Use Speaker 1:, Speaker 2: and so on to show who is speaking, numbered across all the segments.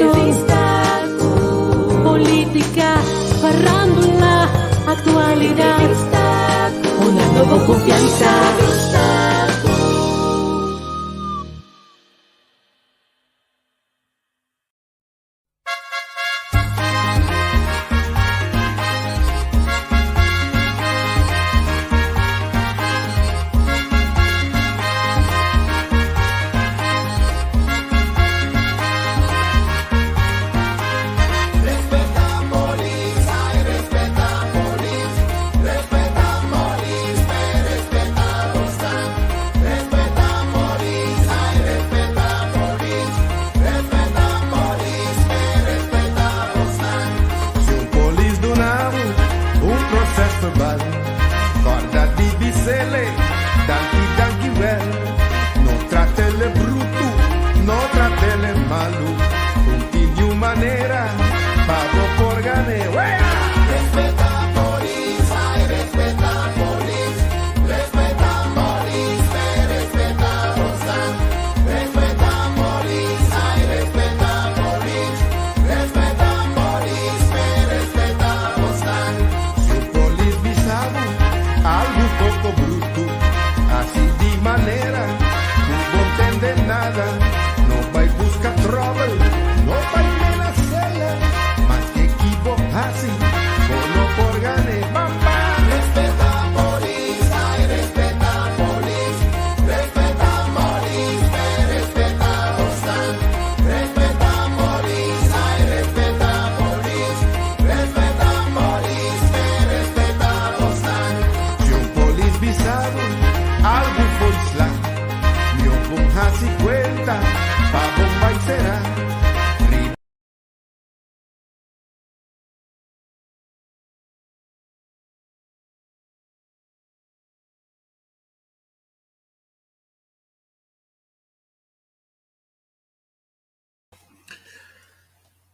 Speaker 1: entrevista, política, farándula, actualidad, una nueva confianza.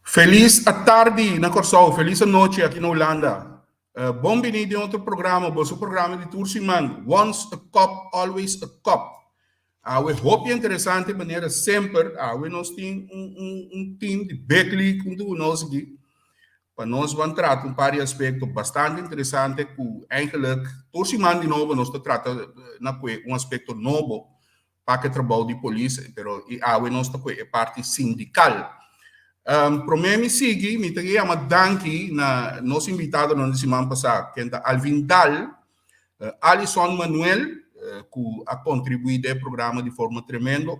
Speaker 2: Feliz tarde na Corsol, feliz noite aqui na Holanda. Bem-vindo a outro programa, o seu programa de Turciman, Once a Cop, Always a Cop. We hope interessante maneira sempre, we nós temos time de Beckley com nós aqui, para nós vamos tratar vários aspectos bastante interessantes que, eigenlijk, Turciman de novo, nós tratamos aspecto novo para o trabalho de polícia, mas we nós temos a parte sindical. Para mim, me sigue, me tenho uma danke na nosso invitado na semana passada, que é Alvin Dal, Alison Manuel, que ha contribuído ao programa de forma tremenda.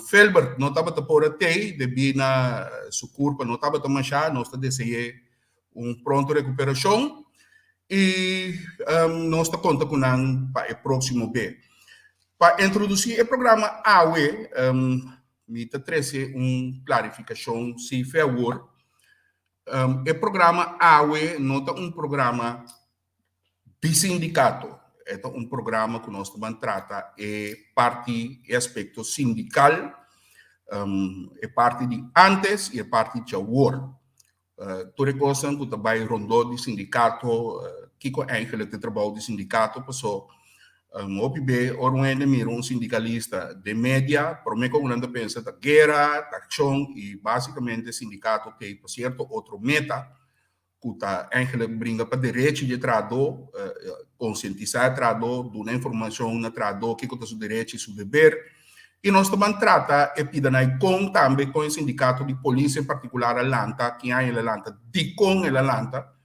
Speaker 2: Felbert, não estava por até, devido na sua curva, não estava a manchar, nós desejamos pronto recuperação e nós está conta com para o próximo B. Para introduzir o programa AWE, me trazer clarificação, se favor. O programa AWE não é programa de sindicato, é programa que nós também trata parte aspecto sindical, parte de antes e parte de agora. Toda coisa que também rondou de sindicato, que é eigenlijk o trabalho de sindicato, passou OPB, um sindicalista de média, por mim, como não pensa da guerra, da ação e basicamente sindicato que, por certo, outro meta, que está eigenlijk brinca para direito de trabalho, conscientizar trabalho, dar informação na trabalho, que é o seu direito e seu dever. E nós também trata epidemia com também com o sindicato de polícia, em particular Atlanta, que há em Atlanta, de com Atlanta.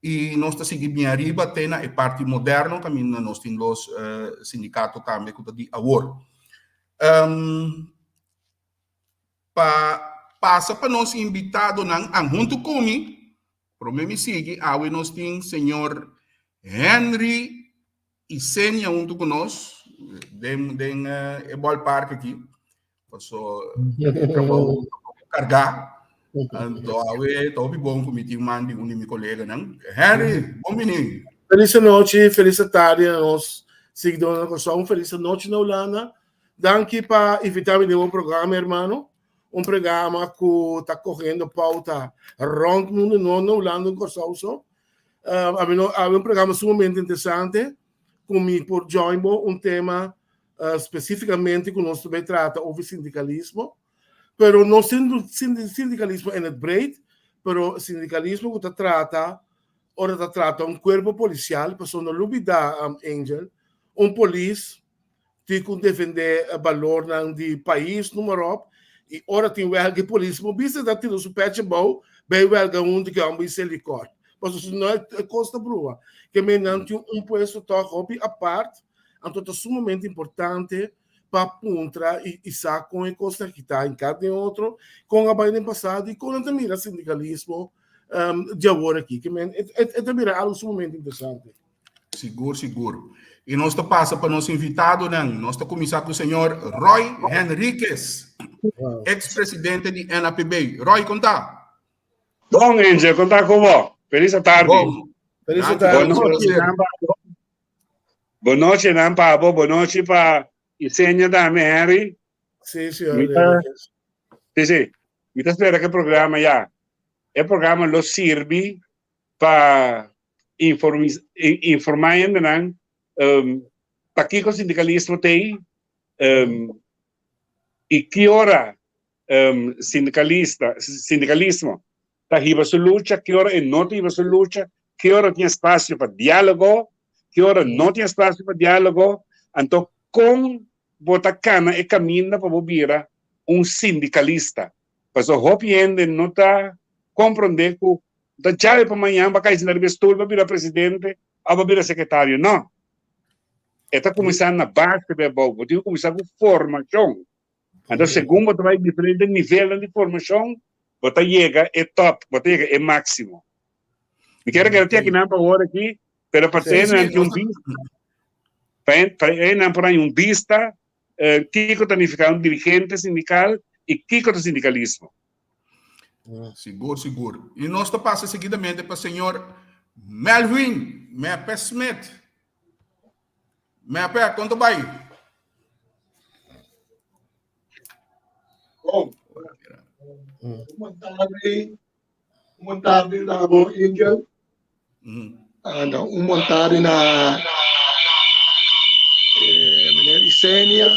Speaker 2: E nós estamos seguindo bem arriba, tem a parte moderna, também nós temos os sindicatos também, que estão de agora. Passa para nós invitado, junto comigo, para mim me sigue, nós temos o senhor Henry Isenia junto conosco, de ballpark aqui, passou trabalho carregar. Então, estou bom com o mandi um meu colega, não? Henry, bom menino.
Speaker 3: Feliz noite, feliz tarde, nós seguidores da Corsol, feliz noite na Holanda. Danke para invitar-me em um programa, irmão. Programa que está correndo pauta rond mundo na Holanda, em Corsol. Há programa sumamente interessante, comigo por Joinbo, tema especificamente que nós também trata o sindicalismo. pero no sindicalismo en el breed, pero sindicalismo que trata un cuerpo policial, pues no lo olvida, Angel, un polis que kan defender o valor do país, número e ora tem welke polícia mobisa dat tiro su petje bou, bem welke onde que ambi se licor. Mas isso não é costa brua, que me não tem puesto toque a parte, então é sumamente importante para puntra e sacar com a costa que está em cada outro, com a baile passada e com a mira sindicalismo de agora aqui, que é também algo sumamente interessante.
Speaker 2: Seguro. E nós passa para nosso invitado, nós começar com o senhor Roy Henriquez, ex-presidente de NAPB. Roy, conta.
Speaker 4: Bom, Angel, conta com você. Feliz tarde.
Speaker 3: Feliz tarde.
Speaker 4: Boa noite, Pablo. Boa noite para Isenia da Mary.
Speaker 3: Sim, senhor.
Speaker 4: Sim. Me espera que o programa já. O programa lo serve para informar ainda, para que o sindicalismo tem e que hora sindicalismo está riba sua luta, que hora não tem sua luta, que hora tem espaço para diálogo, que hora não tem espaço para diálogo, então com botacana e caminha para virar sindicalista. Mas o hope ainda não está compreender que da chave para amanhã para cair na revestura para virar presidente ou para virar secretário, não. Está começando na base de bom, tem que começar com formação. Então, segundo você vai diferente nível de formação, você chega é top, você chega é máximo. Me quero que eu tenha que não para agora aqui, pero para ter um vista, que está um dirigente sindical e que é o sindicalismo.
Speaker 2: Seguro. E nós passa seguidamente para o senhor Melvin Mepe Smith. Mepe, conta bem.
Speaker 5: Bom, uma tarde na Boa Angel, uma tarde na Isenia,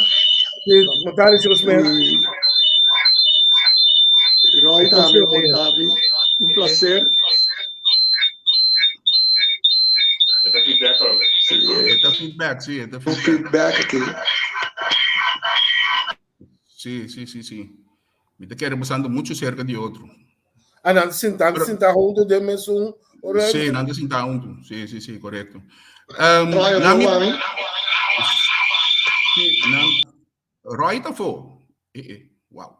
Speaker 3: Boa tarde, senhor Smith.
Speaker 5: Roy também, boa tarde, um prazer.
Speaker 2: Feedback, sim.
Speaker 5: Feedback aqui.
Speaker 2: Sim. Me quero buscando muito cerca de outro.
Speaker 3: Não, sentar junto de mesmo horário.
Speaker 2: Sim, não sentar junto. Sim, correto. Roy tá fo. Uau.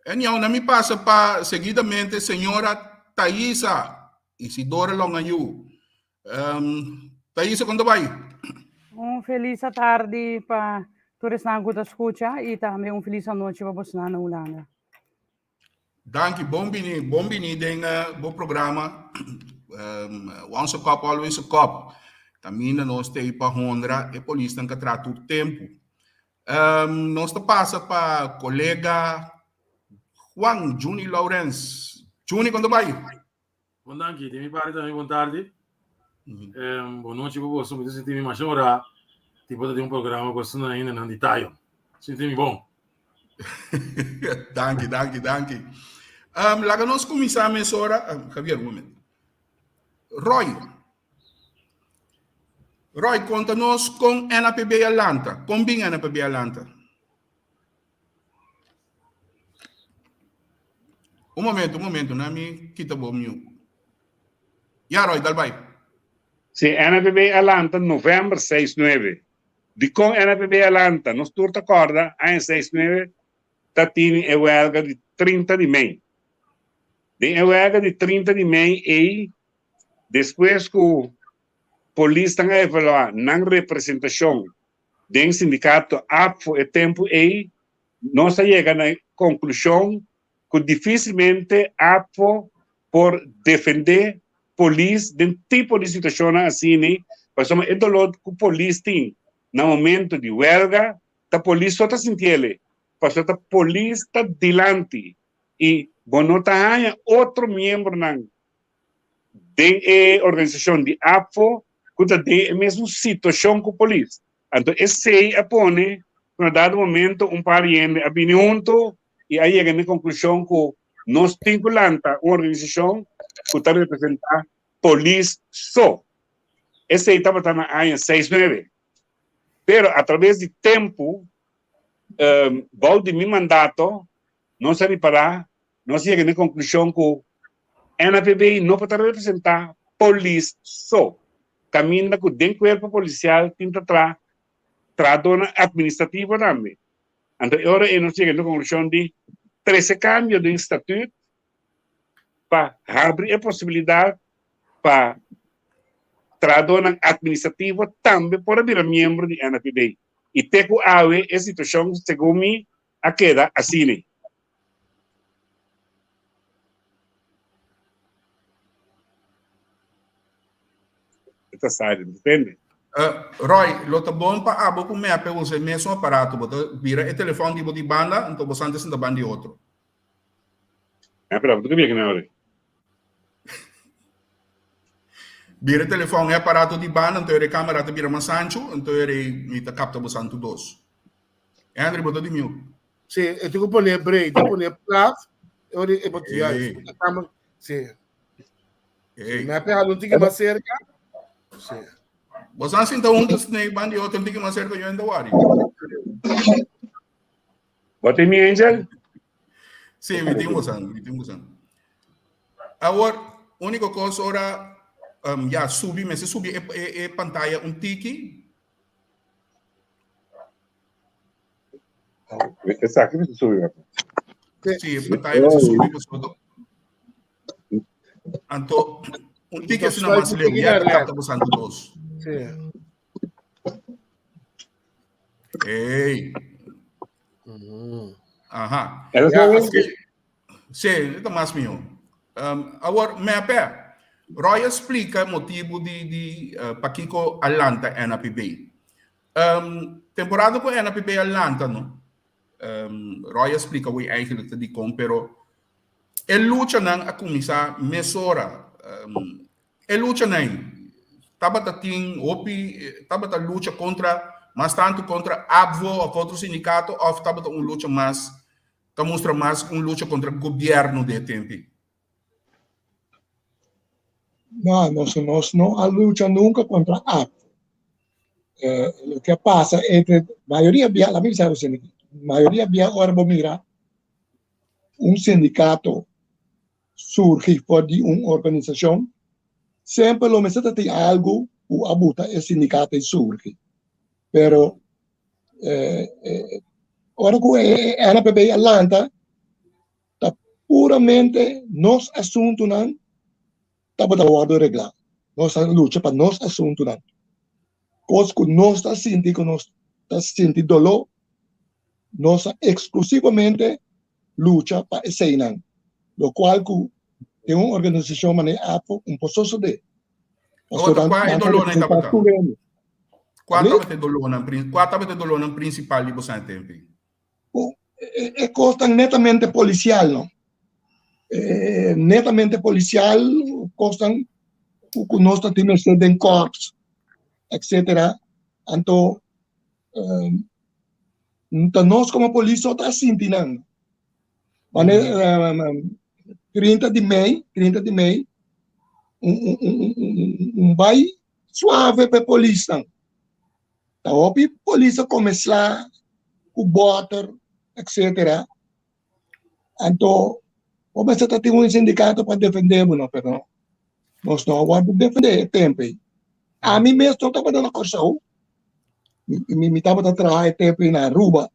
Speaker 2: Então, na me passa para seguidamente senhora Thaisa Isidora Longayu. Thaisa, quando vai?
Speaker 6: Feliz tarde para todos na guta escuta e também feliz noite para você na Holanda.
Speaker 2: Dank je, bom benieuwd in het programma. Once a cop, always a cop. Tamina nós tem para Honra e polícia que trata o tempo. Nós passa para colega Juan Juni Lawrence. Juni, quando vai?
Speaker 7: Bom dia, mi pare também boa tarde. Boa noite para você. Me senti mais hora. Tipo de programa com você ainda não detalhe. Senti-me bom.
Speaker 2: Danke. Laga nós começamos ora. Javier, um momento. Roy, conta-nos com NAPB Atlanta. Com bem NAPB Atlanta. Um momento, não me quita bom meu. Roy, dal vai.
Speaker 4: Sim, NAPB Atlanta, novembro 6-9. De com NAPB Atlanta, nós turta corda, em 6-9, tatini é huelga de 30 de maio. De huelga de 30 de maio e depois que o polícia está a evaluar na representação do sindicato APFO e tempo e nós chegamos na conclusão que dificilmente APFO por defender polícia de tipo de situação assim, mas é dolor que o polícia tem no momento de huelga, a polícia só está sentindo, porque a polícia está dilante e não está outro membro da organização de APFO que está na mesma situação que a polícia. Então, esse aí apone, no dado momento, pariente a junto e aí chega na conclusão que nós temos uma organização que está representando polícia só. Esse aí estava na área 69. Pero, através de tempo, de meu mandato, nós sabe parar, nós chegamos na conclusão que a NPB não pode representar polícia só. Caminha com o corpo policial, tenta tradona administrativa também. Então, agora nós chegamos na conclusão de 13 cambios do estatuto para abrir a possibilidade para tradona administrativa também para virar membro de NPB. E teco ave a situação, segundo mim, a queda assim. Está saindo, entende?
Speaker 2: Roy, lo tá bom para abo com minha pe usa mesmo aparato, bota vira o telefone de banda, então você antes da banda de outro.
Speaker 4: Pero tu que bien ahora.
Speaker 2: Vira o telefone é aparato de banda, então a câmera te vira mais sancho, então ele te capta bastante dos. André botou de mil.
Speaker 3: Sim, eu tenho que pôr break, tenho que pôr plaf, eu vou tirar isso. Sim. Minha pe não tem que mais cerca. Sim.
Speaker 2: Você assim então um dos nem banda de outro tem que mais cerca eu ainda wari.
Speaker 4: Bota em mim, Angel.
Speaker 2: Sim, me tem gozando. Agora, única coisa ora já subi, mas se subir é pantalla tiki.
Speaker 4: Exacto, que subiu.
Speaker 2: Sim, pantalla se subir pessoal. Então, tiki se não mais leve, já capta bastante dos.
Speaker 3: Sim.
Speaker 2: Ei. Aha. Sim, então mais meu. Agora, minha pé, Roy explica o motivo de Paquico Atlanta NPB. Temporada com NPB Atlanta, não? Roy explica o eigenlijk te dikom, pero lucha nang a kumisa mesora. Lucha nang tabata ting opi tabata lucha contra mas tanto contra ABVO ou contra o sindicato ou tabata lucha mais que mostra mais lucha contra o governo de tempo.
Speaker 5: No, nós não luta nunca contra a ABVO. O que passa entre maioria via la misa sindicato, maioria via agora vou mirar sindicato surge por de uma organização, sempre lo mesmo tem algo o abuta o sindicato surge, pero agora com a NPB Atlanta tá puramente nos assunto não tá para o reglar, nossa luta para nos assunto não, coisa que nós está sentindo dolor, nós exclusivamente luta para esse não, lo qual tem uma organização maneira processo de
Speaker 2: qual é dolor na capital? Qual é dolor na principal de você tempo?
Speaker 5: É costa netamente policial, não? Netamente policial, costa que nós temos em corpos, etc. Então, nós como polícia está sentindo. 30 de maio, vai suave para a polícia. Então, a polícia começa com water, etc. Então, começa a ter um sindicato para defender, não, pero nós não vamos defender tempo. A mim mesmo eu estava dando corção, me estava trabalhando tempo na Aruba,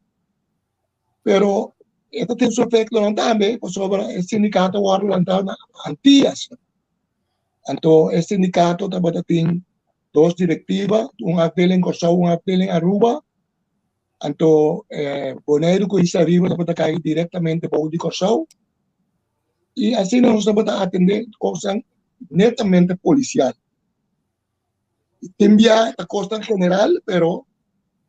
Speaker 5: pero ito tem seu efeito não também, sobre o sindicato agora lançado na Antillas. Então, o sindicato também tem duas diretivas, uma apelo em Corsão, uma apelo em Aruba. Então, Boneiro com isso arriba também cai diretamente para o de Corsão. E assim nós também atendendo coisas netamente policial. Tem a costa general, pero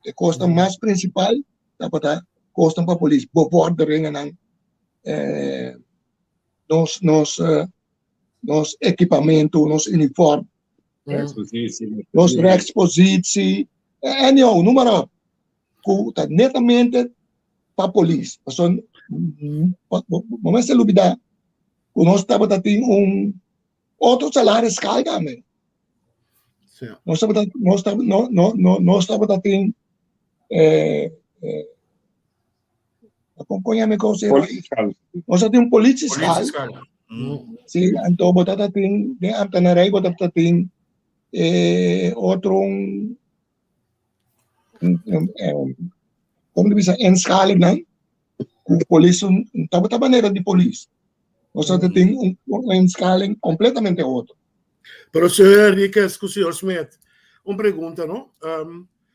Speaker 5: a costa mais principal também costa para a polícia, bordering nos equipamentos, nos uniformes, nos exposições, número netamente para a polícia. Mas sa lubida, kung nós estamos ating outro salário escala kami.
Speaker 3: Sim.
Speaker 5: Nós estamos ating acompanhame ko sir.
Speaker 4: Political.
Speaker 5: Nós ating polícia
Speaker 2: Polícia
Speaker 5: escala.
Speaker 2: escala.
Speaker 5: Si anto botat ating de amtanaray botat ating outrong como bisa enskalig na polícia taba maneira de polícia. Nós ating enskaling completamente outro.
Speaker 3: Pero, senhor Henriquez, com o senhor Smith, uma pergunta, não?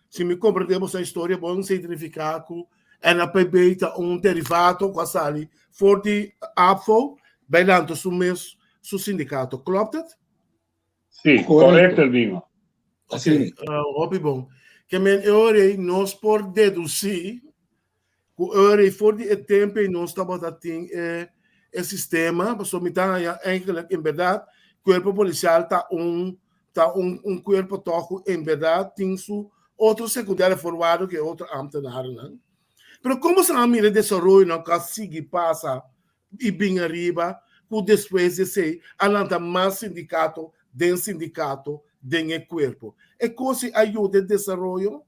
Speaker 3: Se me compreendemos a história, bom significar que a NPB está derivado com a Sali, forte AFO, bailando su sindicato, klopt het?
Speaker 4: Sì, corretto Elvino.
Speaker 5: Assim,
Speaker 3: Óbvio, bom. Que men ore nós por deduzir, que ore for de tempo e nós estamos ating o sistema, mas me está eigenlijk, em verdade, cuerpo policial está cuerpo toco, em verdade, tem su outro secundário formado que outro ambtenaar, né? Pero como se a mira desenvolve não consiga passa e bem arriba, que depois de ser alanta mais sindicato, den cuerpo. É coisa ajuda o desenvolvimento.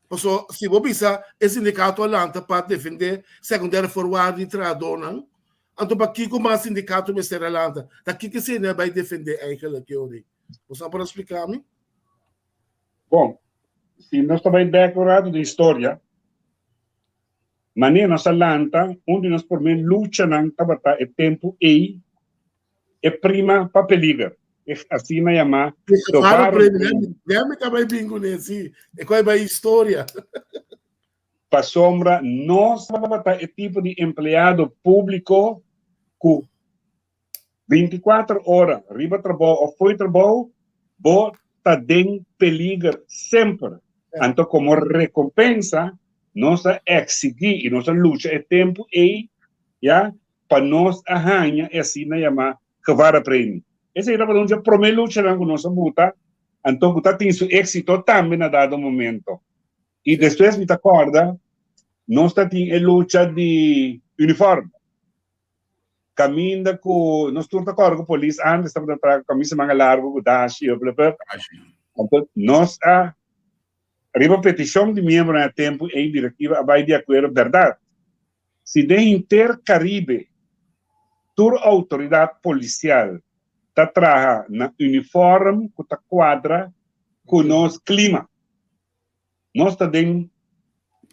Speaker 3: Porque se você pensar, o sindicato alanta para defender secundário formado e trabalhador, não? Então, para que como o sindicato me será alanta, daqui que se vai defender aquela que eu digo. Você pode explicar-me?
Speaker 4: Bom, se nós estamos decorado de história, maneira nossa lanta, onde nós por menos luta não tabata é tempo e prima para peligar. Assim na chama.
Speaker 3: Claro, me também bingo nesse. É qual é a história?
Speaker 4: Para sombra, nós tabata é tipo de empregado público com 24 horas, riba trabalho ou foi trabalho, bota den peligar sempre. Então, como recompensa, nossa exigir e nossa luta é tempo e para nós arranhar assim na chama cavara prêmio. Essa era para onde a primeira luta com nossa buta, então buta tem seu êxito também na dado momento. E depois me acorda, nós tem a luta de uniforme. Caminha com nós turta acorda com a polícia antes estava para camisa manga largo com dashi então nós arriba petição de membro na tempo em diretiva vai de acordo verdade. Se de intercaribe tur autoridade policial tá traja na uniforme que tá quadra com nós clima. Nós tá den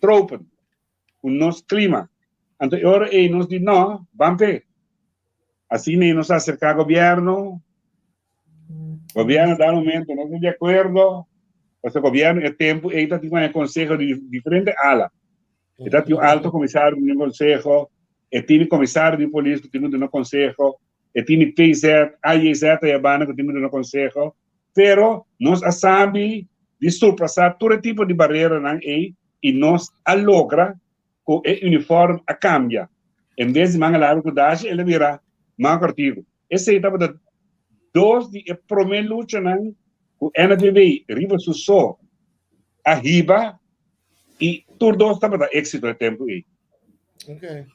Speaker 4: tropa com nós clima. Então agora nós diz não, vamos ver. Assim nem nos acercar ao governo dá momento, não estamos de acordo, o governo é tempo, e está tendo um conselho de diferente ala. Está tendo um alto comissário de um conselho, e tem comissário de polícia que tem um conselho, e tem PZ, AIZ e a Habana que tem um conselho, pero nós sabemos de surpassar todo tipo de barreira e nós logra que o uniforme cambia. Em vez de manga largo dash, ele vira mais cortigo. Esse é o dois de primeira luta o NPB riba só arriba e tudo dois estava da êxito do tempo aí.
Speaker 3: Ok.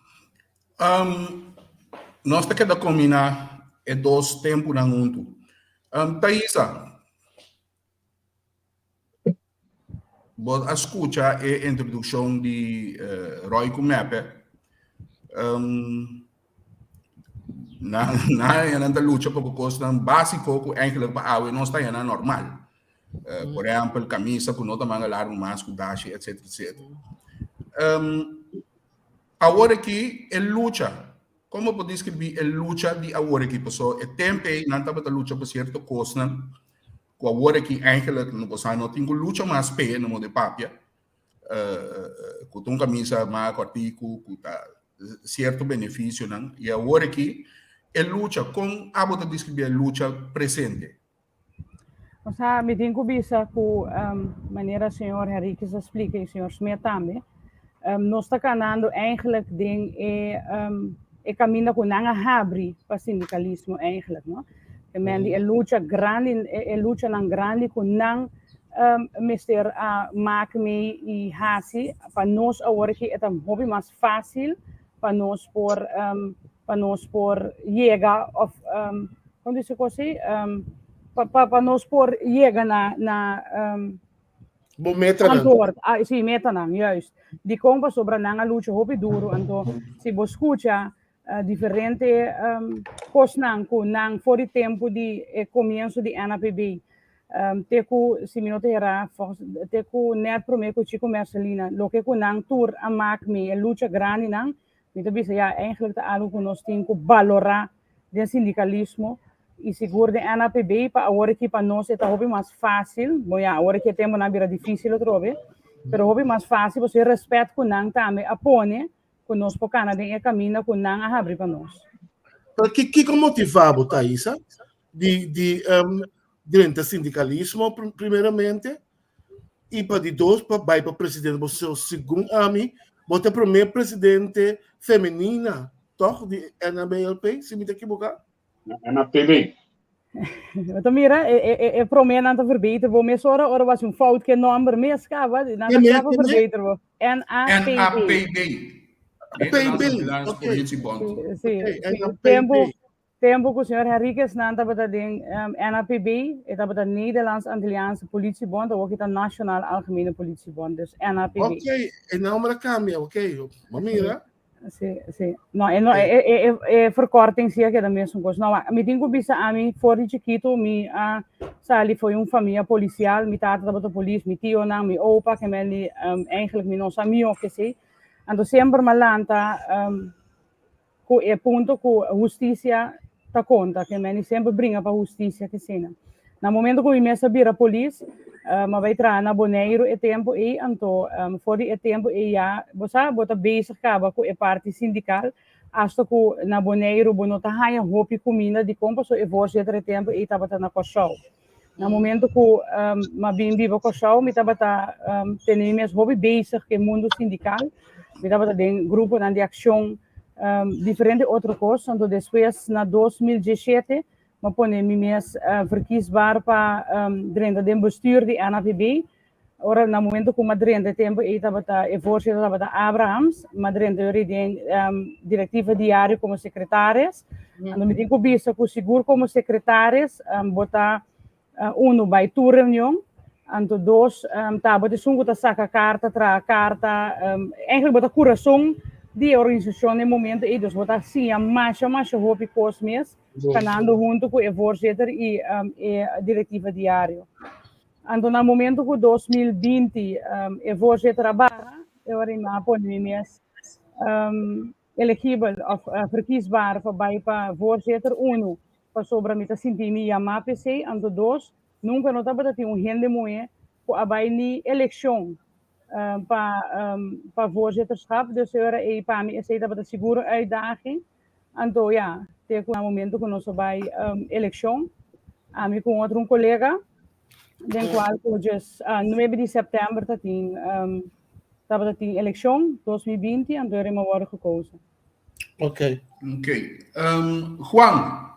Speaker 2: Nós temos que combinar dois tempos na mundo. Thaisa, você escuta a introdução de Roy Kumepe. Na luta por coisa básico que eigenlijk para a não está normal. Por exemplo, camisa com nota manga larga, máscara, dashi, etc, etc. Agora aqui é luta. Como pode descrever a luta de agora aqui, pessoal? É tempo aí não está para luta por certa coisa, que agora aqui eigenlijk não tem luta mais pé no modo de papia. Com uma camisa mais cortico, com certo benefício, não? E agora aqui é luta com a bota descrever a luta presente.
Speaker 6: O sea, me tenho bisa com maneira o senhor Henriquez explica e o senhor Smith também. Nós está ganhando eigenlijk ding caminho com nanga habri para sindicalismo eigenlijk, não? Que men é luta grande, é luta não grande com não mister a mak me e hasi para nós agora que é um hobby mais fácil para nós por llegar of como diz assim para nós por llegar na
Speaker 3: Bom, meta não.
Speaker 6: antwoord. Sim, meta não, juist. Die kompa sobre nanga lucha hopi duro, então se você escuta diferente coisas com nang for o tempo de começo de NAPB. Teku se minuto era teku net prome com Chico Mercelina, lo que com nang tour a mak me lucha grande nang, então bisa ja eigenlijk de algo que nós temos que valorar de sindicalismo. E seguro de NAPB para agora que para nós está hobby mais fácil, bom já agora que temos na vida difícil outra vez, pero hobby mais fácil você respeita com nang também apone com nós por Canadá e caminha com nang a abrir para nós.
Speaker 3: Que motivava Thaisa de sindicalismo primeiramente e para de dois para vai para presidente você segundo a mim bota primeiro presidente feminina toch de NABLP se me equivocar.
Speaker 4: NAPB.
Speaker 6: Então, mira, para mim não está verbeterd. Vou mesmo ora was een fout que number mescava, não está verbeterd.
Speaker 2: NAPB. Nederlandse Politiebond.
Speaker 6: Sim. Tempo que o senhor Henriques não estava dando NAPB, estava dando Nederlands-Antilliaanse Politiebond, ou ook het Nationaal Algemene Politiebond, dus NAPB.
Speaker 3: Ok, e não me cambia, ok. Maar mira.
Speaker 6: Sim. Não, é verkorting zie que é da mesma coisa. Não, me tenho que pensar a mim, fora de Chiquito, sali foi família policial, me tata estava da polícia, me tio não, me opa, que me eigenlijk me não sabia o que sei. Então sempre malanta, com é ponto que a justiça tá conta, que me sempre brinca para a justiça que cena. No momento que me sabia a polícia, mas vai entrar na Bonaire e tempo e então fora e tempo e já você bota bezig acaba com a parte sindical hasta que na Bonaire bonota haia hopi comida de compra so e voorzitter e tempo e tava na cochão no momento que ma bim vivo cochão me tava tendo mes hobby bezig que mundo sindical me tava den grupo na de ação diferente outra coisa então depois na 2017 maar pone mi mes verkiesbaar para dentro do bestuur de NAPB. Ora no momento que madrende tempo e tabata e voorzitter tabata Abrahams, madrende ori de diretiva diário como secretárias. Ando me tenho visto que seguro como secretárias bota uno by tu reunião, ando dois tabata sungo ta saca carta tra carta, eigenlijk bota coração de organização no momento e dus bota sim a mais hopi cois mes. Canando junto com o voorzitter e a diretiva diário. Então, no momento que 2020 o voorzitter abarra, eu era na pandemia elegível of verkiesbaar para voorzitter 1 para sobre a sintimi a PC, então 2 nunca não estava tendo gente moe com a baini eleição para voorzitterschap, dus eu era e para mim essa estava seguro uitdaging. Então, ja, tem um momento que nós vai eleição, a mim com outro colega, den qual just 9 de setembro estava tem eleição 2020 en door me worden gekozen.
Speaker 3: Ok.
Speaker 2: Juan,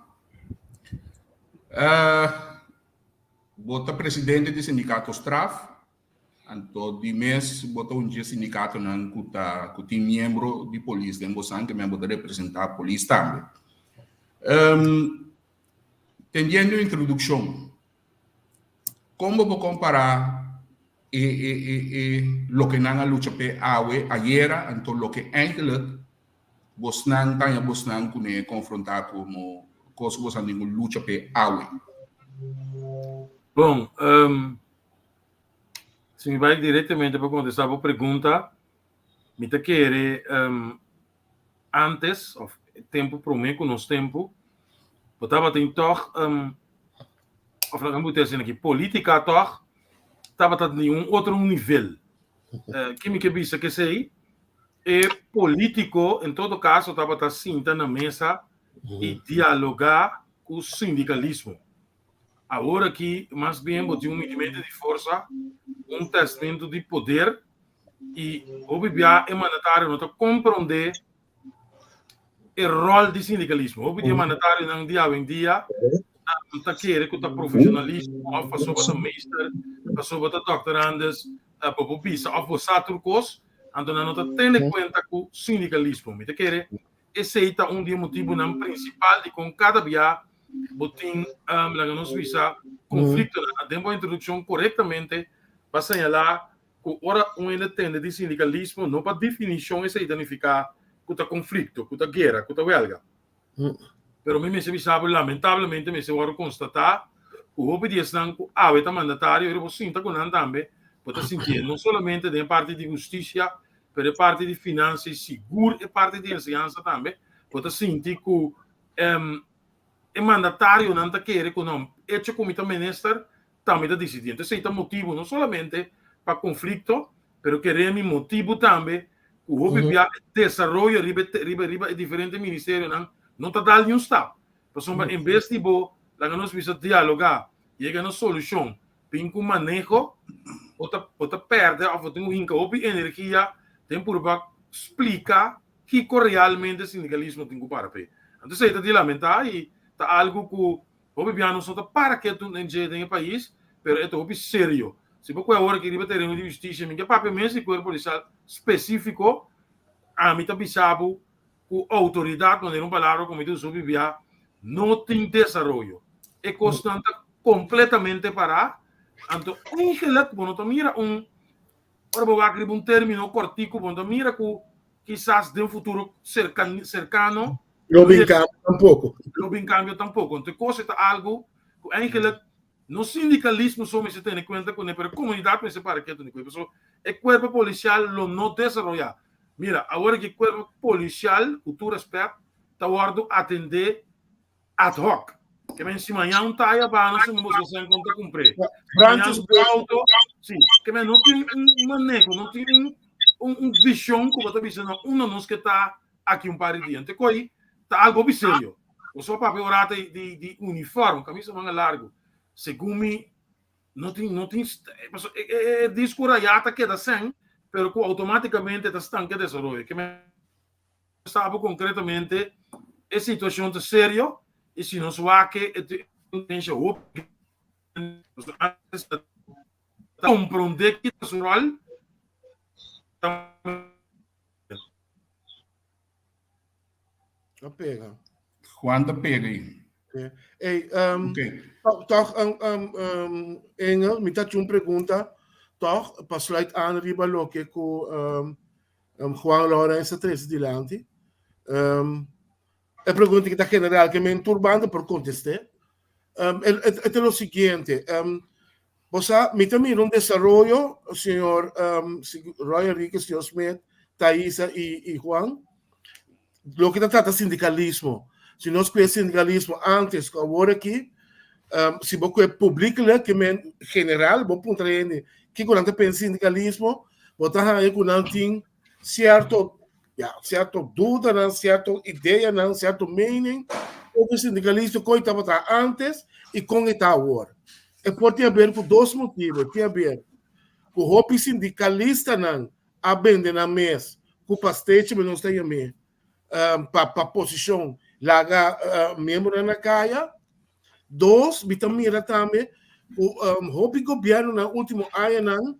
Speaker 2: bota presidente do sindicato Straf, então de mês bota dia sindicato não que tem membro de polícia, tem você que membro de representar a polícia também. Tendo introdução, como vou comparar lo que não luta pe awe ayer, então lo que eigenlijk você não tá você não kunne confrontar como coisa você não luta pe awe.
Speaker 7: Bom, se me vai diretamente para contestar a pergunta, me te querer antes, of tempo para mim, com nosso tempo, eu estava tendo toch, of não vou dizer aqui, política toch, estava em outro nível. Que me quebra que sei, é político, em todo caso, estava sentado na mesa e dialogar com o sindicalismo. Agora que, mais bem, botou um movimento de força, um testamento de poder e o BBA é mandatário não compreender o rol do sindicalismo. O BBA mandatário não dia em dia não quer que o profissionalismo, ou a pessoa da meester, a pessoa da doutorandes, a população, ou a outro coisa, Então, não tem em conta que o sindicalismo, me quer esse é um dos motivos principal de com cada dia botin la nos visa conflito na tempo a introdução corretamente para señalar que ora entende de sindicalismo não para definição essa identificar que o conflito, que a guerra, que a huelga. Pero me se sabe lamentavelmente me se vai constatar que o obediência que a beta mandatário e você sinta com também pode sentir não somente da parte de justiça, mas da parte de finanças e seguro e parte de ensinança também pode sentir que o mandatário não está querendo que não hecho como o ministro também está decidindo. Esse é o motivo não somente para conflito, mas queremos motivo também que o desenvolvimento riba diferentes ministérios não está dando nenhum step. Então, em vez de nós precisamos dialogar e chegar a uma solução para um manejo, pode perder ou tem energia, tem por explicar que realmente o sindicalismo tem que para. Então, isso é de lamentar e é algo que o governo só está para que no país, mas é algo sério. Se você agora que riba terreno de justiça, que papel mesmo de corpo policial específico, a mim também sabe que a autoridade, quando não palavra como eu soube via, não tem desenvolvimento. É constante, completamente parado. Então, em geral, quando mira ora vou abrir término cortico, quando mira que quizás de futuro cercano,
Speaker 3: Não vem cambio tampouco.
Speaker 7: não vem cambio tampouco. Então, coisa é algo que em geral no sindicalismo só me se tem em conta com a comunidade me se para que tem com isso. O corpo policial não desenvolve. Mira, agora que o corpo policial, com todo respeito, está guardando atender ad hoc. Que me encima já não está não se me se encontra cumprir. Sim, que me não tem manejo, não tem visão como está dizendo, não que está aqui par de dias. Então, aí está algo sério. O seu papel orata de uniforme, camisa manga largo. Segundo mim, não tem descurajata que dá sem, pero que automaticamente está estanque de desenvolvimento. Que me sabe concretamente a situação é séria e se não se vai que compreender que o rol
Speaker 3: pega.
Speaker 2: Quanta pega aí?
Speaker 3: Ei,
Speaker 2: Ok.
Speaker 3: toch, Engel, me tá uma pergunta, toch, para sluit aan riba lo que com Juan Lourenço Teresa Dilante. A pergunta que está general que me turbando por contestar. É o seguinte, você me também desarrollo, senhor Roy Enrique, senhor Smith, Thaisa e Juan, lo que trata sindicalismo. Se nós conhecemos sindicalismo antes, agora aqui, se você publica que em general, vou perguntar ele que quando pensa sindicalismo, você tem que não tem certo dúvida, certa ideia, certo meaning, o sindicalista que estava antes e com está agora. É por ter a ver com dois motivos. Tem a ver com o sindicalista não abende na mesa, com o pastete, mas não está aí para posição lá membro na caia. Dois, mira também o governo no último ano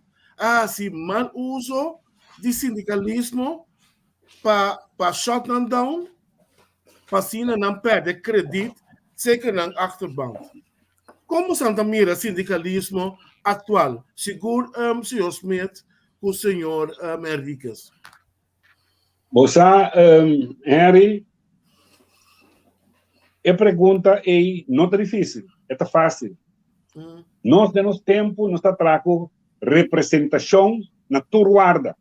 Speaker 3: se man uso de sindicalismo para shut down, para assim não perder crédito, seja na achterbank. Como Santa Mira sindicalismo atual, seguro senhor Smith, com o senhor Henriquez?
Speaker 4: Você, Henry, a pergunta não é difícil, é fácil. Nós temos tempo, nós trago representação na tua guarda.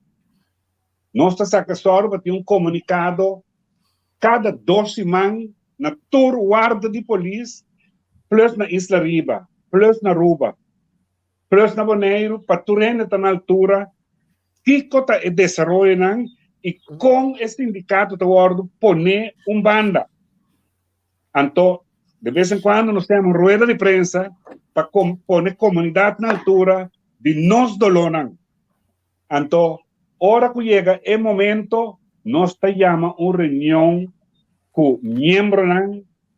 Speaker 4: Nós estamos só ter comunicado cada 2 semanas na tua guarda de polícia, plus na Isla Riba, plus na Ruba, plus na Bonaire, para tu estar na altura, que cota é desenvolvimento e com esse sindicato de guarda poner banda. Então, de vez em quando nós temos rueda de prensa para poner comunidade na altura de nós dolonan. Então, hora que chega é momento, nós chamamos uma reunião com membros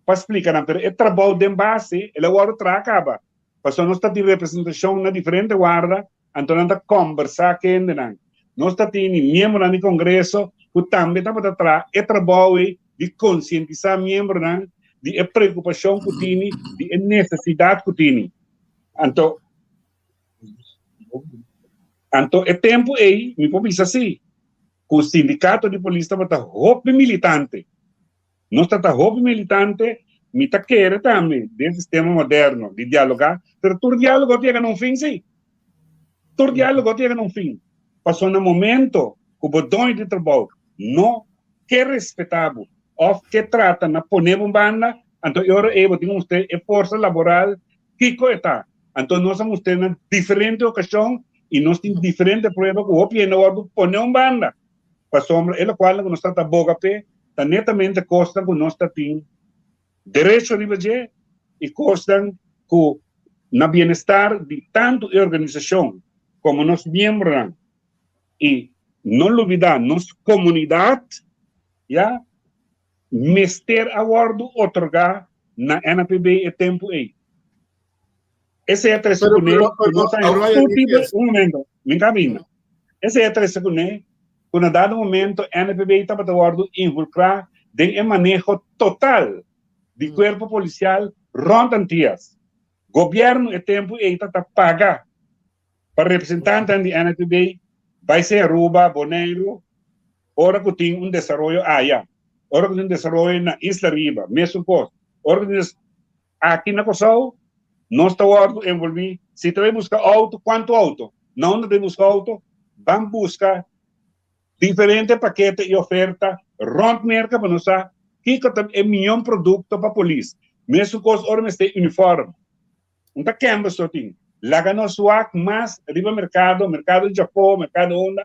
Speaker 4: para explicar, mas é trabalho de base, ele agora acaba. Porque nós temos representação na diferente guarda, então nós conversar com eles. nós temos membros no Congresso que também está atrás e trabalho de conscientizar membros de a preocupação que tem, de a necessidade que tem. Então, é tempo aí, me pode dizer assim, que o sindicato de polícia está roupa militante. Nós estamos roupa militante, me está querendo também, desse sistema moderno, de dialogar, mas todo diálogo tem um fim, sim. Todo diálogo tem um fim. Passou no momento que o botão de trabalho não é respetável, ou que trata de poner uma banda, então eu tenho usted a força laboral que está. Então nós estamos tendo diferente ocasião e nós temos diferentes problemas que o OPI não poner uma banda. Passou, é o qual nós estamos a boca pé, está netamente costa que nós temos direito de fazer e costa que no bem-estar de tanto a organização como nós membros e não olvidar nossa comunidade, já, mester acordo otorgar na NPB e tempo aí. Essa é a terceira um momento, me caminho. Essa é a terceira quando dado momento NPB estava de acordo involucrar em manejo total do corpo policial rondantias. Governo e tempo aí está paga para representantes da NPB vai ser Aruba, Bonaire, hora que tem desenvolvimento allá, hora que tem desenvolvimento na Isla Riba, mesmo coisa. Hora que aqui na Kosovo, nós estamos envolvidos. Se você buscar auto, quanto auto? Não deve buscar auto, vamos buscar diferentes paquetes e ofertas, rond merca para nós, que é o melhor produto para a polícia. Mesmo coisa, hora que tem uniforme. Então, que é isso que Laga no suak mas riba mercado de Japão, mercado onda,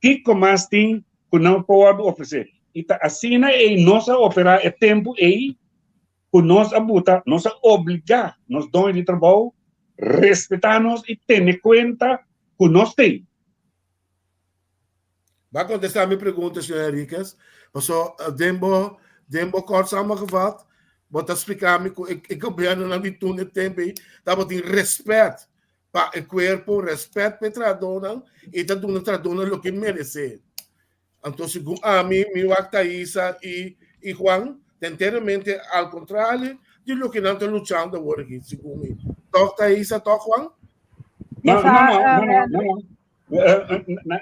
Speaker 4: que mais tem que não pode oferecer. Então, assim é nossa operar é tempo aí que nós abuta, nós obrigar, nós donos de trabalho, respeitar-nos e ter conta que nós temos.
Speaker 3: Vai contestar a minha pergunta, senhor Henriquez. Passou tempo kort samengevat. Wat explicar-me que o governo não tem no tempo aí, estava tem respeito para o corpo, respeito para a tradona e está dando a tradona o que merece. Então, segundo a mim, meu Thaisa e Juan, inteiramente ao contrário de lo que não estão lutando agora aqui, segundo mim. Toca Thaisa, toca Juan?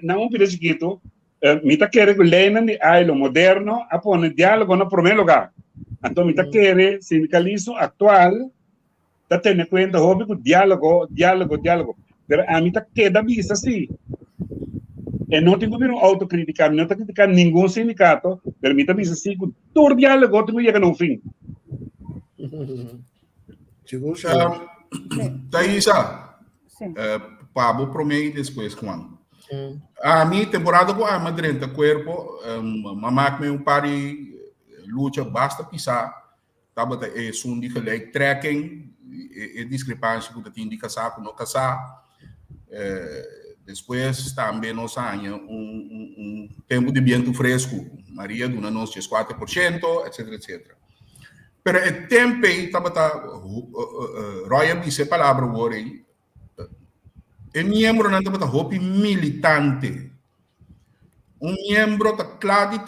Speaker 4: Não, pide chiquito. Me está querendo que leia no moderno, a pôr diálogo no primeiro lugar. Então, me está querendo sindicalismo atual, está tendo em conta o diálogo. Mas a mim está querendo isso assim. E não tenho que autocriticar, não tenho que criticar nenhum sindicato, mas me está dizendo assim, que todo diálogo tem que chegar no fim.
Speaker 2: Thaisa, Pablo prometo depois, Juan. A minha temporada com a Madrid, o corpo, mamãe me pari luta basta pisar, tava é som de gelijk trekking, é discrepância que tem de casar com não casar. Depois também nós temos tempo de vento fresco, Maria dona nós 4%, etc. Pero o tempo aí tava Roya disse palavra agora aí. É membro não tava roupa militante. Membro está claro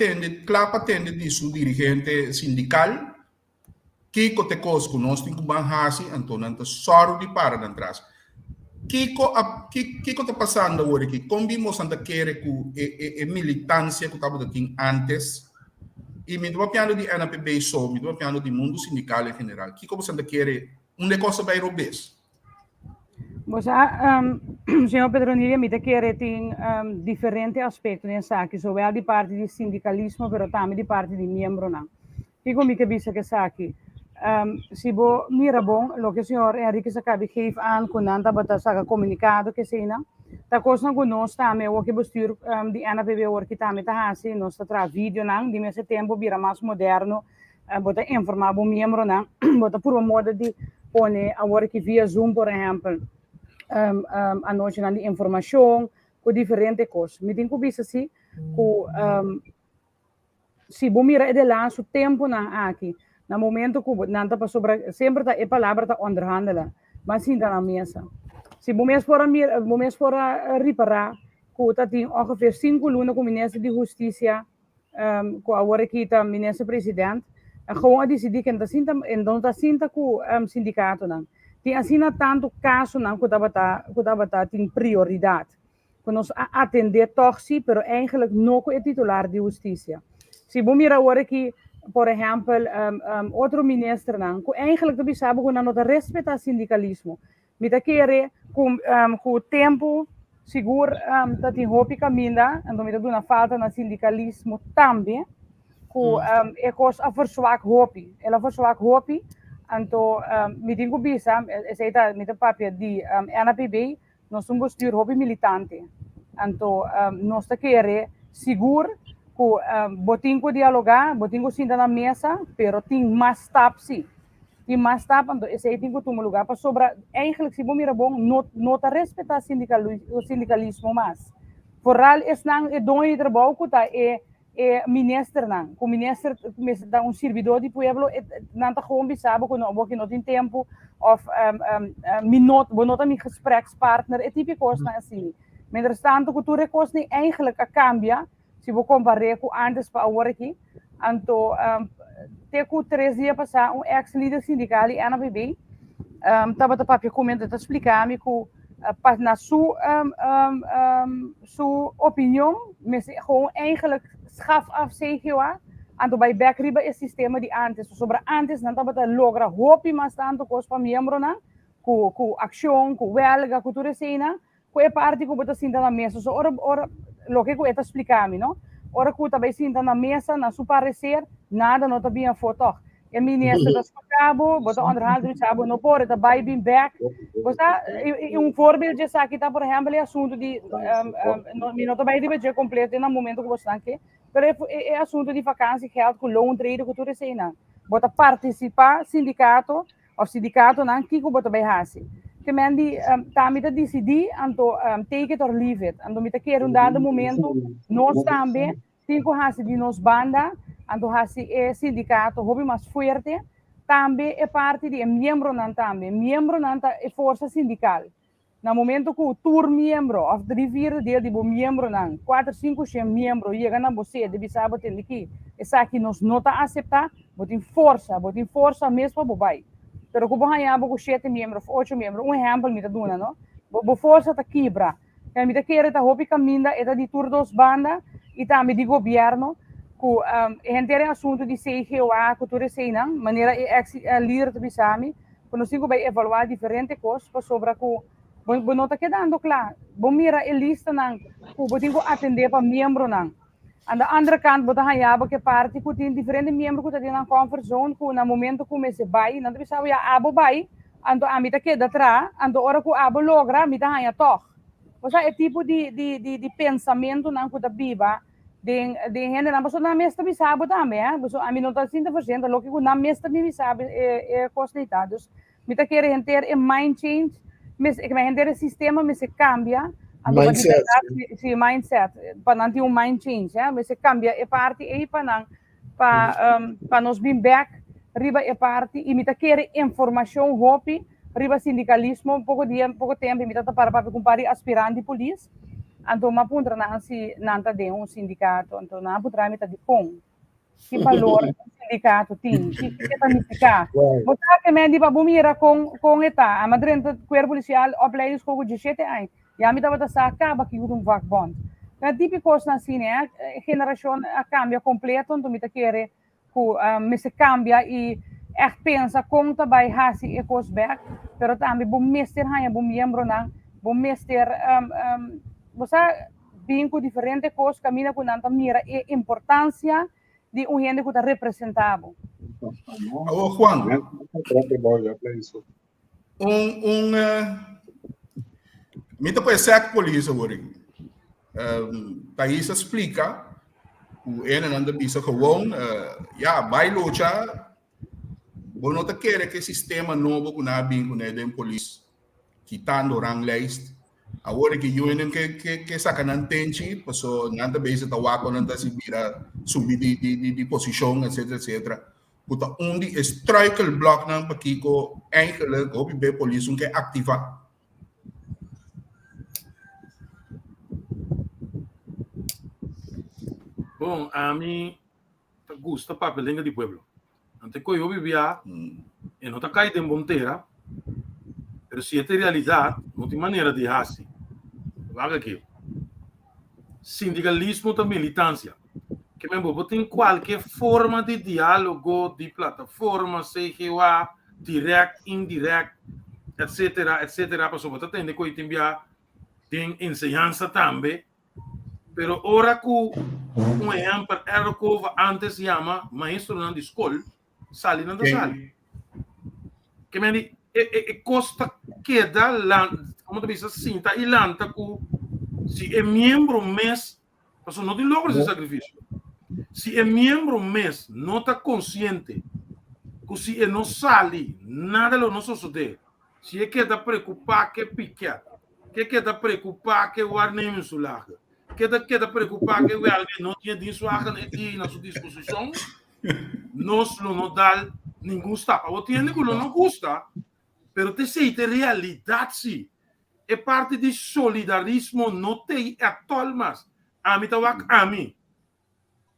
Speaker 2: patente de seu dirigente sindical, que te cosco nós temos que banhar, então não está só de para atrás. Que está passando agora aqui? Como vimos anda querer com a militância que estava aqui antes, e me do piano de NPB só, me do piano de mundo sindical em geral. Que como anda querer coisa vai robes?
Speaker 6: Mas senhor Pedronilha, me quer tem diferentes aspectos nessa aqui, zowel de parte do sindicalismo, mas também de parte de membro não. E como que bisa que aqui, se bo mira bom, o que o senhor Henrique Sacabi geeft aan kunanta bata saga comunicado que sei não, tá coisa que nós também o que bestuur de NPB o que também tá assim, nós tá vídeo não, de nesse tempo vira mais moderno, bota informar bom membro não, bota por uma moda de pone agora que via Zoom por exemplo. A noite de informação com diferentes coisas. Me tem que ver assim, se você mira de lá, o tempo aqui, no momento que não passou sempre a palavra está onderhandelen, mas sim está na mesa. Se você for a reparar, dat tem ongeveer 5 lunas com o ministro de Justiça, com a hora que está ministro-presidente, gewoon decidir que não está sinta com o sindicato não. Tem assim tanto caso não que dava tem prioridade. Que nós atender torce, pero eigenlijk não com o titular de Justiça. Se você mirar agora que, por exemplo, outro ministro não, que eigenlijk também sabe que não respeita o sindicalismo. Me tá querer com o tempo seguro tá tem roupa caminha, então me tá dando falta no sindicalismo também. Que é coisa a verswak hopi. Ela verswak hopi. Então me tenho bisa, essa tá me tá papel de NPB, nós somos bestuur hopi militante. Então nós tá querer seguro que botinho dialogar, botinho sentar na mesa, pero tem mais tap sim. Tem mais tap, então esse aí tem que tomar lugar para sobrar. Eigenlijk se bom mira bom, não tá respeitar o sindicalismo mais. Vooral é não é dono de trabalho que tá minister não, o minister dá servidor de pueblo, não tá gewoon sabe que não tem tempo of não tem gesprekspartner, é típico coisa assim. Mientras tanto que tu recosne eigenlijk a cambia, se vou comparar com antes para agora aqui, então teco 3 dias passar ex-líder sindical e NPB, estava para comentar, explicar-me que na sua opinião, mas gewoon eigenlijk schaf af CGA, então vai backriba o sistema de antes, sobre antes não estava a lograr hopi mais tanto coisa para membro não, com ação, com huelga, com tudo assim não, com a parte que você senta na mesa, so ora lo que eu está explicando, não? Ora que você vai sentar na mesa, na sua parecer, nada não está bem foto. O ministro das cabo, você onderhandel sabe, não pode, está vai bem back. Você voorbeeld já aqui está por exemplo o assunto de não está vai dividir completo no momento que você está aqui, mas é assunto de vacância, geld, com loan trade, com tudo isso não. Você participar sindicato não, que você vai fazer. Que men die damit decidir, então take it or leave it. Então me quer dado momento nós também cinco hasi de nos banda, então hasi é sindicato hobby mais forte, também é parte de membro não também, membro não é força sindical. No momento que o tour membro of 3/4 dele de membro não, 4, 5 membro chega na você de sabe ter aqui, essa aqui nos nota aceitar, botem força mesmo para vai. Pero kung bahaya ko 7 membros, 8 membros, exemplo me duna, no? Bo força tá quebra. Kaya me querer tá hopi caminda eta de tur dos banda e também de governo ku entere assunto de CGA, que tudo sei não, maneira líder de bisami, quando sigo vai evaluar diferentes coisas para sobre ku não tá quedando claro. Bom mira a lista não, ku botinho atender para membro não. Aan de andere kant moet hij hebben que parte que tem diferentes membros que estão na comfort zone que no momento que comece vai, não deve saber abo vai, ando a mita que da tra, ando hora que abo logra, mita hanya toch. Ou seja, é tipo de pensamento não que da biba, de gente não passou na mesa também sabe também, porque a mim não está 100%, lo que na mesa também sabe é cosnitados. Mita querer enter é mind change, mas é que enter sistema mas se cambia.
Speaker 3: Mindset.
Speaker 6: Sim, mindset. Para não ter mind change, mas se cambia é parte aí para nós bem back, riba é parte e me tá querer informação hopi, riba sindicalismo, pouco tempo me tá para comparar aspirante polícia, então uma punta na se nanta de sindicato, então na punta me tá de com que valor sindicato tem, que significa. Você que me diz para bumira com eta, a madrinha cuerpo policial opleidings com 17 anos. Ja, me estava a acaba que um vakbond. É típico assim, né? Geração cambia completo, então me querer que me se cambia e pensa conta vai hasi e coisa back, pero também bom mestre hanya bom membro não, bom mestre você bem com diferentes coisas caminha com tanta mira e importância de gente que está representado.
Speaker 2: Juan, mita po exact polícia agora. Thaís explica o ene nanda bisa gewoon vai lutar. Bono ta quer que sistema novo que na bem com den polícia quitando ranglijst. Agora que eu que saca nan tenchi, passo nanda bisa ta wako nanda si bira subir de posição, etc. Puta onde striker block nan pakiko eigenlijk op bij politie que activar.
Speaker 7: Bom, a mim gusta papelinha de pueblo. Ante que eu vivia, e não está caído em Bonteira, mas se é realidade, não tem maneira de assim. Vaga aqui. Sindicalismo da militância. Que mesmo tem qualquer forma de diálogo, de plataforma, seja direct, indirect, etc, etc. Para sobre tem que tem ensinança também. Pero ora que um exemplo era que antes se chama maestro na escola, sali na sala. Que me costa queda lá, como tu diz, cinta e lanta que se é membro mês, mas não tem logra esse sacrifício. Se é membro mês, não está consciente que se não sale, nada lo não sucede. Se é que está preocupado que pique, que está preocupado que o ar nem insular, que está preocupado que o alguém não tinha disso aqui na sua disposição, nós não dá nenhum estapa. O que não custa, mas te sei de realidade sim. É parte de solidarismo, não tem atolmas. A mim tá wak a mim.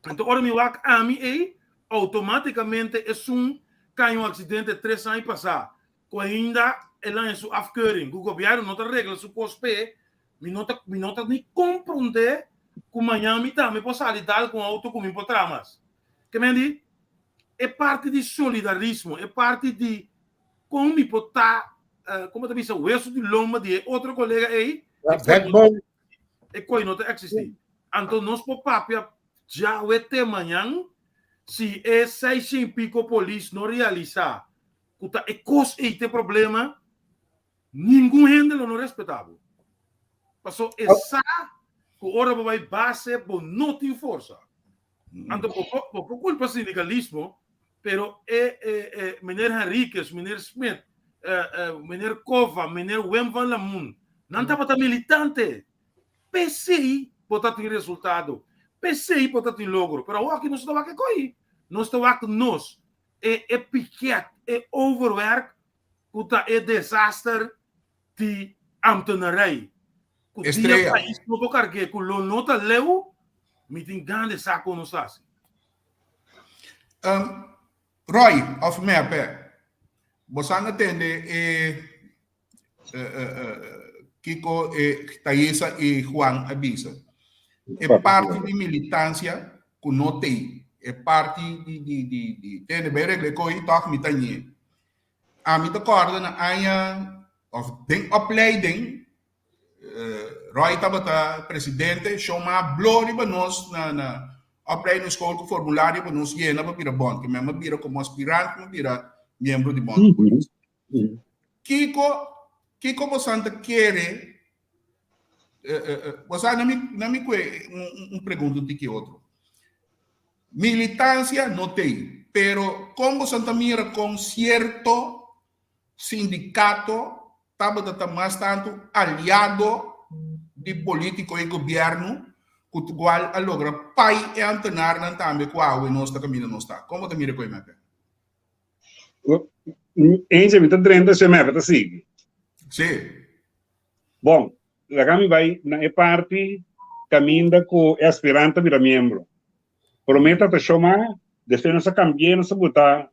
Speaker 7: Então, ora me wak a mim e automaticamente é cai um acidente 3 anos passar. Com ainda ela em sua afkeuring. O governo não tem regras, o cospe, me não nem compreender que amanhã me também posso lidar com auto como por tramas. Que me diz? É parte de solidarismo, é parte de como me botar, como eu disse, o osso de lomba de outro colega aí, é coisa não existe. Então, nós por papel já o até amanhã, se é 6 e pico polícia não realizar, que é coisa e tem problema, nenhum rende não respetável. Passou essa que ora vai base por não tem força. Então, por culpa do sindicalismo, pero meneer Henriques, meneer Smith, meneer Kova, meneer Wem van Lamoen, não estava militante. PCI botar tem resultado. PCI botar tem logro. Pero o aqui não estava que coi. Não estava que nós é piquet, é overwork, puta é desastre de ambtenarij. O dia país não vou carregar, que o nota leu, me tem grande saco no sassi.
Speaker 2: Roy, of Mepe, você não entende Kiko, Thaisa e Juan avisa. É parte de militância que não tem. É parte de tem bem regra que eu toco me tenho. A mim te acorda na área of den opleiding. Roy estava presidente, chama Blori para nós na opleiding escola com formulário para nós llena para virar bom, que mesmo vira como aspirante, como vira membro de bom. Kiko você quer você não me pergunta de que outro. Militância não tem, pero como você mira com certo sindicato, estava mais tanto aliado de político e governo, que igual a logra pai e antenar não também qual e nós caminho não está. Como te mira com ele?
Speaker 4: Em se me está treinando se me vai seguir.
Speaker 2: Sim.
Speaker 4: Bom, la kami vai na parte caminda com aspirante vira membro. Prometa te chamar, defesa sa cambiar não se botar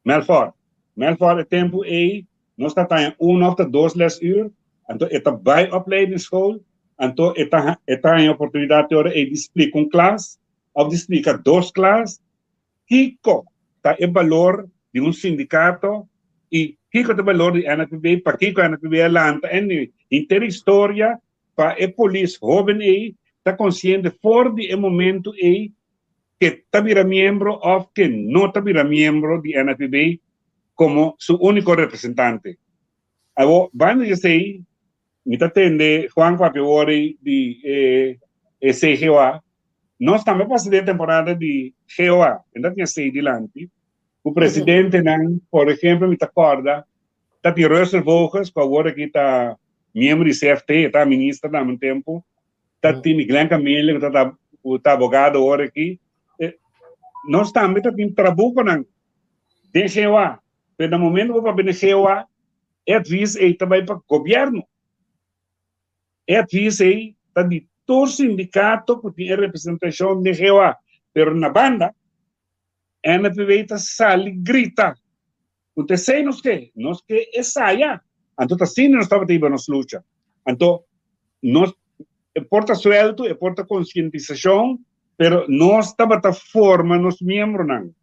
Speaker 4: Melfort. Melfort é tempo aí, nós está em 1 of the 2 les uur, então é bij opleidingsschool, então é em oportunidade de de explicar classe, ou de explicar 2 classes, Kiko tá é valor de sindicato e Kiko é valor de NPB, para Kiko NPB é lanta, e inteira história para a polícia jovem aí, está consciente fora de momento aí, que está vira membro ou que não está vira membro de NPB como seu único representante. Agora, vamos dizer, me atende Juan Papiori de CGOA, nós também passamos a temporada de GOA, ainda tinha 6 delante. O presidente, por exemplo, me acorda, está de Russell Voges, que agora aqui está membro de CFT, está ministro há um tempo, está de Glenn Camille, que está advogado agora aqui. Nós também estamos trabalhando de GOA, mas no momento que vamos para GOA, é aviso aí também para o governo. É aviso aí, está de todo sindicato que tem representação de GOA. pero na banda, NPB está sale grita. Você sei nos que é saia. Então assim nós estava tendo nossa luta. Então nós porta sueldo, porta conscientização, pero nós estava ta forma nos membros não.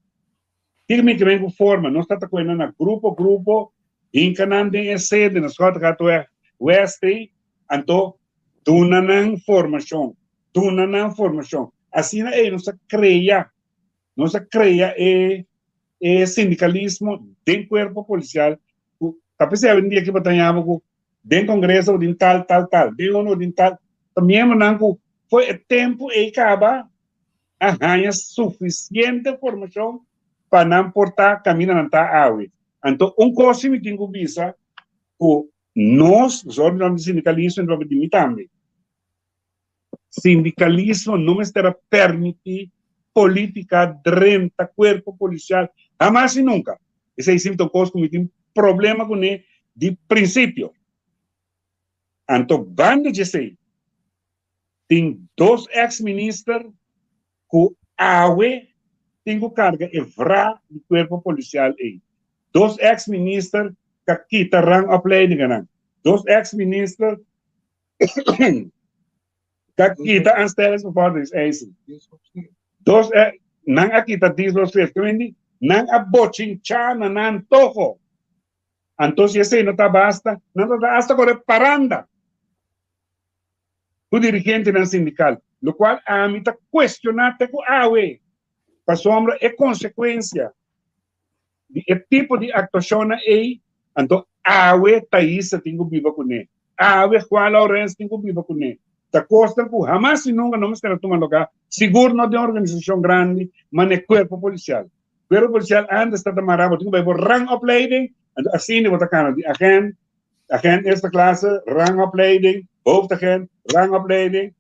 Speaker 4: Tigme que vem forma, nós estava com na grupo, encanando em sede, nós gato é West, então tunanan formação. Assim é nossa creia sindicalismo dentro do corpo policial. Talvez hoje em dia que batalhamos com dentro do Congresso de tal, de tal. Também não foi tempo e acaba a ganhar suficiente formação para não portar caminho não tá awe. Então coisa me tenho visa que nós, os órgãos de sindicalismo, não vamos também. Sindicalismo não estará permitir política dentro do corpo policial, jamais e nunca. Esse é sempre coisa que tem problema com ele de princípio. Então, banda de sei, tem 2 ex-ministros que tem carga evra do corpo policial aí. 2 ex-ministros que quitarão a opleiding. 2 ex-ministros que quitam as telas por fora é isso. 2 não aqui está deslocados, não a bochinchana não toco. Então se esse não está basta, não está hasta com paranda. O dirigente não sindical, o qual a mim está questionando com para sombra é consequência de tipo de atuação aí. Então Thaisa tem que viver com ele, Juan Lourenço tem que viver com ele. Da costa que jamais e nunca não está tomando lugar, seguro não tem organização grande, mas é corpo policial. Corpo policial anda está amarrado, tem que ver rang opleiding, assim não está cano de agente esta classe, rang opleiding, hoofdagent, rang opleiding,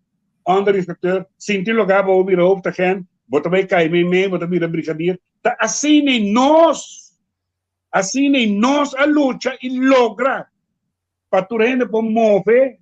Speaker 4: onderinspecteur, sinti lugar para ouvir hoofdagent, bota vai cair me, bota vir brigadier. Tá assim nem nós a luta e logra para tu rende para mover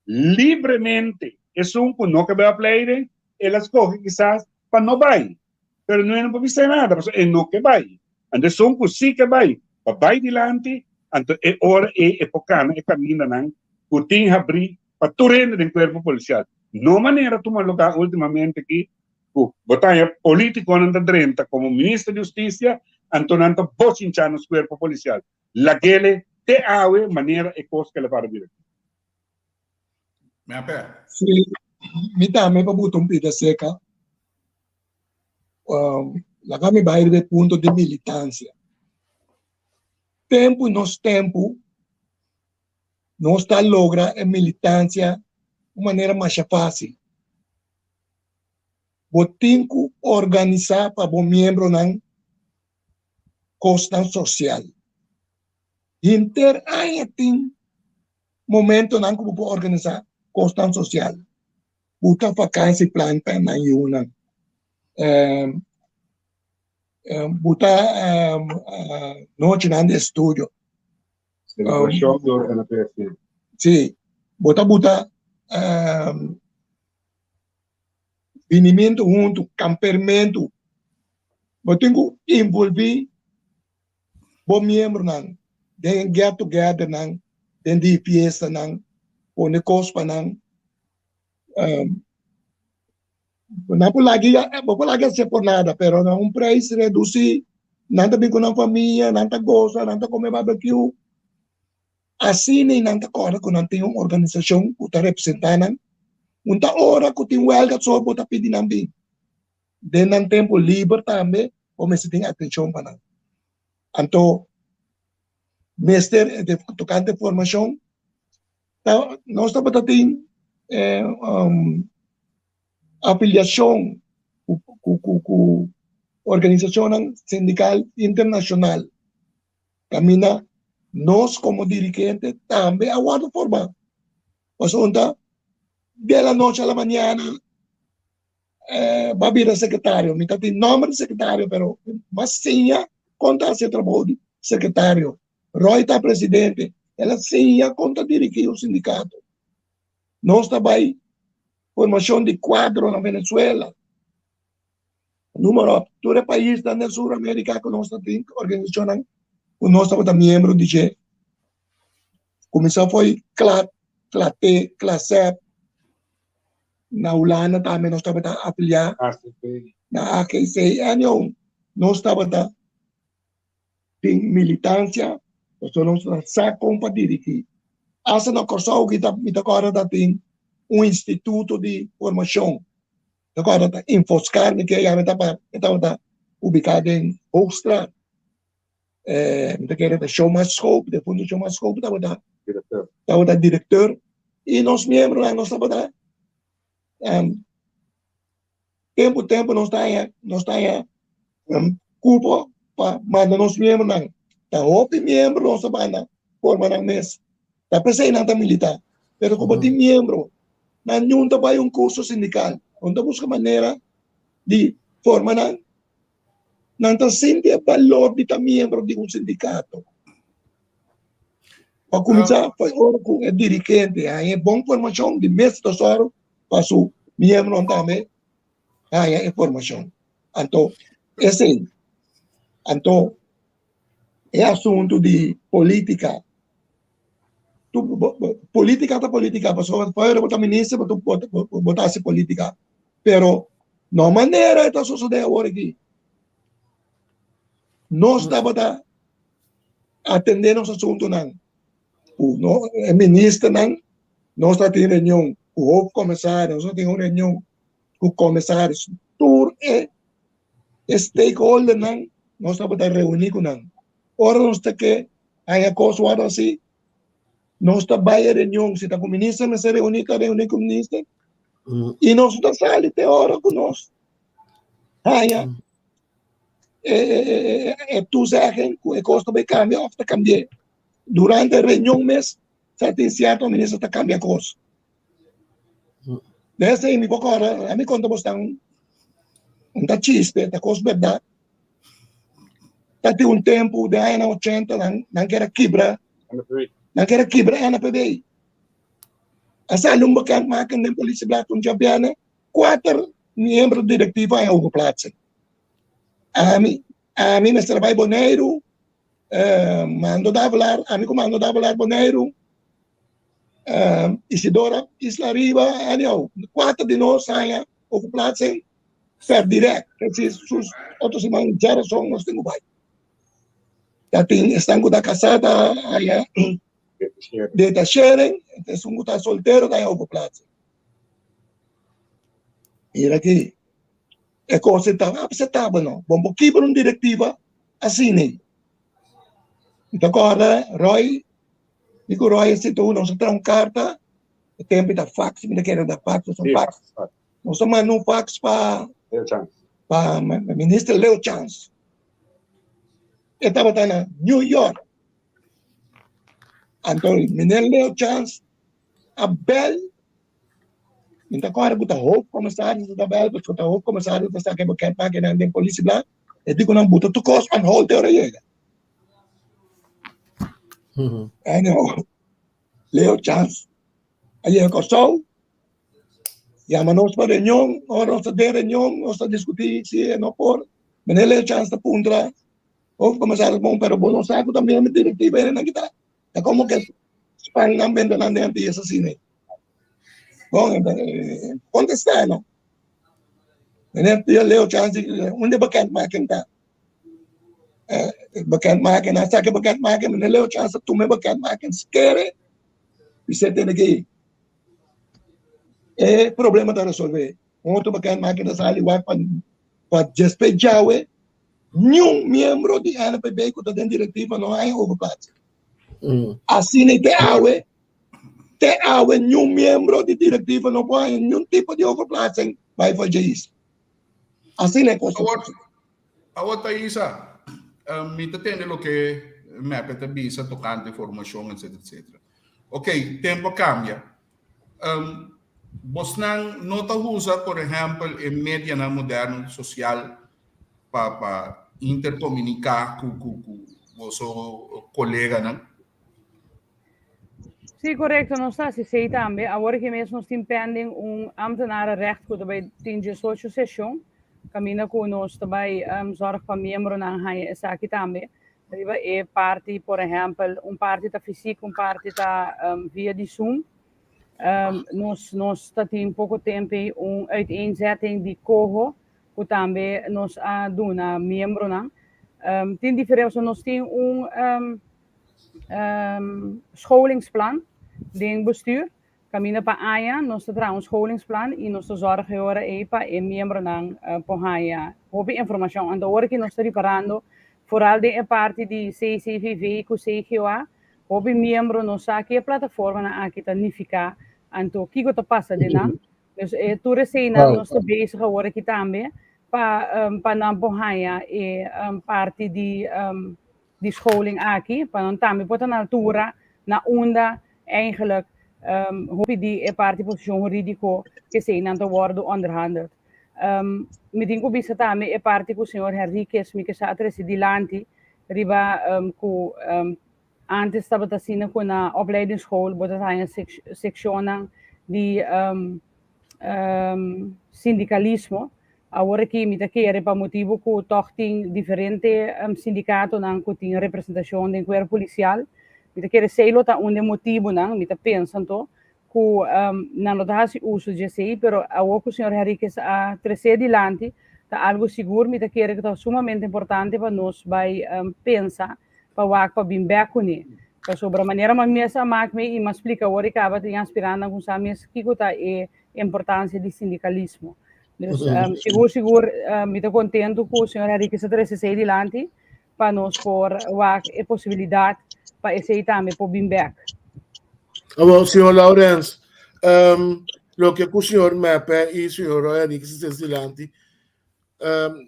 Speaker 4: livremente. É um que não quer opleiding, elas correm quizás para não vai. Pero não para dizer nada, porque é não que vai. Então é um que sim que vai. Para vai dilante, então é hora, é época, é caminho, não. Que tem que abrir para tu rende do corpo policial. Não maneira tomar lugar ultimamente aqui, botar político não está dentro, como ministro de Justiça, então não está bochinchando o corpo policial. Laquele te awe maneira é coisa que ele vai vir.
Speaker 5: Sim, me também para botar pida seca. Lá me vai de ponto de militância. Tempo nós está logra a militância de maneira mais fácil. Botem que organizar para o membro não constante social. Inter aí tem momento não como organizar constante social. Botar vacância e plano para na Yuna. Botar noite na estúdio. Sim, botar vinimento junto, campamento, botem que envolver bom membro não, den get together não, den de fiesta não, o negócio não, não por lagi se por nada, pero não preço reduzir, nada bem com a família, nada gosta, nada comer barbecue. Assim nem nada corre quando tem uma organização que está representando, muita hora que tem huelga só botar pedir também. Dentro do tempo livre também, como se tem atenção para nós. Então, mestre de tocante formação, nós estamos tendo afiliação com organização sindical internacional. Camina nós como dirigentes também aguardo formar. Mas onde de la noche a la mañana va a vir a secretário. Me tem nome de secretário, pero mas sim conta esse trabalho de secretário. Roy está presidente, ela sim conta dirigir o sindicato. Nós também formação de quadro na Venezuela. Número, todo el país de Sudamérica que nós temos organização que nós estamos membro de comissão foi CLATE, CLASEP, na Holanda também nós estamos afiliados, na AKC, nós estamos tem militância, nós estamos para dirigir. Essa na Corsol que agora tem instituto de formação. Agora está Infoscar, que estava ubicado em Hoogstraat. Da Showmascope, da Fundo Showmascope, estava diretor. E nós membros lá, nós estávamos tempo nós está culpa para mandar nós membros lá. Tá outro membro nós estamos formando na mesa. Tá pensei na militar, pero como tem membro, na junta vai curso sindical. Onde busca maneira de formar não sente o valor de estar membro de sindicato. Para começar, foi hora com o dirigente, é bom formação de mês do soro para o membro também, é informação. Então, esse é assunto de política. Política, pessoas podem botar ministro, botar política. Pero, não maneira está sucedendo agora aqui. Nós estamos atendendo esse assunto, não. O ministro, não. Nós estamos tendo reunião com o comissário, nós estamos tendo reunião com o comissário. Tudo é stakeholder, não. Nós estamos reunindo com não. Ora, nós temos que, aí coisa assim, nós estamos em reunião, se está com o ministro, nós estamos reunindo com o ministro. E nós estamos saindo até hora com nós. Tu zeggen que o custo vai cambiar, ou cambiar. Durante a reunião mês, se tem certo, o ministro está cambiando a coisa. Dessa aí, a mim conta você tá chiste, está coisa verdade. Tá tem tempo de anos 80, não quer quebrar. Não quer quebrar a NPB. Asa lumba kan makan ng polisi Blaton Jabiana, 4 membros diretivos em Hugo Platz. A mim me trabalho Boneiro, mando da falar, a mim comando da falar Boneiro, Isidora Isla Riba, 4 de nós saem Hugo Platz, ser direto, que se os outros irmãos já são nós temos vai. Já tem estanco da casada, aí de sharing, es un gusta soltero da Hugo Platz. Mira aqui, é coisa estava não. Vamos quebrar uma diretiva assim, né? Então agora, Roy, se tu não se traz uma carta, o tempo da fax, me quer da fax, são fax. Nós estamos mandando um fax para o ministro Leo Chance. Ele estava na New York. Então, menino Leo Chance, a Bel, então agora buta roupa comissário da Bel, buta roupa comissário da que quer pagar na polícia lá, e digo não buta tu cost and hold there chega. I know. Leo Chance, aí é costo. Llama-nos para reunião, nós de reunião, nós discutir se não por, menino Leo Chance da puntra, roupa comissário bom, pero bom não sabe também a diretiva era na guitarra. É como que Espanha não vende na dentro disso assim, né? Bom, contestar, não? Eu leio chance, onde é bacana máquina tá? Bacana máquina, sabe que bacana máquina, eu leio chance, tu me bacana máquina, se quer, você tem que é problema para resolver. Outro bacana máquina sai vai para despejar, nenhum membro de NPB que está dentro diretiva não é overplatz. Assim, nenhum membro de diretiva não pode, nenhum tipo de overplatz vai fazer isso. Assim é possível.
Speaker 2: A outra Isa, me entende o que me apetece tocante formação, etc. Ok, tempo cambia. Você não usa, por exemplo, em mídia moderna social para intercomunicar com o seu colega, não?
Speaker 6: Sim, correto, não está se sei também. Agora que mesmo nós temos pending ambtenarenrecht que vai ter 18 sessão, camina conosco também zorg para membro na haya essa aqui também. Riba é parte, por exemplo, parte está físico, parte está via de Zoom. Nós temos pouco tempo uiteenzetting de corro, que também nós doen na membro na. Tem diferença, nós temos scholingsplan, de bestuur. Camina para AIA, nós temos scholingsplan e nós zorgen agora para membro na Pohaya. Houve informação, então agora que nós estamos preparando, vooral de parte de CCVV, CGOA, houve membro nossa aqui a plataforma na aqui tanificar, então que que passa de lá, dus tu recena nós estamos bezig agora aqui também para na Pohaya e parte de scholing aqui, para não também botar na altura na onda eigenlijk houve de parte posição jurídico que se não worden onderhandeld. Me dico bisa também é parte que o senhor Henriquez me que está dilante riba antes estava assim com na opleidingsschool botar uma secção de sindicalismo agora que me quer para motivo que toch tem diferente sindicato não que tem representação do corpo policial me quer sei lo tá onde motivo não me pensando que não notasse uso de sei, pero agora que o senhor Henriquez a trazer dilante tá algo seguro, me tá querer que tá sumamente importante para nós vai pensar para bem com ele. Para sobre a maneira mas mesa me e me explica agora que acaba de aspirando com sames que tá é importância de sindicalismo. Dus seguro me tá contento que o senhor Henriquez a trazer dilante para nós por a possibilidade para esse também por bem
Speaker 3: Well, senhor Lawrence, lo que o senhor Mepe e o senhor Henriquez Silante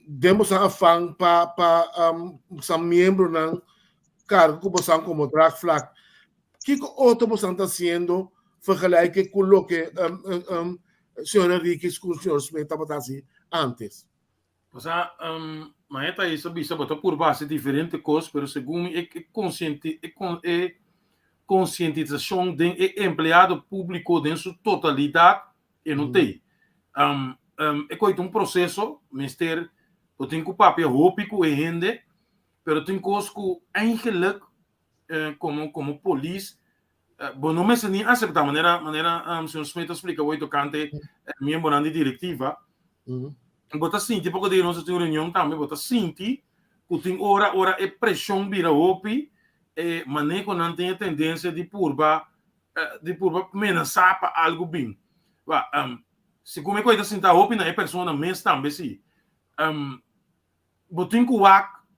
Speaker 3: demos a afang para ser membro ng cargo que você como drag flag. Que outro você está fazendo vergelijken com o que o senhor Henriquez com o senhor Smith estava fazendo antes?
Speaker 7: O sea, mas isso bisa botar por base diferente coisas, pero segundo conscientização do empregado público em sua totalidade e não tem. É coisa processo, mister, eu tenho que papel roupico e rende, pero tem coisas que eigenlijk como polícia, bom não me nem aceitar maneira senhor Smith explica o tocante membro da diretiva. Bota sinti pouco de nossa reunião também, bota sinti que tem hora é pressão vira roupi manejo não tem a tendência de purba amenaçar para algo bem. Se como é coisa assim tá opina é pessoa mesmo também sim. Botin que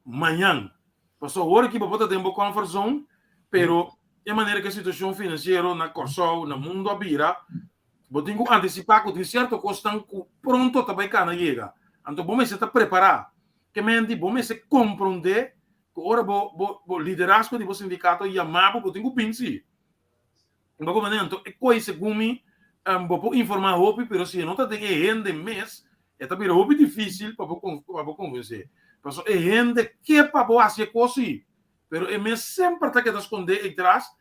Speaker 7: amanhã passou hora que botar tempo comfort zone, pero é maneira que a situação financeira na Corsol, no mundo abira, botin que antecipar que tem certo costão pronto também cana chega. Então bom se tá preparar, que mente bom se compreender que ora bo liderazgo de sindicato chamava por tenho pensi. Então como então é coisa como bo informar hopi, pero se não tá tem rende mês, é também hopi difícil para convencer. Mas é rende que para bo fazer coisa, pero é mês sempre tá que esconder atrás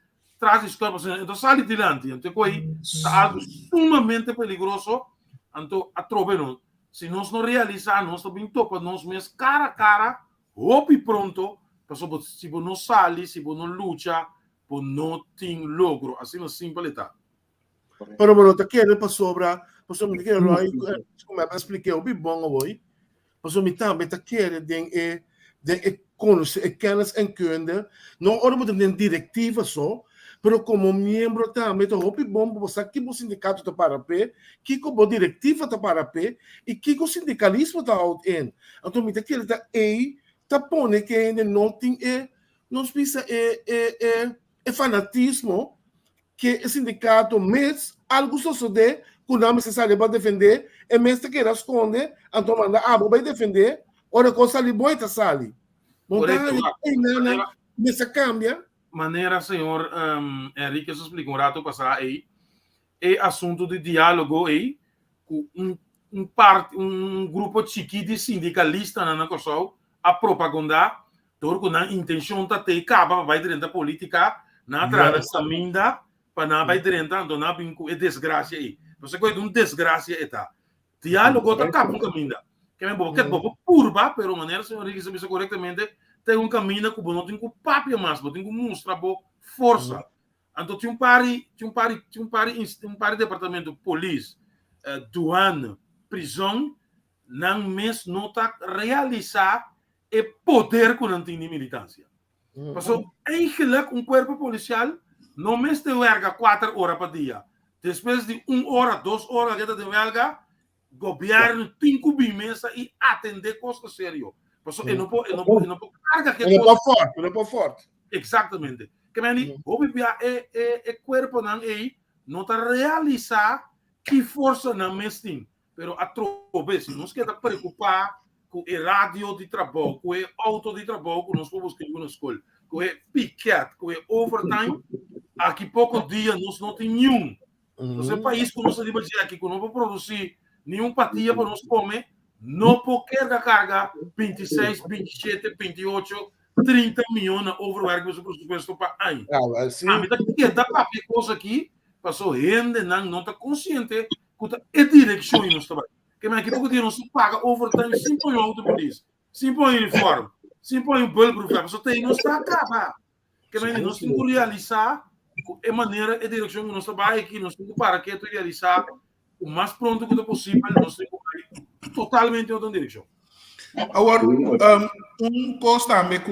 Speaker 7: história, então sai dilante, então coisa algo sumamente perigoso, então atropelou. Se nós não realizar, nós também topa nós mesmos cara a cara, hopi pronto. Se você não sai, se você não luta, você não tem logro. Assim é simples.
Speaker 3: Pero bueno, te quiero para sobra, pues me quiero como me expliquei, o bom hoje. Pues me também te quiero de conhecer, kennis en kunde, não ora moet een directiva só, pero como membro também, então o bom você que o sindicato tá para pé, que o directiva tá para pé e que o sindicalismo tá out in. Então me te quiero tá aí tapone que ainda não tem não precisa fanatismo que o sindicato mês algo sucede que não é necessário para defender e mês que esconde então manda vai defender ora coisa ali boa tá sali nessa cambia
Speaker 7: maneira senhor Henrique explicou rato passar aí é assunto de diálogo aí com um grupo chiquito de sindicalistas na Corsol a propaganda, torco na intenção da ter caba vai dentro da política, na atrás da minda, para não vai dentro, então na vinco é desgraça aí. Você coisa de desgraça é tá. Diálogo tá cabo com minda. Que me bobo, que bobo curva, pero maneira senhor Ricky sabe corretamente, tem caminho que não tem que papia mais, não tem que mostrar boa força. Então tinha um par departamento de polícia, douane, prisão, não mes nota realizar e poder com a militância. Passou eigenlijk corpo policial não mes te verga 4 horas por dia. Depois de 1 hora, 2 horas que te verga, governo tem que vir mesa e atender coisas sérias. Passou não pode carga que
Speaker 3: não pode forte.
Speaker 7: Exatamente. Que meni, obvia é corpo não não tá realizar que força não mes tem. Pero a trove, se nós quer preocupar com o rádio de trabalho, com o auto de trabalho, que nós vamos escrever na escola, com o piquet, com o overtime, aqui pouco dia nós não tem nenhum. Nós é país que nós devemos dizer aqui, que não vamos produzir nenhum patia para nós comer, não pode carga 26, 27, 28, 30 milhões de overwerk para presupuesto para ano. A mim dá para ver coisa aqui, passou gente não está consciente é direção em nosso trabalho. Que mais que pouco dia não se paga overtime, sem põe auto polícia, sem põe uniforme, sem põe bulbo para só tem não está acaba. Que mais nós temos que realizar a maneira e direção que nós trabalhamos aqui, nós temos que para que realizar o mais pronto que possível, nós temos que ir totalmente em outra direção.
Speaker 2: Agora, coisa também que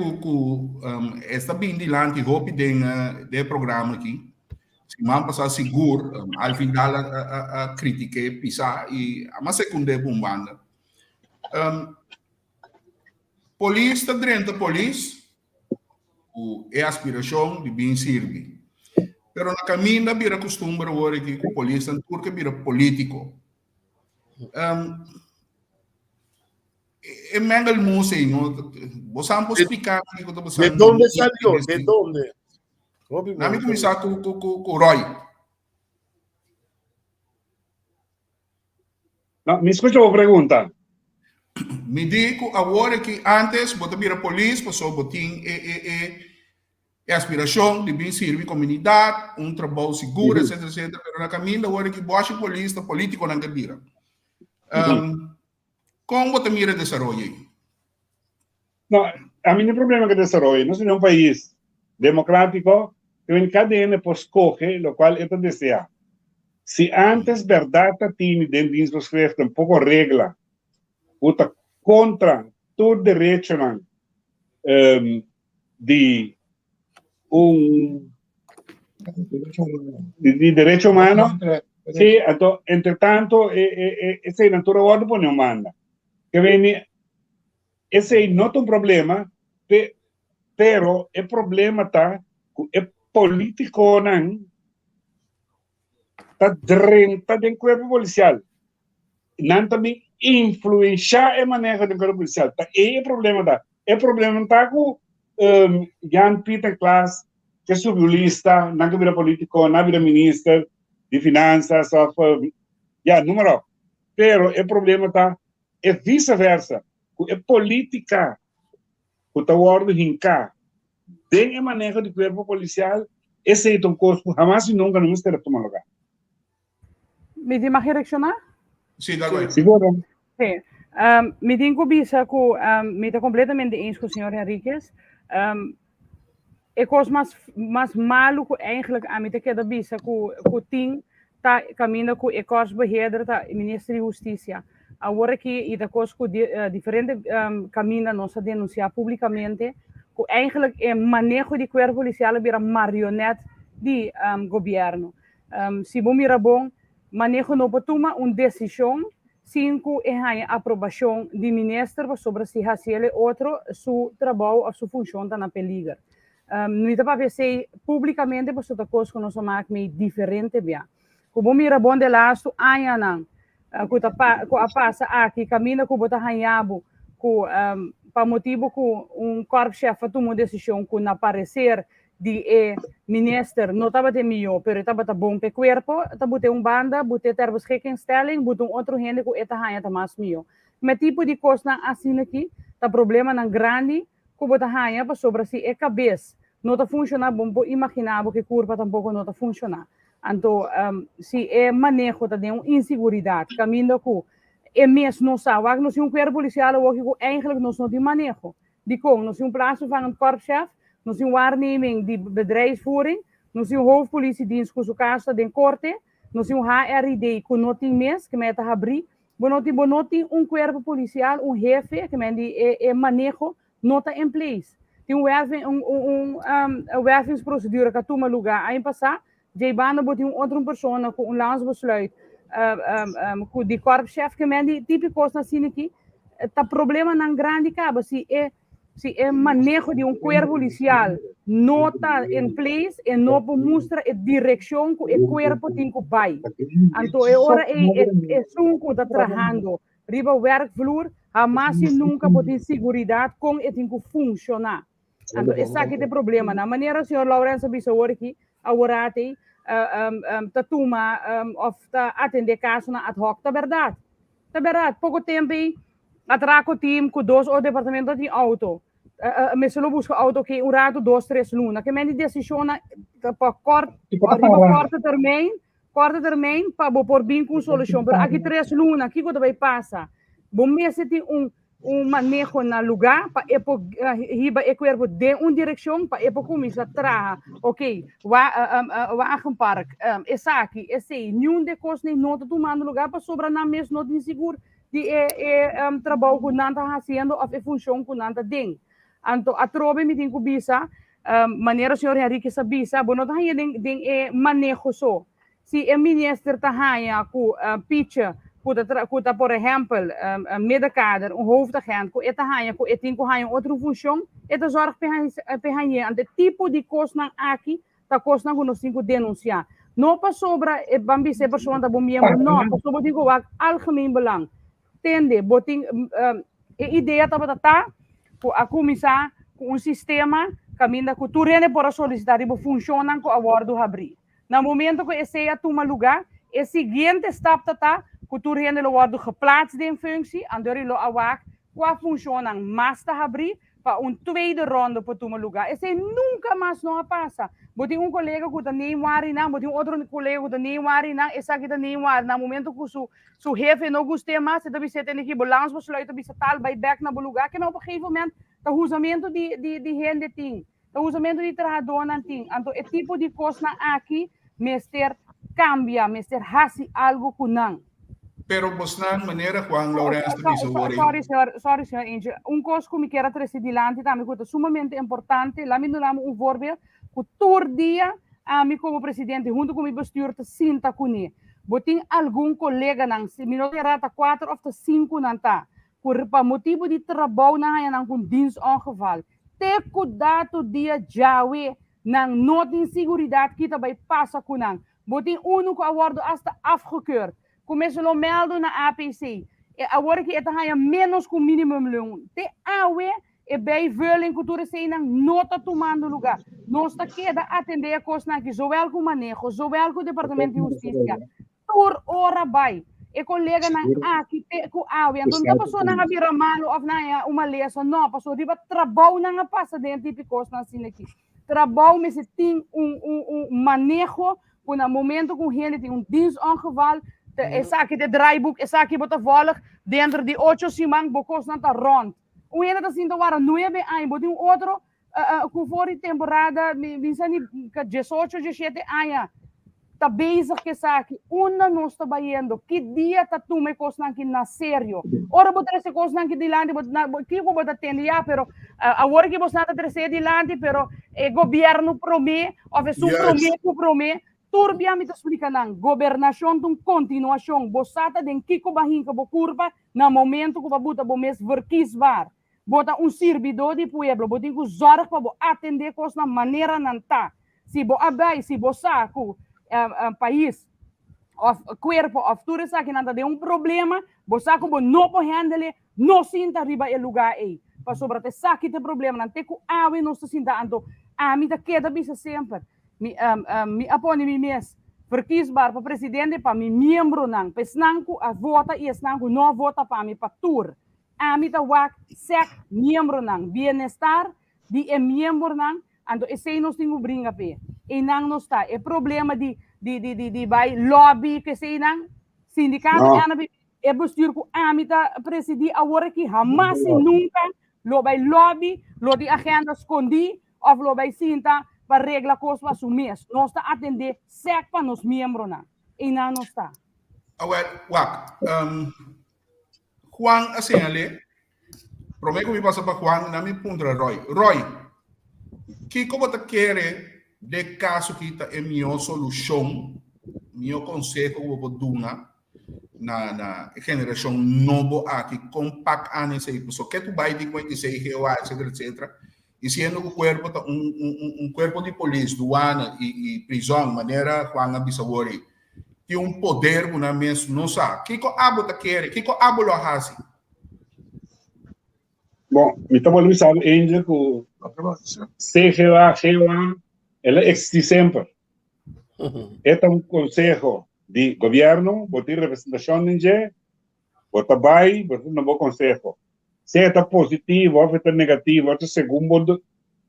Speaker 2: está bem dilante, roupa do programa aqui. Man passar seguro, al final a criticar, pisar e a mais segunda bombanda. Polícia dentro da polícia, é aspiração de bem servir. Pero na caminho vira costume agora que o polícia turca vira político. É mengal musei, não? Você não pode explicar o que eu estou pensando.
Speaker 3: De onde saiu? De onde?
Speaker 2: Vamos começar com o Roy.
Speaker 4: Não, me escuta uma pergunta.
Speaker 2: Me digo agora que antes você vira polícia, passou botim aspiração de bem servir comunidade, trabalho seguro, etc, etc. Mas na caminho agora que boa polícia, político não vira. Como você mira desenvolvimento?
Speaker 4: Não, a mim o problema que desenvolve, nós somos um país democrático, que cada um escolhe o qual ele deseja. Se antes verdade tem dentro de inscrito um pouco regra, uta contra todo direito de direito humano, sim, então, entretanto, essa é natura ordem por não manda. Que vem, esse não é um problema, pero o problema está é político não está dentro do corpo policial, não também influenciar a maneira do corpo policial. É o problema tá. É problema tá com Jan Peter Klaas, que é subulista, não vira político, não vira ministro de finanças, número. Pero o problema tá é vice-versa. É política. O teu ordem cá. Tem a maneira do corpo policial, esse é um corpo jamais e nunca não estará tomando lugar.
Speaker 6: Me di mag reaccionar?
Speaker 2: Sim, dá bem.
Speaker 4: Seguro.
Speaker 6: Sim. Me digo bisa que me está completamente eens com o senhor Henriques. Ik was mais malo que eigenlijk aan me te quedar bisa que ting tá caminho que ik was beheerder tá ministro de Justiça. Agora que da coisa que diferente caminho nós a denunciar publicamente que eigenlijk é manejo de corpo policial vira marionete de governo. Se bom mira bom manejo não pode tomar uma decisão sem que a aprovação do ministro sobre se fazer outro seu trabalho ou sua função está na peligro. Não dá para ver publicamente por outra coisa que nós chamamos de diferente bem. Como mira bom de lá su aya nang ku passa aqui caminho ku bota hanhabo ku para motivo ku corpo chefe tomou decisão ku na parecer de minister não estava de melhor, pero estava tá bom para corpo, tá bote banda, bote ter beschikkingsstelling, bote outro gente ku eta hanha tá mais melhor. Mas tipo de coisa assim aqui, tá problema na grande ku bota hanha para sobre si cabeça não está funcionando bom, imaginava que corpo tampouco não está funcionando. Então, se é manejo de uma inseguridade, caminho com E mes não sabe, waar nós querpo policial ook eigenlijk nós não tem manejo. Die kon, nós plaatsvervangend korpschef, nós waarneming die bedrijfsvoering, nós hoofdpolitiedienst com casa den corte, nós HRD com noting mes que meta abrir, bonoti querpo policial, jefe que mende manejo nota em place. Tem wervingsprocedure que toma lugar aí passar, de bana botin outra pessoa com landsbesluit. Com die korpschef que mende típicos na cine aqui, tá problema na grande caba se é manejo de querpo policial nota em place e não mostra a direção que o querpo tem que vai. Então é hora é sunco tá trabalhando riba werkvloer, mas nunca pode ter segurança com o tem que funcionar. Então esse aqui é o problema. Na maneira o senhor Lourenço bisa aqui, agora tem tatuma of atender caso na ad hoc, tá verdade? Tá verdade, pouco tempo atraco team com dois o departamento de auto. Me solo busco auto que rato 2-3 luna, que me decisiona para corto termine para por bem com solução, pero aqui 3 luna, que coisa vai passar? Bom mês tem manejo na lugar para riba equerpo de direção para começar a trabalhar, ok, wagenpark, essa aqui, esse nenhum de coisas nem nota tomando lugar para sobrar na mesa não tem seguro de trabalho que não está fazendo ou a função que não está dentro. Então, a trobe me tem que bisa, maneira o senhor Henrique sabisa, bom, não tem manejo só. Se o ministro está com pitch, com por exemplo, medicador, hoofdagent, com tem outra função, é zorg para o tipo de coisa aqui, tá coisa que nós temos que denunciar. Não para sobra, bambi se pessoa da bom membro, não, para sobra digo algemeen belang. Tende, boting ideia tá a começar com sistema caminha que tu rende para solicitar e funciona com a bordo abrir. No momento que esse toma lugar, o seguinte stap tá que tu rende o bordo geplaatst em functie, andori lo awak, qua funciona mais tá abrir para tweede ronde para tomar lugar. Esse nunca mais não passa. Botem colega que tá nem warina, botem outro colega que tá nem warina, essa aqui tá nem warina. No momento que su jefe não gosta mais, você deve ser tem que balans besluiten, bisa tal bij back na lugar, que op een gegeven moment o usamento de rende tem, o usamento de trabalhador não tem. Então, o tipo de coisa aqui, mister cambia, mister hasi algo que não.
Speaker 2: Pero bosnan maneira Juan Lourenço
Speaker 6: Sorry, senhor Angel. Coisa que me quero trazer dilante também, que é sumamente importante. Lá me damos voorbeeld, que todo dia, me como presidente, junto com o bestuur, te sinta com ele. Botem algum colega, se me não rata 4 ou 5 não tá. Por motivo de trabalho, não com diensongeval. Te cuidado dia jawe, não tem segurança que vai passar com não. Botem que awardo hasta afgekeurd. Começam a melden na APC. Agora que é menos que o minimum loon. Te awe e bij vuiling cultura sem não está tomando lugar. Nós está queda atender a coisa aqui, zowel com o manejo, zowel com o departamento de justiça. Por hora vai. E colega na aqui com awe. Então não passou na vira malo ou na uma leça, não passou riba trabalho na passa dentro de coisa assim aqui. Trabalho mas tem manejo com no momento com gente tem diensongeval. Essa aqui de draaiboek, essa aqui bota volg dentro de 8 simang bocos na ta rond. O ene da sinto wara 9 anos, bota outro com fora temporada, vinsani 18, 17 anos. Tá bezig que essa aqui, não está baiando. Que dia tá tu me coisa aqui na sério? Ora bota essa coisa aqui dilante, que vou botar tendo já, pero agora que você está trazer dilante, pero o governo promete, ou se promete. Turbia me explica nang governação de continuação bosata den kiko bahinka bo curva na momento que va buta bo mes verkiesbaar bota servidor de pueblo botin ku zorg pa bo atender kos na maneira nanta si bo abai si bo saco país of cuerpo of turista que nanta de problema bo saco bo no po handle no sinta riba el lugar aí pa sobra te saque te problema nante ku awe no se sinta anto mi ta queda bisa sempre mi apone mi mes verkiesbaar para presidente para mi membro nang pesnangku a vota e snangku no vota para mi patur a mi ta wak sek membro nang bienestar di membro nang ando esse nos tingu bringa pe e nang nos ta e problema di vai lobby que sei nang sindicato ana e bestuur ku amita presidi agora que jamás e nunca lo vai lobby, lo di agenda escondi of lo vai sinta para regla coisa para sumes. Nós está atender sec para nos membros na. E não nós está.
Speaker 2: Well, wak. Juan assinale. Prometo que me passa para Juan, na me pondra Roy. Roy, que como te quer de caso que está em minha solução, meu conselho que vou dar na geração nova aqui, compact anesse, so que tu vai dizer que sei que etc, etc. E sendo que o corpo está corpo de polícia, doana e prisão, maneira Juan abisawori, tem poder na mesmo, não sabe. Que abo te quer, que abo lo hasi.
Speaker 4: Bom, me estava avisando ainda que o CGA, ela existe sempre. É um conselho de governo, botar representação ninguém, botar vai, botar um bom conselho. Se é positivo ou é negativo, ou segundo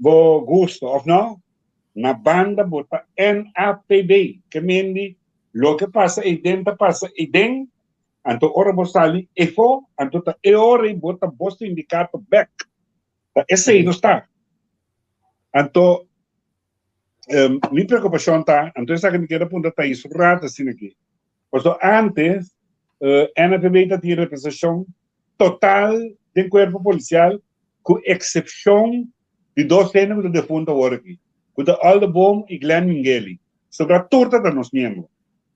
Speaker 4: o gosto, ou não, na banda botar NAPB, que mendi, lo que passa aí dentro, Anto ora bostali efo, anto ta ora e bota bosto indicato back. Esse aí não está. Anto minha preocupação tá, anto essa que me queda punta tá isso rata assim aqui. Porque antes NPB tinha representação total do corpo policial, com exceção de dois cenas de defunto agora aqui. Com o Aldebom e Glenn Mingeli. Sobre a torta da nos membros.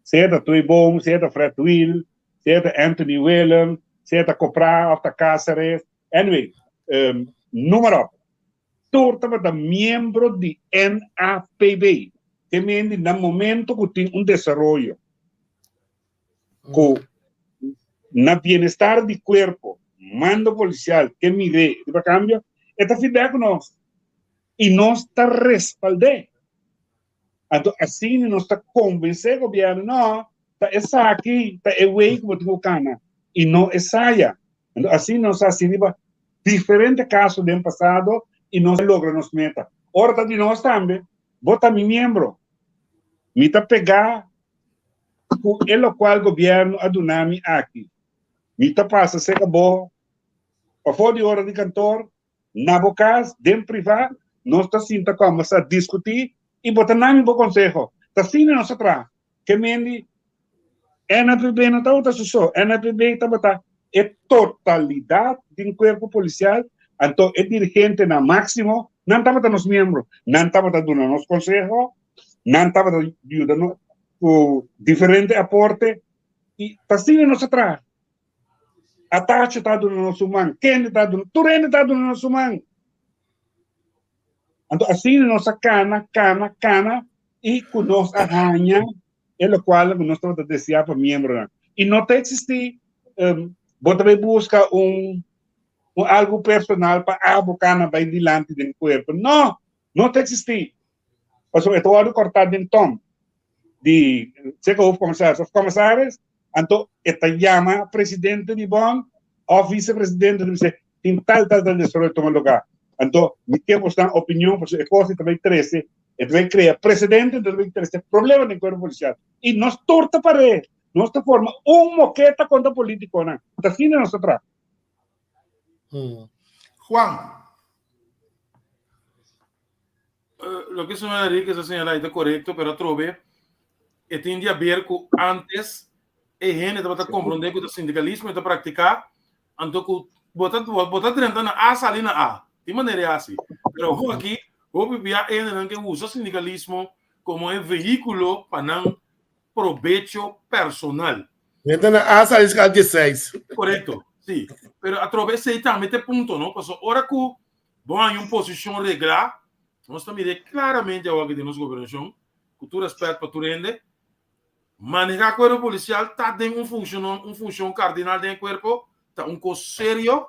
Speaker 4: Seja Tui Bom, seja Fred Will, seja Anthony Whelan, seja Copra, of the Cáceres. Anyway, número. Torta da membro de NAPB. Que mendi no momento que tem desenvolvimento. Com na bem-estar do corpo, mando policial, que mire, de cambio, está feedback nós. E nós está respaldando. Então, assim, nós está convencendo o governo, não, essa aqui, é o que eu tenho cana, e não essa. Então, assim, nós assistimos diferentes casos do passado e nós logramos meta. Ora, de nós também, bota meu membro, me está pegar o qual o governo adunami aqui. Me está passa, se acabou, a fora de hora de cantor, na bocas, dentro privado, nós está sinta como a discutir e botar nome no conselho. Está assim nós atrás. Que mendi, NPB não está outra só. NPB está botar a totalidade do corpo policial, então é dirigente na máximo, não está botando os membros, não está botando nos conselho, não está botando o diferente aporte, e está assim nós atrás. A taxa está do nosso mão, quem está do nosso mão. Então, assim, nossa cana, e com nossa arranha, é o qual nós estamos a desejar para membro. E não tem existir, você busca algo personal para a cana vai dilante do corpo. Não tem existir. Porque eu estou a cortar de tom, de ser os comissários, então, esta chama presidente de bom, ou vice-presidente de você, tem tal desenvolvimento tomar lugar. Então, me temos uma opinião, porque a coisa também cresce, e vai criar precedente, também cresce problema no corpo policial. E nós torta para ele, nós forma moqueta contra político, não? Está assim nós atrás.
Speaker 2: Juan.
Speaker 7: Lo que o senhor Henrique está señalando é correto, pero trove, e tem a ver com antes, e gente está compreender que o sindicalismo está praticar, então, botar dentro na A, salir na A. De maneira assim. Mas aqui, o PPA é que usa o sindicalismo como um veículo para não proveito personal.
Speaker 3: Então, a asa é 16.
Speaker 7: Correto, sim. Mas através de também tem ponto, não? Porque a hora que vão em uma posição regular, nós também claramente algo de nossa governação, com todo respeito para tu rende, manejar o corpo policial está dentro uma função cardinal do corpo, está um coisa sério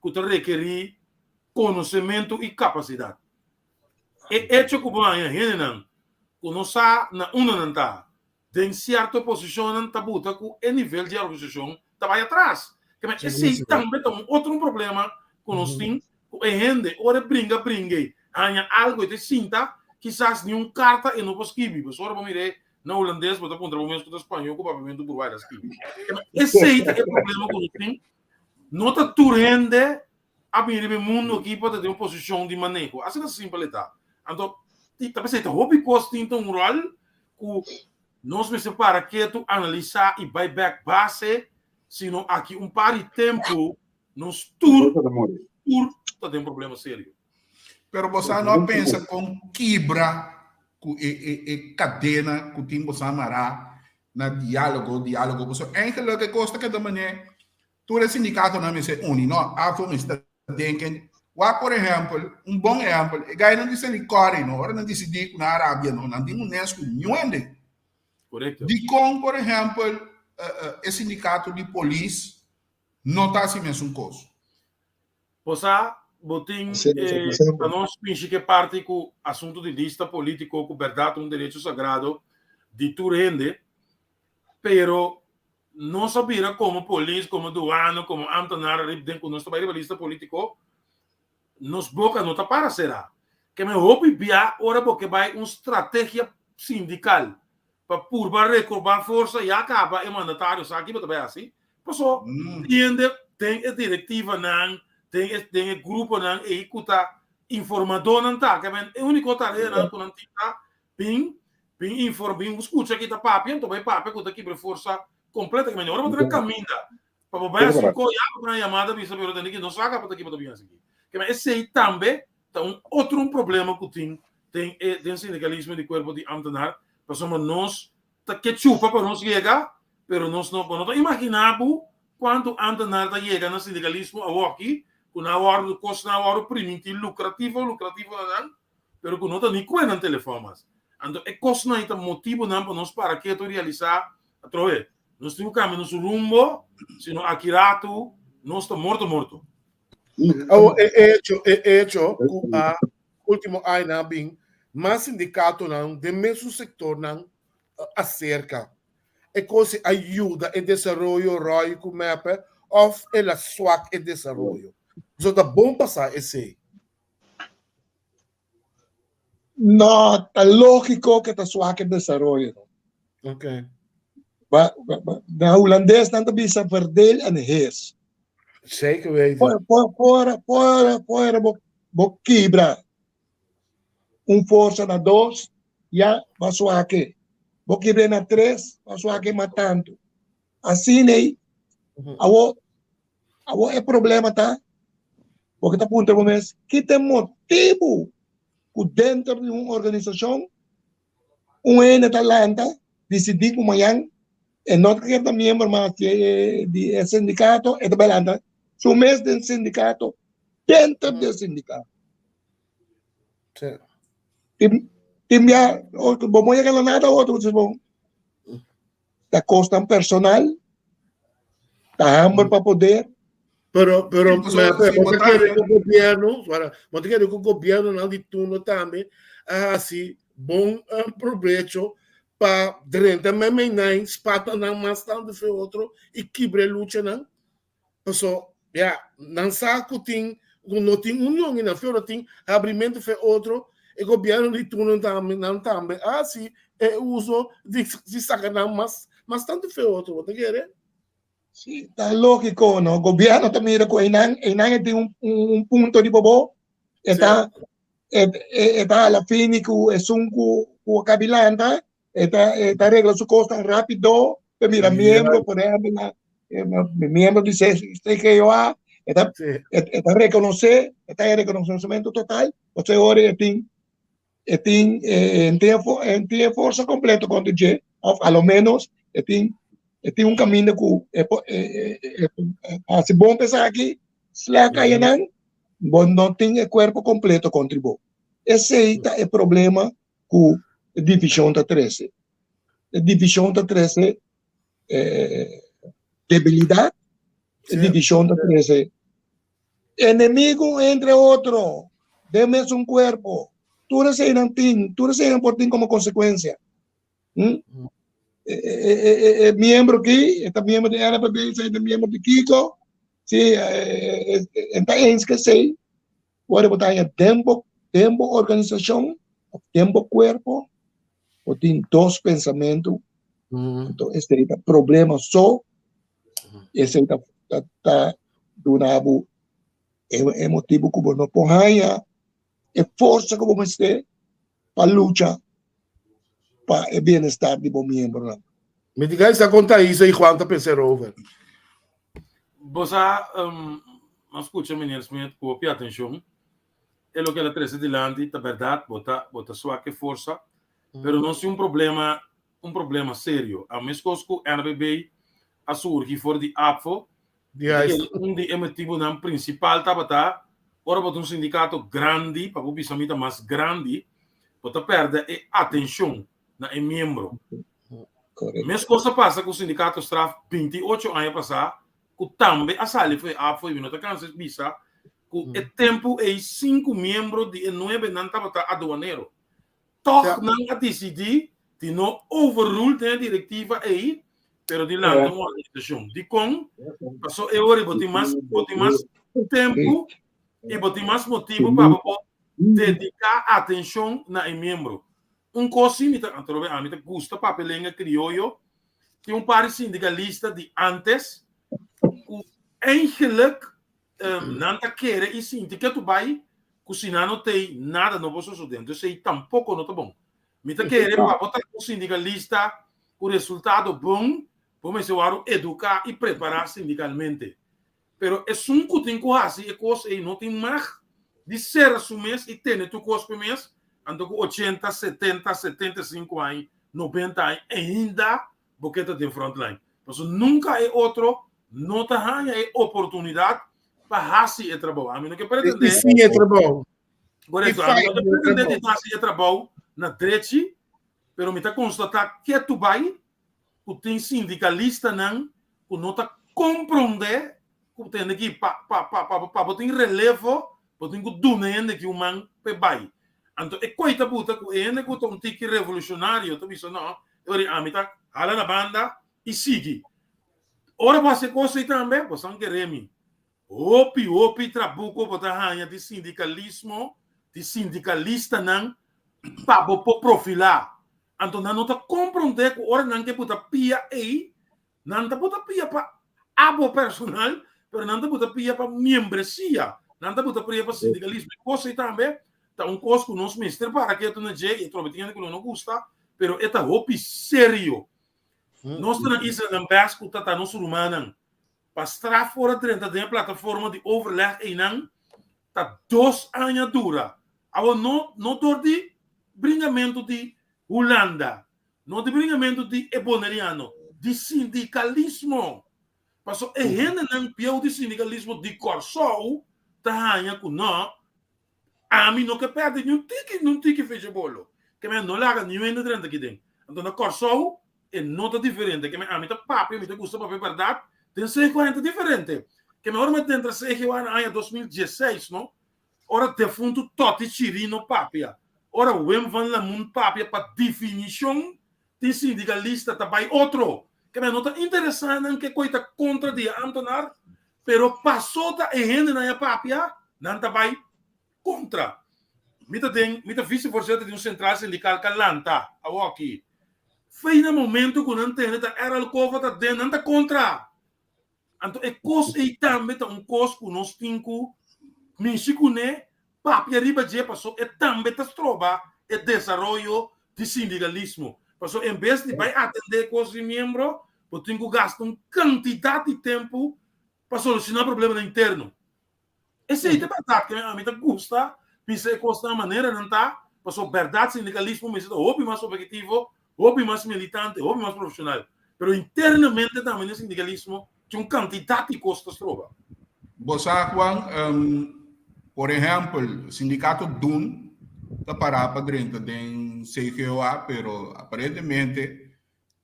Speaker 7: que te requer conhecimento e capacidade. E hecho que vai a gente não, que não está na não está, tem certa posição não está buta que o nível de organização está vai atrás. Que mas esse também tem outro problema que nós temos, que a gente ora brinca, há algo que sinta, quizás nenhum carta e não posso escrever, mas ora vamos ver na holandês, botar contra o mesmo espanhol, com o papamento por várias aqui. Esse aí é o problema que tem. Não está turende a vir no mundo aqui para ter uma posição de manejo. Assim é simples, tá? Então, talvez seja hobby costa então um rol que nós me separa que tu analisar e vai back base, senão aqui um par de tempo nos tur tá tem um problema sério.
Speaker 2: Pero você não pensa com quebra e cadena que tem você amarrar na diálogo. Você eigenlijk que costa que da maneira tu é sindicato na mesa uni, não? A forma está denken. Por exemplo, um bom exemplo, e gai não disse licori, não? Ora não decidi na Arábia, não? Não tem um nesco nenhum.
Speaker 7: Correto.
Speaker 2: De com, por exemplo, o sindicato de polícia não está assim mesmo coisa.
Speaker 7: Você botem a nós pinche que parte com o assunto de lista político, com verdade um direito sagrado de tu rende, pero não sabia como polícia, como doano, como amtanar, dentro com nossa lista político, nos boca não está para será. Que me hope via ora porque vai uma estratégia sindical para purbar recobrar força e acaba e mandatário aqui para também assim. Passou, tem a diretiva não, tem o grupo não e escuta informador não tá, que é o único tarefa não quando tá bem informa, bem escuta aqui tá papo, então vai papo que tá aqui para força completa que melhor para caminhar para vai assim coiar para chamada visa pero tem que não saca para aqui para bem assim. Que esse aí também tá outro problema que tem sindicalismo de corpo de ambtenaar. Passamos nós, que chupa para nós chegar, pero nós não imaginamos quanto ambtenaar chega no sindicalismo aqui, com a hora do custo, na hora primitivo, lucrativo, não, pero que não está nem coisa no telefone. Então, é custo não é motivo não para nós para que realizar, através, nós temos que caminhar nosso rumo, senão aqui rato, nós estamos morto.
Speaker 3: Hecho, último ano, bem, mas sindicato não, de mesmo sector não, acerca. É coisa ajuda em desenvolvimento ROI com mapa, ou ela swak em desenvolvimento. Então, tá bom passar esse.
Speaker 5: Não, tá lógico que tá swak em desenvolvimento.
Speaker 3: Ok.
Speaker 5: Na holandês, não tá bisa verdeel en heers.
Speaker 3: Zeker weten.
Speaker 5: Por quebra. Força na 2, já vai swak. Por quebra na 3, vai swak mais tanto. Assim, né? É problema, tá? Porque tá ponto mês que tem motivo dentro de uma organização ene talanta decidir como amanhã e não quer da membro mas de sindicato é da belanda so mês do sindicato dentro do sindicato tim já bom já não nada outro bom da custa personal da hambre para poder.
Speaker 3: Pero o governo não de turno também assim bom proveito para durante também não espata não mais tanto de outro e quebre luta não so não sabe que não tem união na fora tem abrimento foi outro e governo de turno também assim é uso de sacar não mais tanto foi outro você quer
Speaker 5: Sí, está lógico, ¿no? El gobierno también con Enan tiene un punto de bobo, está a la fin y es un cabilanta, está regla su costa rápido, pero mira, miembro, por ejemplo, miembro dice que yo está reconocer, está en reconocimiento total, o sea, ahora tiene fuerza completo con DJ, a lo menos, tem um caminho que se bom pensar aqui se lá cai não tem o corpo completo contribui esse é o problema com a divisão da 13 debilidade a divisão da 13 inimigo entre outro de mesmo corpo tudo se não por ti como consequência miembro aquí, está miembro de NPB, está miembro de Kiko, sí, está en que sei, puede botar en tempo organización, tempo cuerpo, ou tem dois pensamentos, então esse é o problema só, esse é do nabo, é motivo que não porranha, é força que vamos ter para lutar para o bem-estar de bom membro.
Speaker 3: Me diga essa conta isso aí, Juan, tá pensando over.
Speaker 7: Você, escuta, menino Smith, com atenção. É o que ela traz adiante, é verdade, bota sua que força, mas não é um problema sério. A mesma coisa que a NBB a surgir fora de APFO, onde é motivo não principal, tá, ora bota um sindicato grande, para o bisamita mais grande, bota perde a atenção na membro. Mesma coisa passa com o sindicato Straf 28 anos passar, que também a sala foi APFO e não está cansado de bisa, que o tempo é 5 membros de 9 não estava aduaneiro. Toch não a decidir de não overrule a diretiva aí, pero de lá não há legislação. De com, passou eu e botar mais tempo e botar mais motivo para dedicar atenção na membro. Coisa que me gusta papelinha crioulo, que par sindicalista de antes, que eigenlijk não quer e sinto que tu vai cozinhar não tem nada no bolso dentro, isso aí tampouco não tá bom. Me tá querendo para botar o sindicalista o resultado bom, vamos educar e preparar sindicalmente. Pero é que tem que fazer, é coisa aí não tem mais de ser assumir e ter tu coisa por mês, ando com 80, 70, 75 anos, 90 anos, ainda boqueta de frontline. Mas nunca é outro, não tá é oportunidade para fazer o trabalho. A mim não quer pretender.
Speaker 3: Sim, é trabalho.
Speaker 7: Correto. A mim não quer pretender de fazer o trabalho na direita, mas me está constatar que tu vai, que tem sindicalista não, que não está compreender, que tem que para botar em relevo, botar em dunende que o man vai. Então, é coisa puta que é que um tique revolucionário, tu visto não? Eu a mim tá ala na banda e sigue. Ora você coisa também, você não quer me. Opi, trabuco, botar ranha de sindicalismo, de sindicalista não, para profilar. Então, não está compreender que ora não que puta pia aí, não está puta pia para abo personal, mas não está puta pia para membresia, não está puta pia para sindicalismo. Coisa também, tá coisa que nós mestre para que tu não jegue, e trobetinha que não gosta, pero é opi sério. Nós estamos aqui na Basco, tá no Surumana. Para estar fora dentro da plataforma de overleg e não está 2 anos dura. Agora não dor de bringamento de Holanda, não de bringamento de eboneriano, de sindicalismo. Passou é gente não pior de sindicalismo de Corsol, tá ainda com não. A mim não que perde não tique fecha bolo, que me não larga nenhum dentro aqui dentro. Então na Corsol é nota diferente, que a mim tá papo, me gusta para verdade. Tem 50 diferente. Que melhor me tenta ser que o ano 2016, não? Ora defunto Totti Chirino Papia. Ora Wim van Lamoen Papia para definição de sindicalista também outro. Que me nota interessante que coisa contra de Antonar, pero passou da gente na Papia, não também contra. Mita vice-presidente de central sindical Calanta, aqui. Foi no momento que não tem era o cova da dentro, não tá contra. Então, é coisa aí também, coisa que nós temos que mexer papi arriba de passou, é também está trova é desenvolvimento de sindicalismo. Passou, em vez de vai atender coisas de membro, eu tenho que gastar uma quantidade de tempo para solucionar o problema interno. Esse aí é verdade, que a mim gosta, pensei que coisa da maneira não está, passou, verdade, sindicalismo, mas é hobby mais objetivo, hobby mais militante, hobby mais profissional. Mas internamente também, o sindicalismo, tinha uma quantidade de costas trova.
Speaker 2: Você, Juan, por exemplo, o sindicato DUN está parado dentro do CGOA, pero aparentemente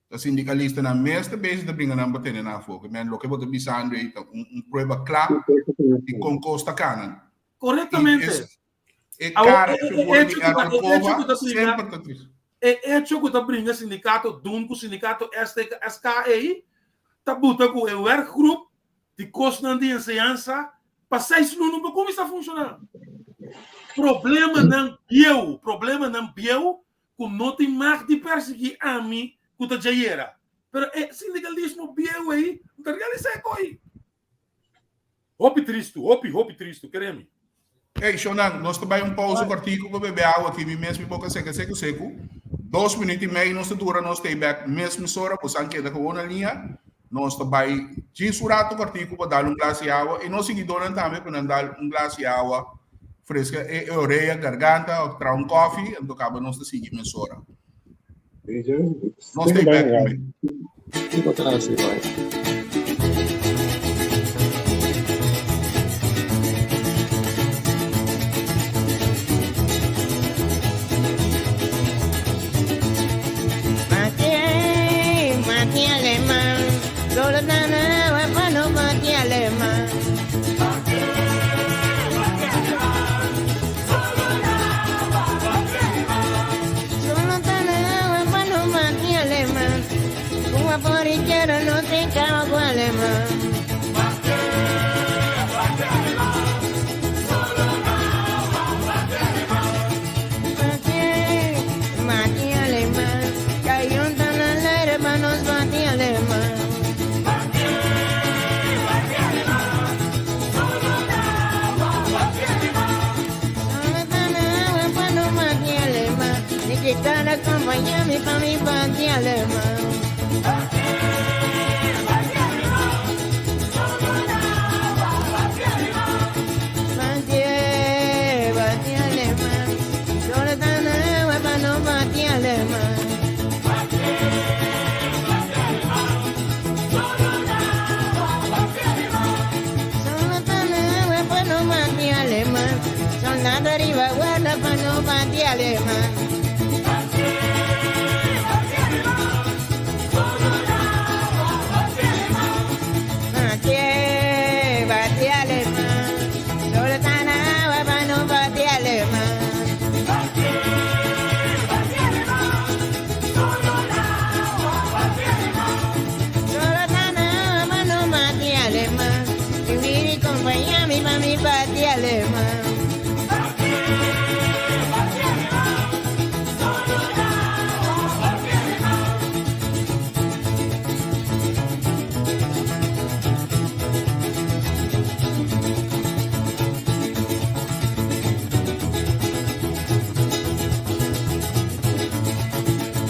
Speaker 2: o sindicalista na mesma vez de brincar na bateria na fogo. Mas o que eu estou pensando é prova clara e com costa canan.
Speaker 7: Corretamente.
Speaker 2: É cara que foi de Arcova sempre está triste.
Speaker 7: É hecho que está brincando sindicato DUN com o sindicato SKI, tá botando com o workgroup de custo de ensinança para 6 anos para começar a funcionar. Problema não pior, que não tem mais de perseguir a mim que está jaira. Pero é sindicalismo bem aí, não está realizando aí. Hopi triste, queremos.
Speaker 2: Hey, Shonan, nós também pausa cortico para beber água aqui, mesmo boca seco. 2 minutos e meio, nós dura, nós stay back, mesmo hora, pois anche da com na linha, nós também censurado cortico para dar glass de água, e nós seguidores também para dar glass de água fresca, e orelha, garganta, ou trazer coffee, então acaba nós seguir mesmo hora. Nós stay back também.
Speaker 8: Mati alemán, solo tan agua no mati alemán. Solo tan agua no mati alemán. Como por izquierda no te cago alemán. Mati alemán, cayó un tan al aire para nos mati alemán. Solo tan agua para no mati alemán. Ni quitar acompañarme para mi mati alemán. Mati alemán, solo tan agua para no mati alemán. Solo tan agua para no mati alemán. Soldado arriba guarda para no mati alemán. Mati alemán, solo tan agua para no mati alemán. Solo tan agua para no mati alemán. Vivir y acompañarme para mi mati alemán.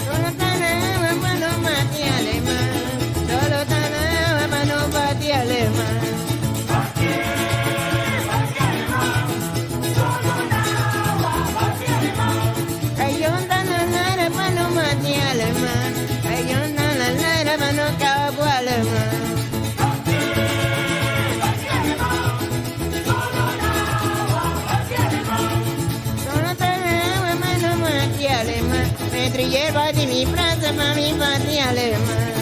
Speaker 8: Solo tan agua para no mati alemán. Solo tan agua para no mati alemán. Hay un tan al aire para no mati alemán. Hay un tan al aire para no cago alemán. Solo tan agua para no mati alemán. Me trilleva de mi plaza para mi mati alemán.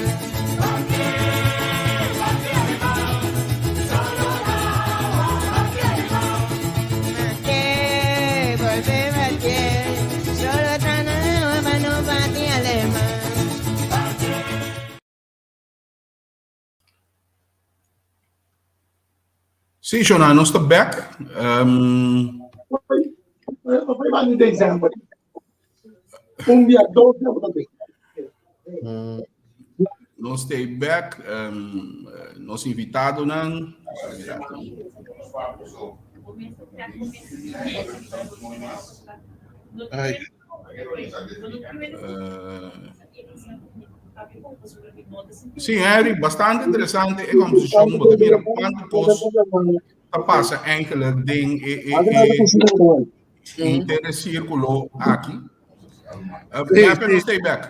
Speaker 8: Mati, volve mati. Solo tan agua para no mati alemán.
Speaker 2: Sim, Shonan, nós estamos back.
Speaker 5: Foi mais de exemplo. Dia 12 também.
Speaker 2: Nós stay back. Nosso invitado, não.
Speaker 3: Ai,
Speaker 2: Sim, Eric, bastante interessante. É como se chama, você mira quanto coisa passa enkele ding inteiro círculo aqui. Não stay back.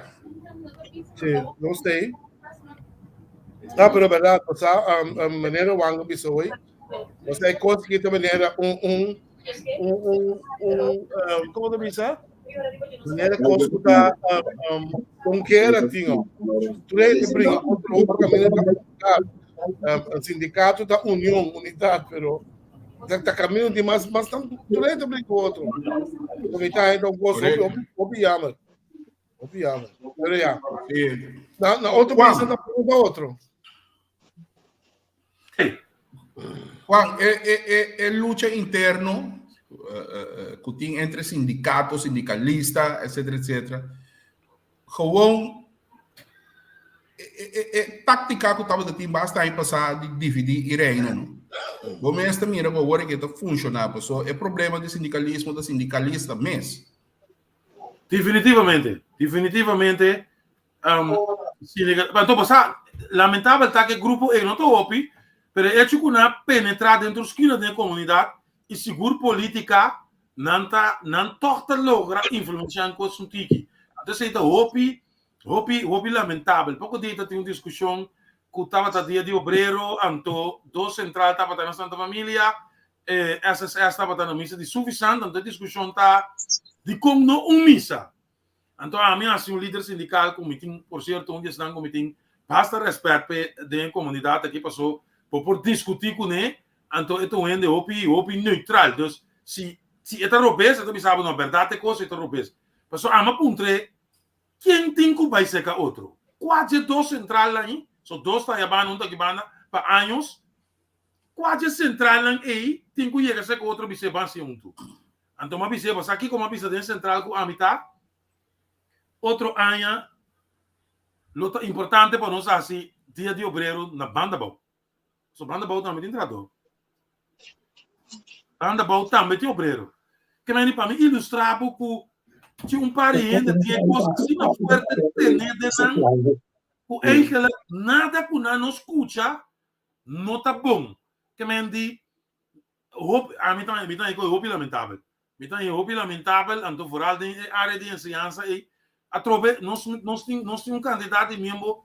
Speaker 3: sim, não sei. Ah, pero verdade, o sea, a maneira wango bisoy. Você conseguir de maneira como tu bisa? Maneira consulta com que era tinha. Tu lhe brinca outro caminho para o sindicato da União, unidade, pero tá caminho de mais tu lhe brinca outro. Porque tá então gosto opiama. Pero já. Na outro bisa da outro.
Speaker 2: Juan, é luta interno kuting entre sindicato, sindicalista, etc. Gewoon tática que estava de basta em passar de dividir e reina. O mesmo mira agora que está funcionando, so é problema de sindicalismo da sindicalista mesmo.
Speaker 7: Definitivamente. Então, lamentável tá que grupo não está opi, pero é que na penetrar dentro dos esquina da comunidade e seguro política não torta logra influenciar com o tiki. Então, se está opi lamentável. Pouco dia tem uma discussão que estava dia de obreiro, então dos central estava na Santa Família, SSS estava na missa de suficiente, então a discussão está de como não missa. Então, a mim, assim, um líder sindical, comitim, por certo, onde estão comitim, basta respeito da comunidade que passou por discutir com ele, então, é um ende opi neutral. Então, se é robês, então, sabe, na verdade, é coisa é robês. Mas, a minha puntre, quem tem que vai ser outro? Quase dois central aí, só dois está yabando, que banda, para anos, quase central aí, tem que ir a ser outro, vai ser um. Então, uma bisa, aqui como uma bisa de central com a mitad, outro ano, luta importante para nós assim, dia de obreiro na banda bau. So banda bau também tem trator. Banda bau também tem obreiro. Que me para me ilustrar pouco que pariente tinha coisa assim na forte de ter de o eigenlijk nada que não escuta não tá bom. Que me di a mim também é lamentável. Então, é lamentável, então, vooral de área de ensinança, e através nós temos um candidato de membro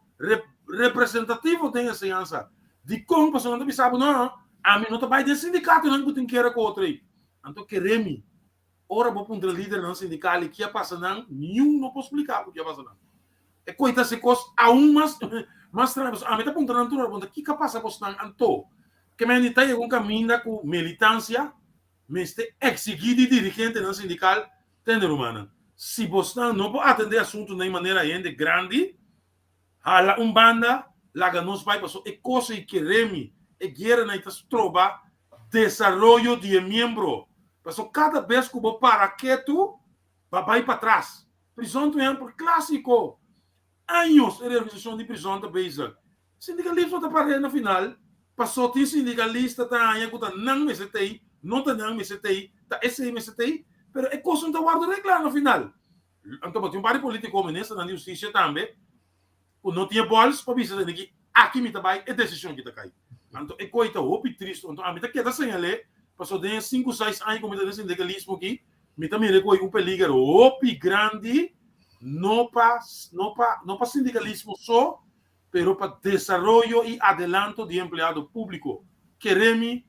Speaker 7: representativo da ensinança. De como a pessoa não sabe, não, a mim não está de sindicato, não tem que ir com outro aí. Então, queremos, ora, vou para um líder no sindical, e que ia passar, não posso explicar o que ia passar. É coisa se coisa a mais tranquilo. A mim está apontando, o que passa com o Anto? Que me está em um caminho com militância, mas exigir de dirigente no sindical, entende, Romana? Se você não pode atender assuntos de maneira ainda grande, hala banda, laga nos vai passar, é coisa que queremos, é guerra na tropa, desenvolvimento de membro. Passou cada vez que você para quieto, vai para trás. Prisão do exemplo clássico. Anos de realização de prisão da Beisa. Sindicalista está para no final, passou tem sindicalista, está aí, não me setei, não está não me setei, está esse me setei, pero é coisa que guarda regla no final. Então, tem vários políticos ministros na justiça também, não tinha bolas para dizer que aqui me trabalha é decisão que está caindo. Então, é coisa opi triste. Então, a mim está quieta sem ele, passou de 5, 6 anos como de sindicalismo aqui, me também recolhe um peligro opi grande, não para sindicalismo só, pero para desenvolvimento e adelanto de empregado público. Queremos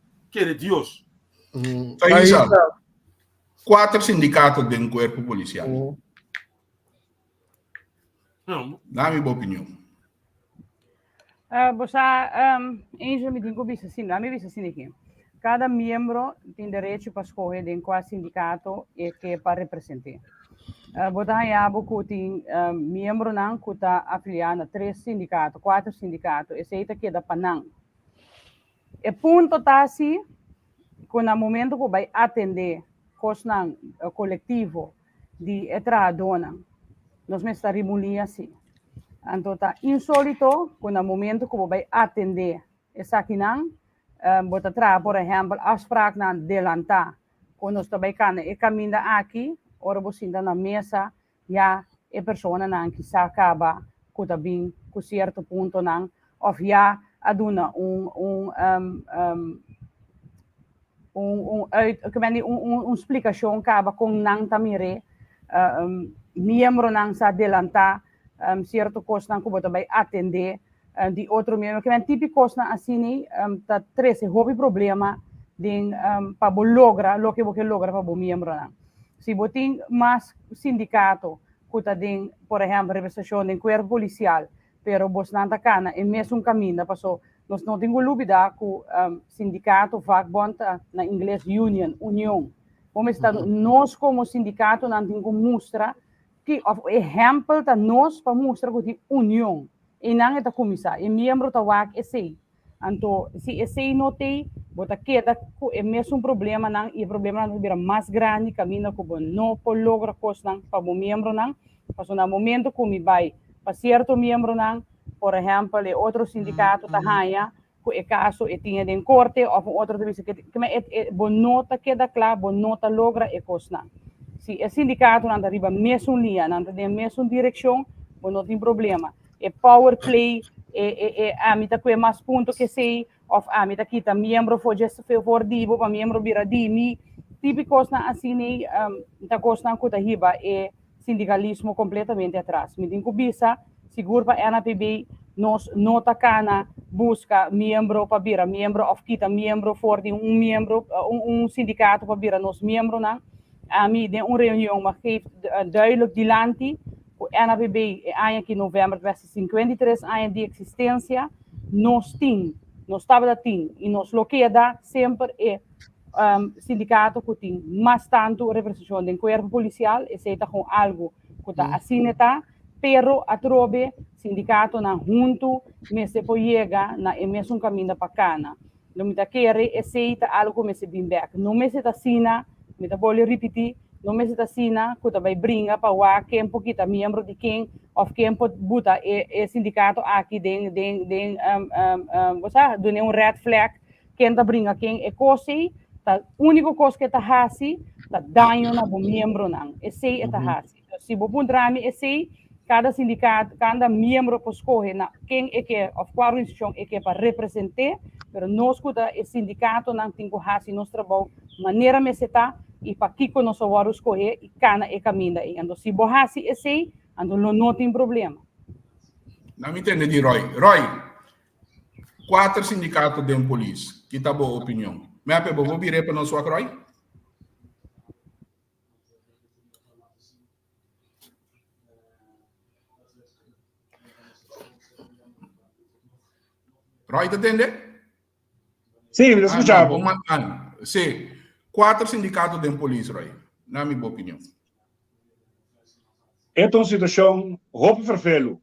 Speaker 7: Deus.
Speaker 2: Aí, 4 sindicatos do corpo policial. Dá minha opinião.
Speaker 6: Você, me digo assim, a mim assim aqui. Cada membro tem direito para escolher em qual sindicato é que para representar. Você tem membro não que está afiliado a 3 sindicatos, 4 sindicatos, esse aí que é da Panang. E ponto está assim, que no momento que vai atender o coletivo de entradona, nós me está remulia assim. Então, está insólito que no momento que vai atender essa aqui não, você traz, por exemplo, afspraak na delanta, quando nós também caminho aqui, ora você está na mesa, já a pessoa não que se acaba com também com certo ponto não, ou já aduna explicação acaba com não também membro não se adelantar certo coisa não que você vai atender de outro membro que é típico assim tá 13 houve problema de para lograr o que você logra para o membro não. Se você tem mais sindicato que tem, por exemplo, representação do corpo policial, pero você não está cá em mesmo caminho, passou nós não temos dúvida que o sindicato vakbond na inglês união. Como está nós como sindicato não temos que mostrar que o exemplo está nós para mostrar que tem união e não é da comissão e membro da WAC esse. Então se esse não tem bota queda é mesmo problema não e problema não vira mais grande caminho que bom não por logra coisa para o membro não mas no momento que me vai para certo membro não por exemplo e outro sindicato tá hanha que é caso e tinha em corte ou outro diz que é bom nota queda claro bom nota logra e coisa se o sindicato não arriba mesmo linha não tem mesmo direção bom não tem problema é power play a mim tá com mais ponto que sei of a mim tá quita membro for just for divo para membro vira dimi típicos na assim nem tá costa com tá riba é sindicalismo completamente atrás me tem kubisa seguro para NPB nos nota cana busca membro para vira membro of quita membro for de membro sindicato para vira nos membro na a mim de reunião mas geeft duidelijk dilante o NPB aqui em novembro 2053 ano de existência nós estava tem e nós lo queda sempre é sindicato que tem mais tanto representação do corpo policial e se está com algo que está assim está pero a trobe sindicato na junto me se pode chegar na mesmo caminho para cana não me tá querer e se está algo me se bem back não me se está assim me tá pode repetir não me está assim que tá vai brinca para o quem pouquinho membro de quem of quem pode botar é sindicato aqui den você do red flag quem tá brinca quem é coisa tá único coisa que tá assim tá danho na bom membro não esse é tá assim se bom drama esse cada sindicato cada membro pode escolher na quem é que of qual organização é que para representar pero nós que o sindicato não tem que fazer nosso trabalho maneira me se tá e para que nós vamos escolher e cana e caminho e ando se borrasse esse ando não tem problema
Speaker 2: não me entende de Roy 4 sindicatos de polícia que tá boa opinião me apego vou virar para nós Roy Roy, te entende?
Speaker 4: Sim, me escuchava.
Speaker 2: Sim, 4 sindicatos de polícia, Roy. Na minha opinião.
Speaker 4: É uma situação roupa perfeito.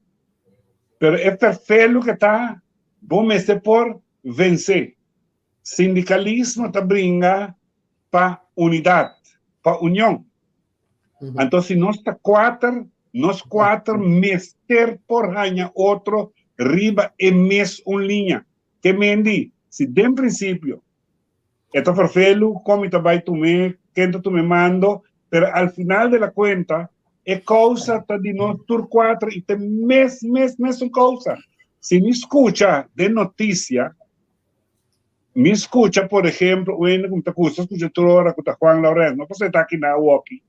Speaker 4: Pero é perfeito que está bom por vencer. Sindicalismo está brinca para unidade, para união. Então, se nós está quatro mester por ganhar outro riba e mes linha. Que mendi, se de princípio, esto perfeito, como te vai tomar, quem tu me mando, pero al final de la cuenta, é causa de nós tur 4 e tem mes causa. Se me escucha de notícia, me escucha, por exemplo, como te escucha tu hora com Juan Lourenço, não posso estar aqui na Walkie.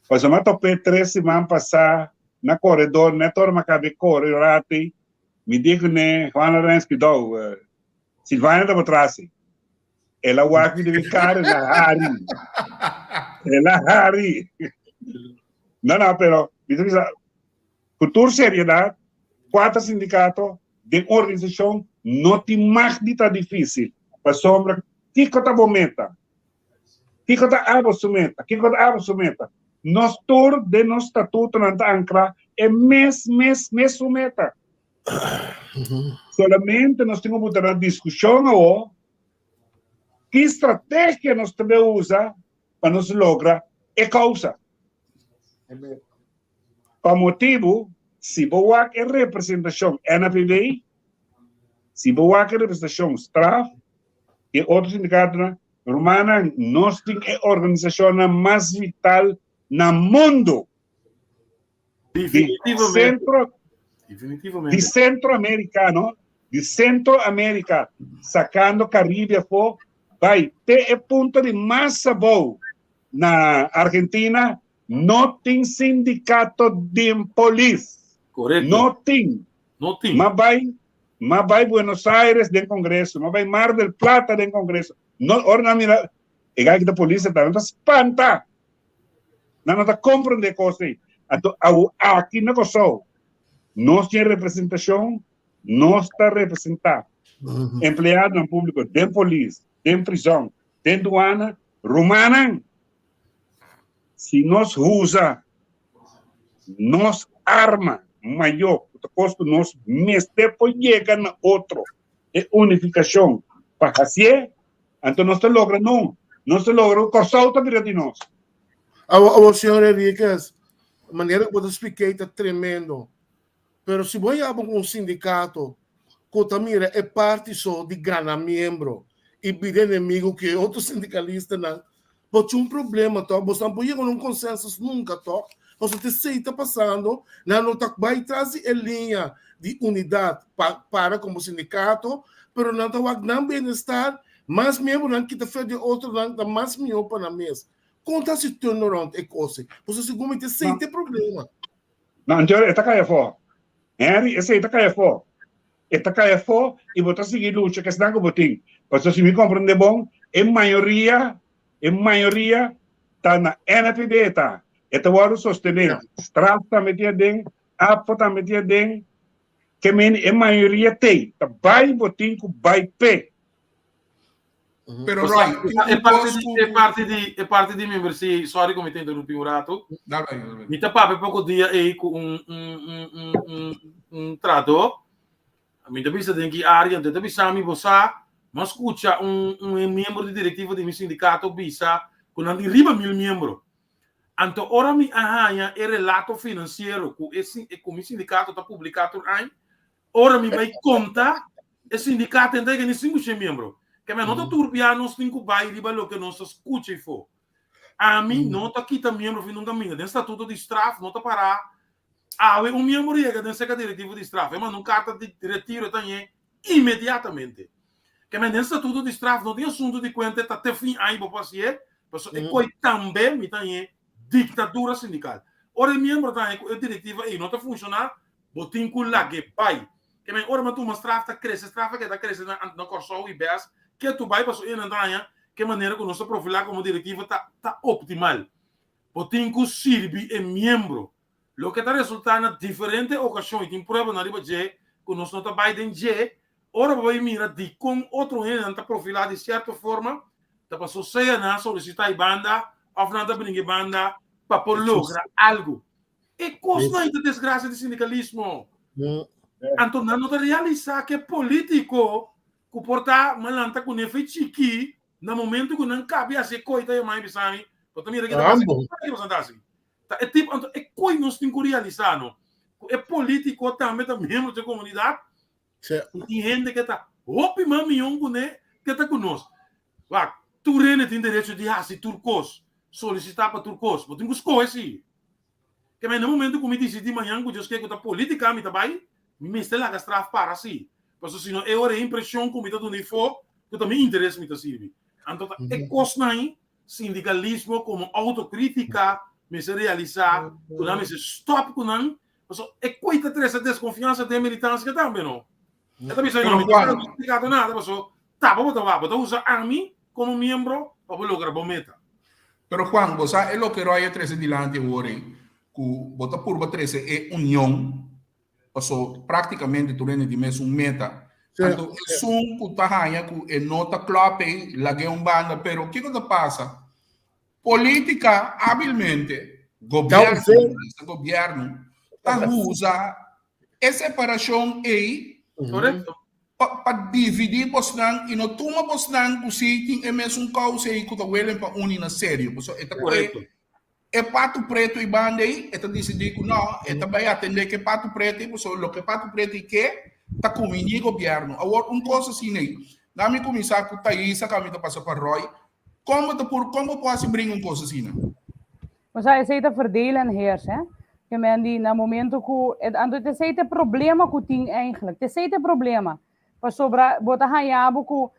Speaker 4: Pois eu me topei 3 semanas passadas na corredor, na torma cabe corredor, me digo né Juan Lourenço que dou Silvana da Botrassi ela o aqui de cara ela Harry não pero cultura seriedade 4 sindicatos de organização não tem mais de tá difícil para sombra que tá bometa que tá absumeta nós tur de nosso estatuto na ancla é mes sumeta. Solamente nós temos que botar na discussão ou que estratégia nós também usa para nos lograr a causa. Para motivo, se boa é representação NPB, se boa é representação STRAF e outros sindicatos romana, nós temos a organização mais vital no mundo.
Speaker 7: Definitivamente.
Speaker 4: De Centro-América, sacando Caribe, vai ter ponto de massa boa. Na Argentina, não tem sindicato de polícia.
Speaker 7: Correto.
Speaker 4: Não tem. Mas vai Buenos Aires de Congresso, mas vai Mar del Plata de Congresso. Ora na mira, e aí da polícia tá espanta. Não tá compreender coisa aí. Então, aqui na Kosovo, nós temos representação, nós está representado. Empregado no público, de polícia, de prisão, de aduana, romana. Se nós usa, nós arma maior, custo nós mestre pode chegar na outro. É unificação para fazer Então não se logra não se logra o Corsol também de nós.
Speaker 3: O senhor Henriquez, a maneira que você expliquei está tremendo. Pero se você abre um sindicato, que também é parte só de ganhar membro e vir inimigo que outro sindicalista não, pode um problema, tá? Você não pode chegar num consenso nunca, tá? Você está passando, não vai trazer a linha de unidade para como sindicato, pero não está bem-estar, mais membro não que está feito outro não está mais melhor para a mesa. Conta se turnaround é coisa. Você seguramente sem ter problema.
Speaker 4: Não, então está caia fora. Henry, esse está caia fora. Está caia fora e botar seguir luta que está com botim. Porque se me compreende bom, em maioria está na NPB tá. Eta waru sostener. Straf tá metia den, apo tá metia den. Que men em maioria tem. Tá vai botim com vai pé.
Speaker 2: Pero Roy,
Speaker 7: é parte de membro, se sorry como te interrompi um rato.
Speaker 2: Dá bem.
Speaker 7: Me tapa pouco dia aí com trato. Me também tem que área, então bisa me bossa, mas escuta membro de diretivo de meu sindicato bisa com não riba 1000 membros. Então ora me arranha é relato financeiro com esse com o sindicato tá publicado aí. Ora me vai conta esse sindicato tem que nem 5 membros. Que me nota turbia nos 5 bairros riba lo que nós escuta e for. A mim nota aqui também membro fim um caminho, tem estatuto de straf, nota para um membro chega dentro do diretivo de straf, mas não carta de retiro também imediatamente. Que me dentro estatuto de straf não tem assunto de conta até fim aí para passear, mas é coi também me tem ditadura sindical. Ora membro também a diretiva aí não está funcionar, botin com lá que pai. Que me ora mas tu straf tá cresce que tá crescendo na Corsol e BES, que tu vai para o entranha, que maneira que nossa profilar como diretiva tá optimal. Botin com sirve é membro. Lo que está resultando em diferentes ocasiões, tem prova na riba de que nós não está bem de, ora vai mirar de com outro não está profilado de certa forma, tá passou seja na solicitar banda, ou não está brincar banda para lograr algo. E coisa da desgraça de sindicalismo. Então não está realizar que político que porta malanta com efeito chiqui, no momento que não cabe a ser coisa e mais bisani, então também que assim. É tipo, é coisa nós temos que realizar, não? É político também membro da comunidade. Tem gente que está, opa, mamião, que está conosco. Tu rene tem direito de fazer turcos, solicitar para turcos, mas tem que escolher assim. Que no momento que me disse de manhã que eu quero que a política me trabalhe, me está lá straf para assim. Porque senão eu a impressão que me está dando for, que também interessa me está servir. Então é coisa aí, sindicalismo como autocrítica, me se realizar, quando me se stop com não, é coisa dessa desconfiança da militância também não. É também se não explicado nada, mas tá, vamos usar a mim como membro para lograr a meta.
Speaker 2: Pero Juan, você é o que Roy 13 dilante hoje, que bota por 13 é união, passou praticamente durante de mês meta. Então, é que tá que é nota clave, lage banda, pero o que passa? Política, habilmente, governo usa a separação aí para dividir posnan e não toma posnan que se tem é mesmo causa aí que tá welen para unir na sério. É pato preto e banda aí, é decidir que não, é também atender que pato preto, o que pato preto quer, tá comigo o governo. Agora, coisa assim aí, na minha começar com Thaís, a camisa passa para Roy. Como pode brengen coisa assim?
Speaker 6: Maar zij zei te verdelen heersen. Je bent die na momento que het is het problema que tem eigenlijk. Het is het problema. Pas sobre bota hayabo ku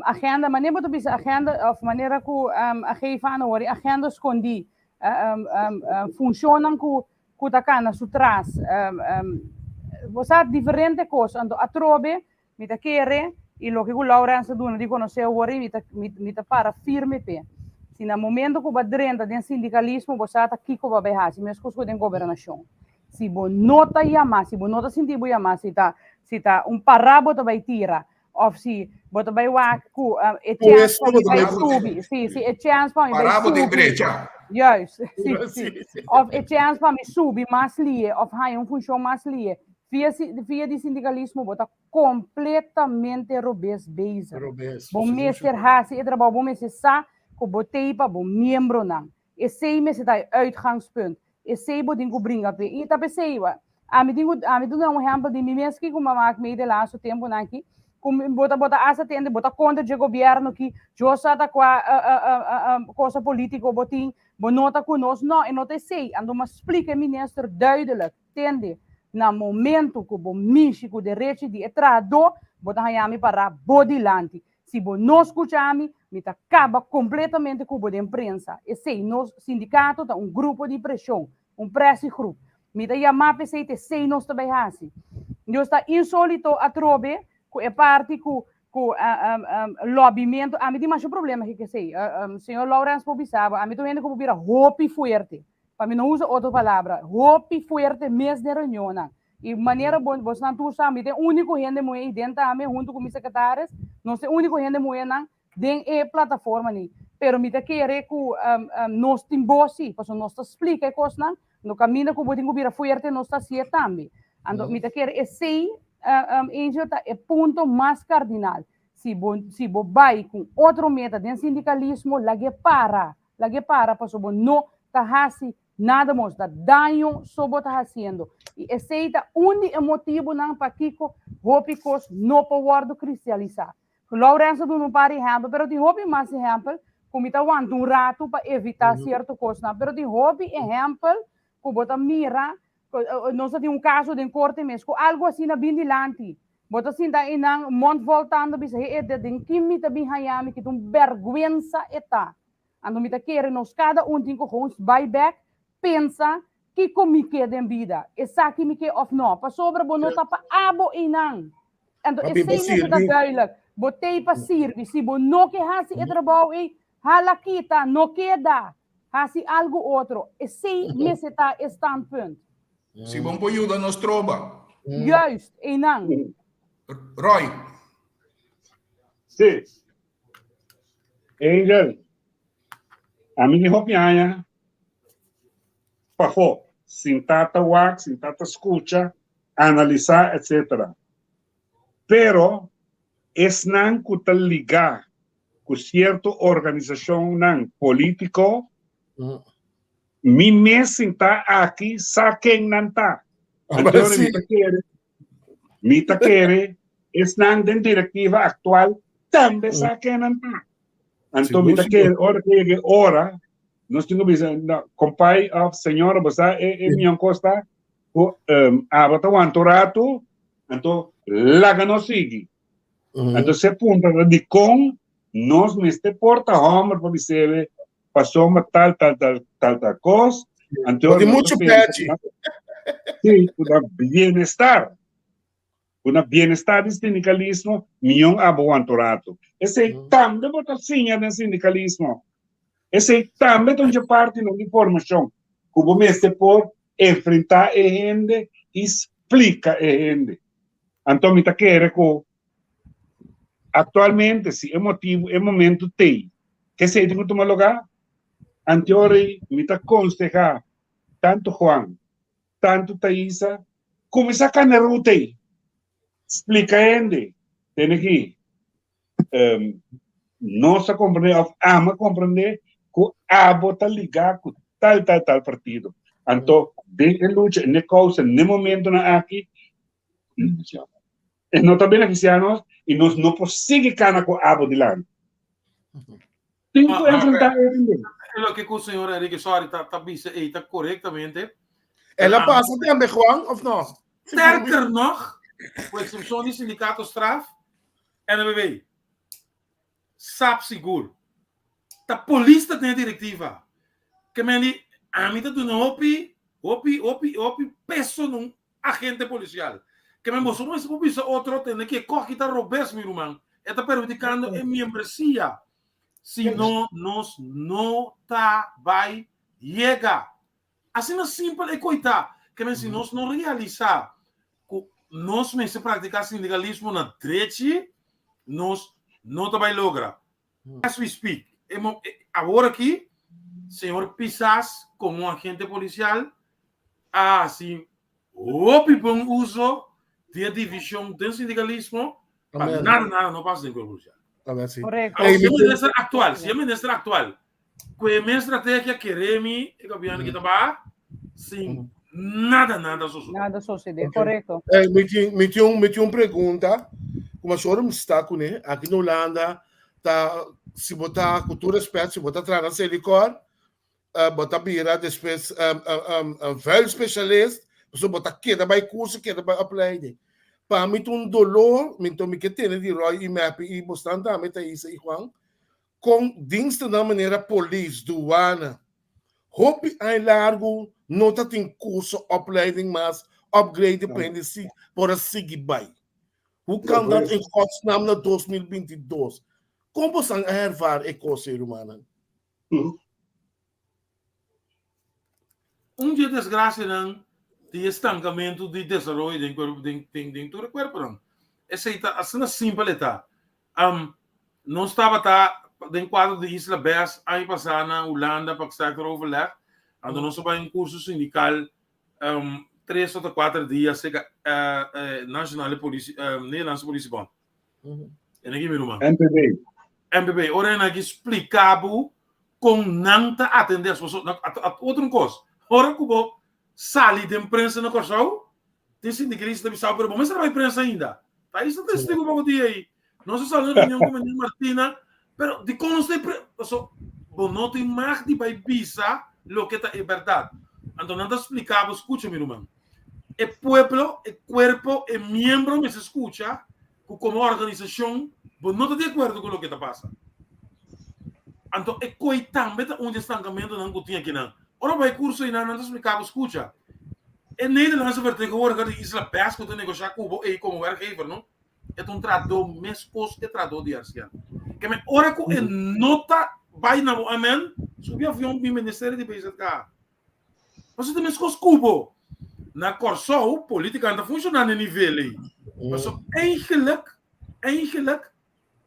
Speaker 6: agenda, maar niet bota bisa agenda of maneira ku agenda ano ori agenda escondi funcionam ku takana sutras. Você diferente coisa, ando atrobe, me ta querer e lo que o Laurence dona di conosceu ori me ta para firme pe. Se no momento que você entra dentro do sindicalismo, você está aqui com o BH, mesmo com a governação. Se você não está chamando, se você não está sentindo chamar, se está parabo que vai tirar, ou se você vai é chance para subir, se é chance para
Speaker 2: parabo de brecha.
Speaker 6: Juist, ou é chance para subir mais lie, ou há função mais lie, via de sindicalismo, bota completamente robês bezig.
Speaker 3: Robes.
Speaker 6: Bom meester Hasi, trabalho bom meester Sa, ko botei pa bom membro nang. E sei me se tá uitgangspunt. E sei bo dingo bringa pe. E tá pensei wa. A me dingo um exemplo de mim mesmo que como maak me de lá so tempo naqui. Como bota asa tende bota contra de governo que josa tá com a coisa política botin, bonota conosco. Não, e não te sei. Ando mas explica minister duidelijk. Tende. Na momento que o México de direito de entrada, bota hayami para bodilante. Se bo não escutami, me acaba completamente com a imprensa. E sei, nos sindicato tá grupo de pressão, press group. Me chamar para sei nós também assim. Nós está insólito a trobe, com a parte com lobbyamento. A mim tem mais um problema que sei. Senhor Lawrence Pobisaba, a mim também como vira hope forte. Para mim não usa outra palavra. Hope forte mesmo de reunião. E maneira boa, você não tu sabe, tem único gente moe dentro a mim junto com os secretários, não sei único gente moe não dentro a plataforma nem. Pero me querer que nós timbosi, porque nós explica coisa não, no caminho que botinho vira forte nós está assim também. Ando me querer esse Angel é ponto mais cardinal. Se bo vai com outro meta dentro sindicalismo, lage para, para so bo não tá assim nada mais da danho sobre está fazendo. E esse é o motivo não para que hópicos não podem cristalizar. Lourenço não para exemplo, mas tem hobby mais exemplo, como está um rato para evitar certa coisa, mas tem hobby exemplo, como está mira, nós temos caso de corte mesmo, algo assim na bindilante. Bota assim da inang mont voltando bisa de kimi também hayami que tem vergonha eta. Ando me querer nos cada tem com buyback pensa que como que de vida essa que me que of não para sobre bonota para abo inang ando esse não está duidelijk botei para servir se bo não que hasi e trabalho e hala kita não queda hasi algo outro esse mesmo está standpunt
Speaker 2: Se bom po ajuda nos trova.
Speaker 6: juist inang
Speaker 2: Roy.
Speaker 4: Sim. Angel, a minha opinião para sintata wax, sintata escucha, analisar, etc. Pero es nan que ligar com certa organização nan político, mi mes está aqui, saquem nan tá. Então, mi ta quere, es nan den directiva actual, também saquem nan tá. Então, mi ta quere, ora que llegue hora, nós temos que compai a senhora você é minha costa o abata o antorato então lá não sigue então se punta de com nós neste porta home para dizer passou uma tal coisa então
Speaker 3: tem muito pede
Speaker 4: sim uma bem-estar de sindicalismo minha abo antorato esse também bota sinha de sindicalismo. Esse também é parte da informação que o mestre por enfrentar a gente e explica a gente. Então, me quer que atualmente, se é motivo, é momento tem que se tem que tomar lugar. Anteriormente, me aconselhar tanto Juan, tanto Thaisa, começar a ruta explica a gente. Tem que nós compreender que a bota ligar com tal partido. Então, de luta, de causa, de momento na aqui, não está beneficiando e nós não podemos seguir com a abo de lá. Tem que enfrentar ele.
Speaker 7: É o que o senhor Henrique Soares está corretamente.
Speaker 3: ela passa também, Juan, ou não?
Speaker 7: Sterker nog, com exceção de sindicato straf, NBB, SAP seguro. A polícia tem a diretiva. Que me diz, a mim está dando opi peso num agente policial. Que me mostrou esse polícia outro tem que corre tá robês meu irmão. Está prejudicando a minha membresia. Se não nós não tá vai chegar. Assim é simples e coitado. Que me se nós não realizar, nós me se praticar sindicalismo na direita, nós não tá vai lograr. As we speak. Agora aqui, senhor Pisas, como agente policial, assim, Hopi bom uso de divisão do sindicalismo para nada não passa em corrupção.
Speaker 3: Sim.
Speaker 6: Correcto.
Speaker 7: Se a ministra atual, com a minha estratégia que remi e governo que está sim nada sucede.
Speaker 6: Nada sucede,
Speaker 3: Ok.
Speaker 6: correcto.
Speaker 3: Me tinha uma pergunta, como a senhora me está com aqui na Holanda, tá, se botar com todo respeito, se botar atrás na Selicor, botar bira, depois velho especialista, você botar queda by curso, queda by apply. Para mim, um dolor, me que tem de Roy e map e bastante a meta isso e Juan, com diensten da maneira polícia, douana, hope em largo, não tem curso, opleiding, mas upgrade depende se por seguir by. Hoe kan dat in godsnaam naar 2022? Como você ervar ecosse humana?
Speaker 7: Dia desgraça não de estancamento de desenvolvimento de todo o corpo não. Essa é assim simples tá. Não estava dentro quadro de Isla Bes aí passar na Holanda para estar overleg. Ando não só em curso sindical 3 ou 4 dias chega nacionale politie Nederlandse politiebond. En aqui meu irmão. MPB, ora eu aqui explicava com nanta atender as pessoas outra coisa. Ora como sali de imprensa no Corsau, tem sindicalista de Bissau, mas não vai imprensa ainda. Tá isso tem testigo pouco dia aí. Nós estamos na reunião com a menina Martina, pero de como não tem não tem mais de vai bisa lo que é verdade. Então nada explicava, escuta meu irmão. O pueblo, o cuerpo, o miembro me se escucha como organização, não está de acordo com o que está passando. Então, é coitado, onde estancamento não tinha aqui não. Ora vai curso e não explicava, escuta. É Nederlandse vertegenwoordiger de Isla Bes que tem negociar com e como werkgever, não? É trator mescos e trator de arciano. Que me ora com e nota vai na amen, subi avião do Ministério de BZK. Mas tem mescos cubo. Na Corsau, política anda funcionando em nível aí. Mas eigenlijk,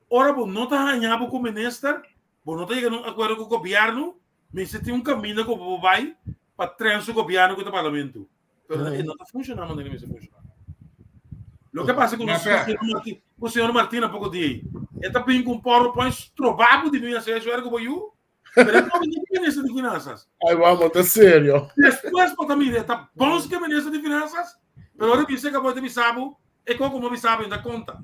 Speaker 7: ora bom não está ganhando com o ministro, bom não está chegando a acordo com o governo, mas se tem caminho que o vai para transferir o governo com o parlamento. Mas não está funcionando, não está funcionando. O que passa com o senhor Martina há pouco dia, está bem com PowerPoint provável de não ser o que eu pero não tem ministro de finanças.
Speaker 3: Aí vamos, tá sério.
Speaker 7: Depois para mim, está bom que ministro de finanças, pero ahora dice que acabou de bisabo, é como bisabo ainda conta.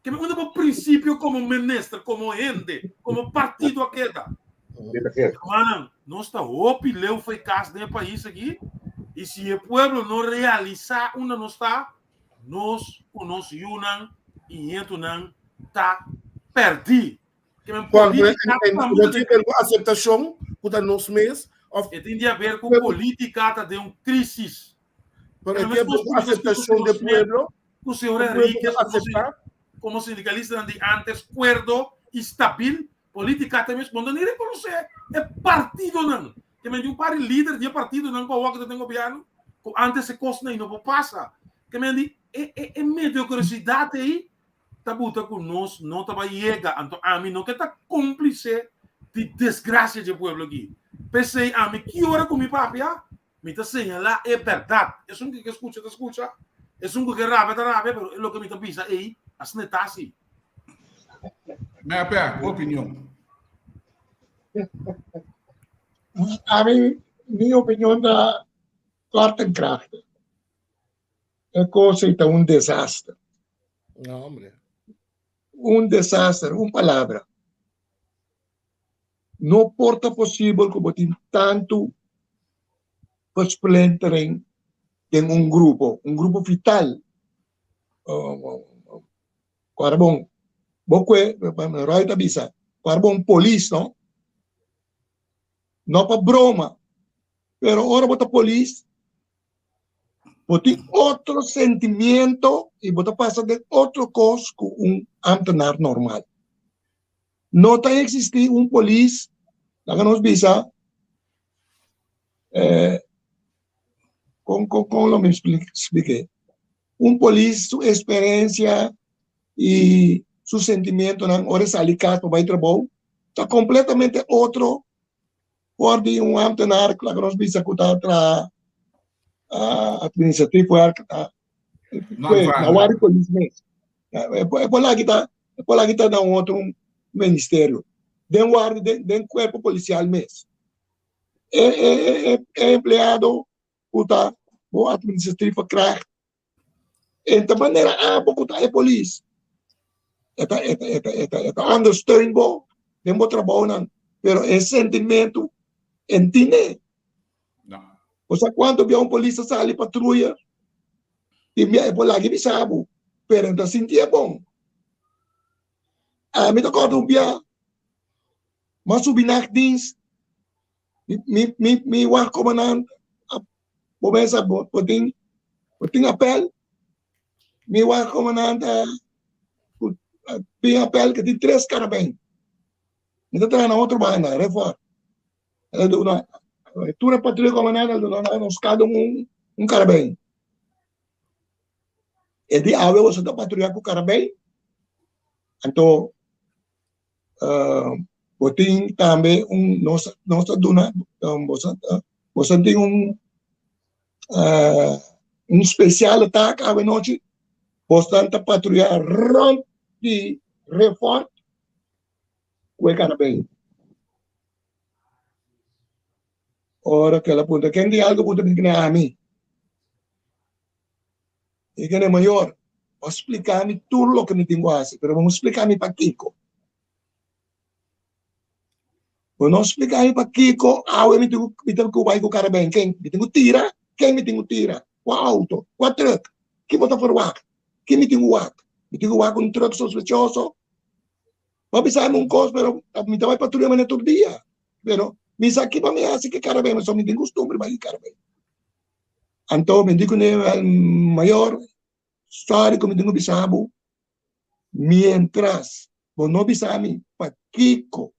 Speaker 7: Que me manda por princípio como ministro, como ente, como partido a queda. Mano, nós está opileu foi caso no país aqui, e se o povo não realizar uma não está, nós unam e então está perdido.
Speaker 3: Quando não tem aceitação, quando nós mesmos,
Speaker 7: tem a ver com política de crise.
Speaker 3: Porque a aceitação do povo,
Speaker 7: o senhor Henrique, como sindicalista de antes, cuerdo, estável, política também, quando nem reconhecer, é partido não. Que me um par líder de partido não coloca que tem governo, antes se costa e não passa. Que me diz, é mediocridade aí, tá botando com nós, não tá vai chegar, então a mim não que tá cúmplice de desgraça do povo aqui. Pensei a mim que hora com meu papi, me tá señalar é verdade. É um que escuta, é um que rabia, pero é o que me tá pisa aí, assim é assim.
Speaker 2: Minha opinião.
Speaker 5: A mim, minha opinião da Kortenkracht. É coisa é um desastre.
Speaker 3: Não, homem.
Speaker 5: Um desastre, uma palavra. Não porta possível que botem tanto splintering em grupo vital. Quarbon, boque, Roy Tabisa, quarbon polícia, não? Não para broma. Pero ora bota polícia, botem outro sentimento e bota passa de outro coisa com ambtenaar normal. Não tem existir polícia, lá que nós bisa, como me expliquei, polícia, sua experiência e seu sentimento, na hora de sair para ir trabalhar, está completamente outro, por de ambtenaar, lá que nós bisa, que está administrativo na área polícia mesmo. É por lá que tá na outro ministério. Dentro corpo policial mesmo. É empregado o administrativo crack. Então, maneira porque é polícia. É understanding, tem trabalho, pero é sentimento, entende? Ou seja, quando vê polícia sai patrulha, é por lá que me sabe, pero então sentia bom. Me toca um dia, mas subir na dienst, me war comandante, começa a apel, me war comandante, tem apel que tem 3 carabem. Então tá na outra banda, reforma. Tu na patrulha comandante, nós cada um carabem. E de ave você tá patrulha com carabem. Então tem também nossa duna, você tem especial ataque à noite, você tá patrulha rond de reforma com o carabem. Ora que ela punta, quem tem algo punta que a mim. E que é maior, vou explicar-me tudo o que me tenho a fazer, mas vamos explicar-me para Kiko. Vamos explicar-me para Kiko, eu me tenho que vai com o cara bem, quem me tenho tira, o auto, o truck, quem bota for wak, quem me tenho wak com um truck sospechoso, vou pensar em coisa, mas me vai patrulhar mané todo dia, pero me aqui para mim assim que cara bem, mas só me tenho costume para ir cara bem. Então, me digo nível maior, história que me tenho bisabo, mientras, vou não bisami para Kiko,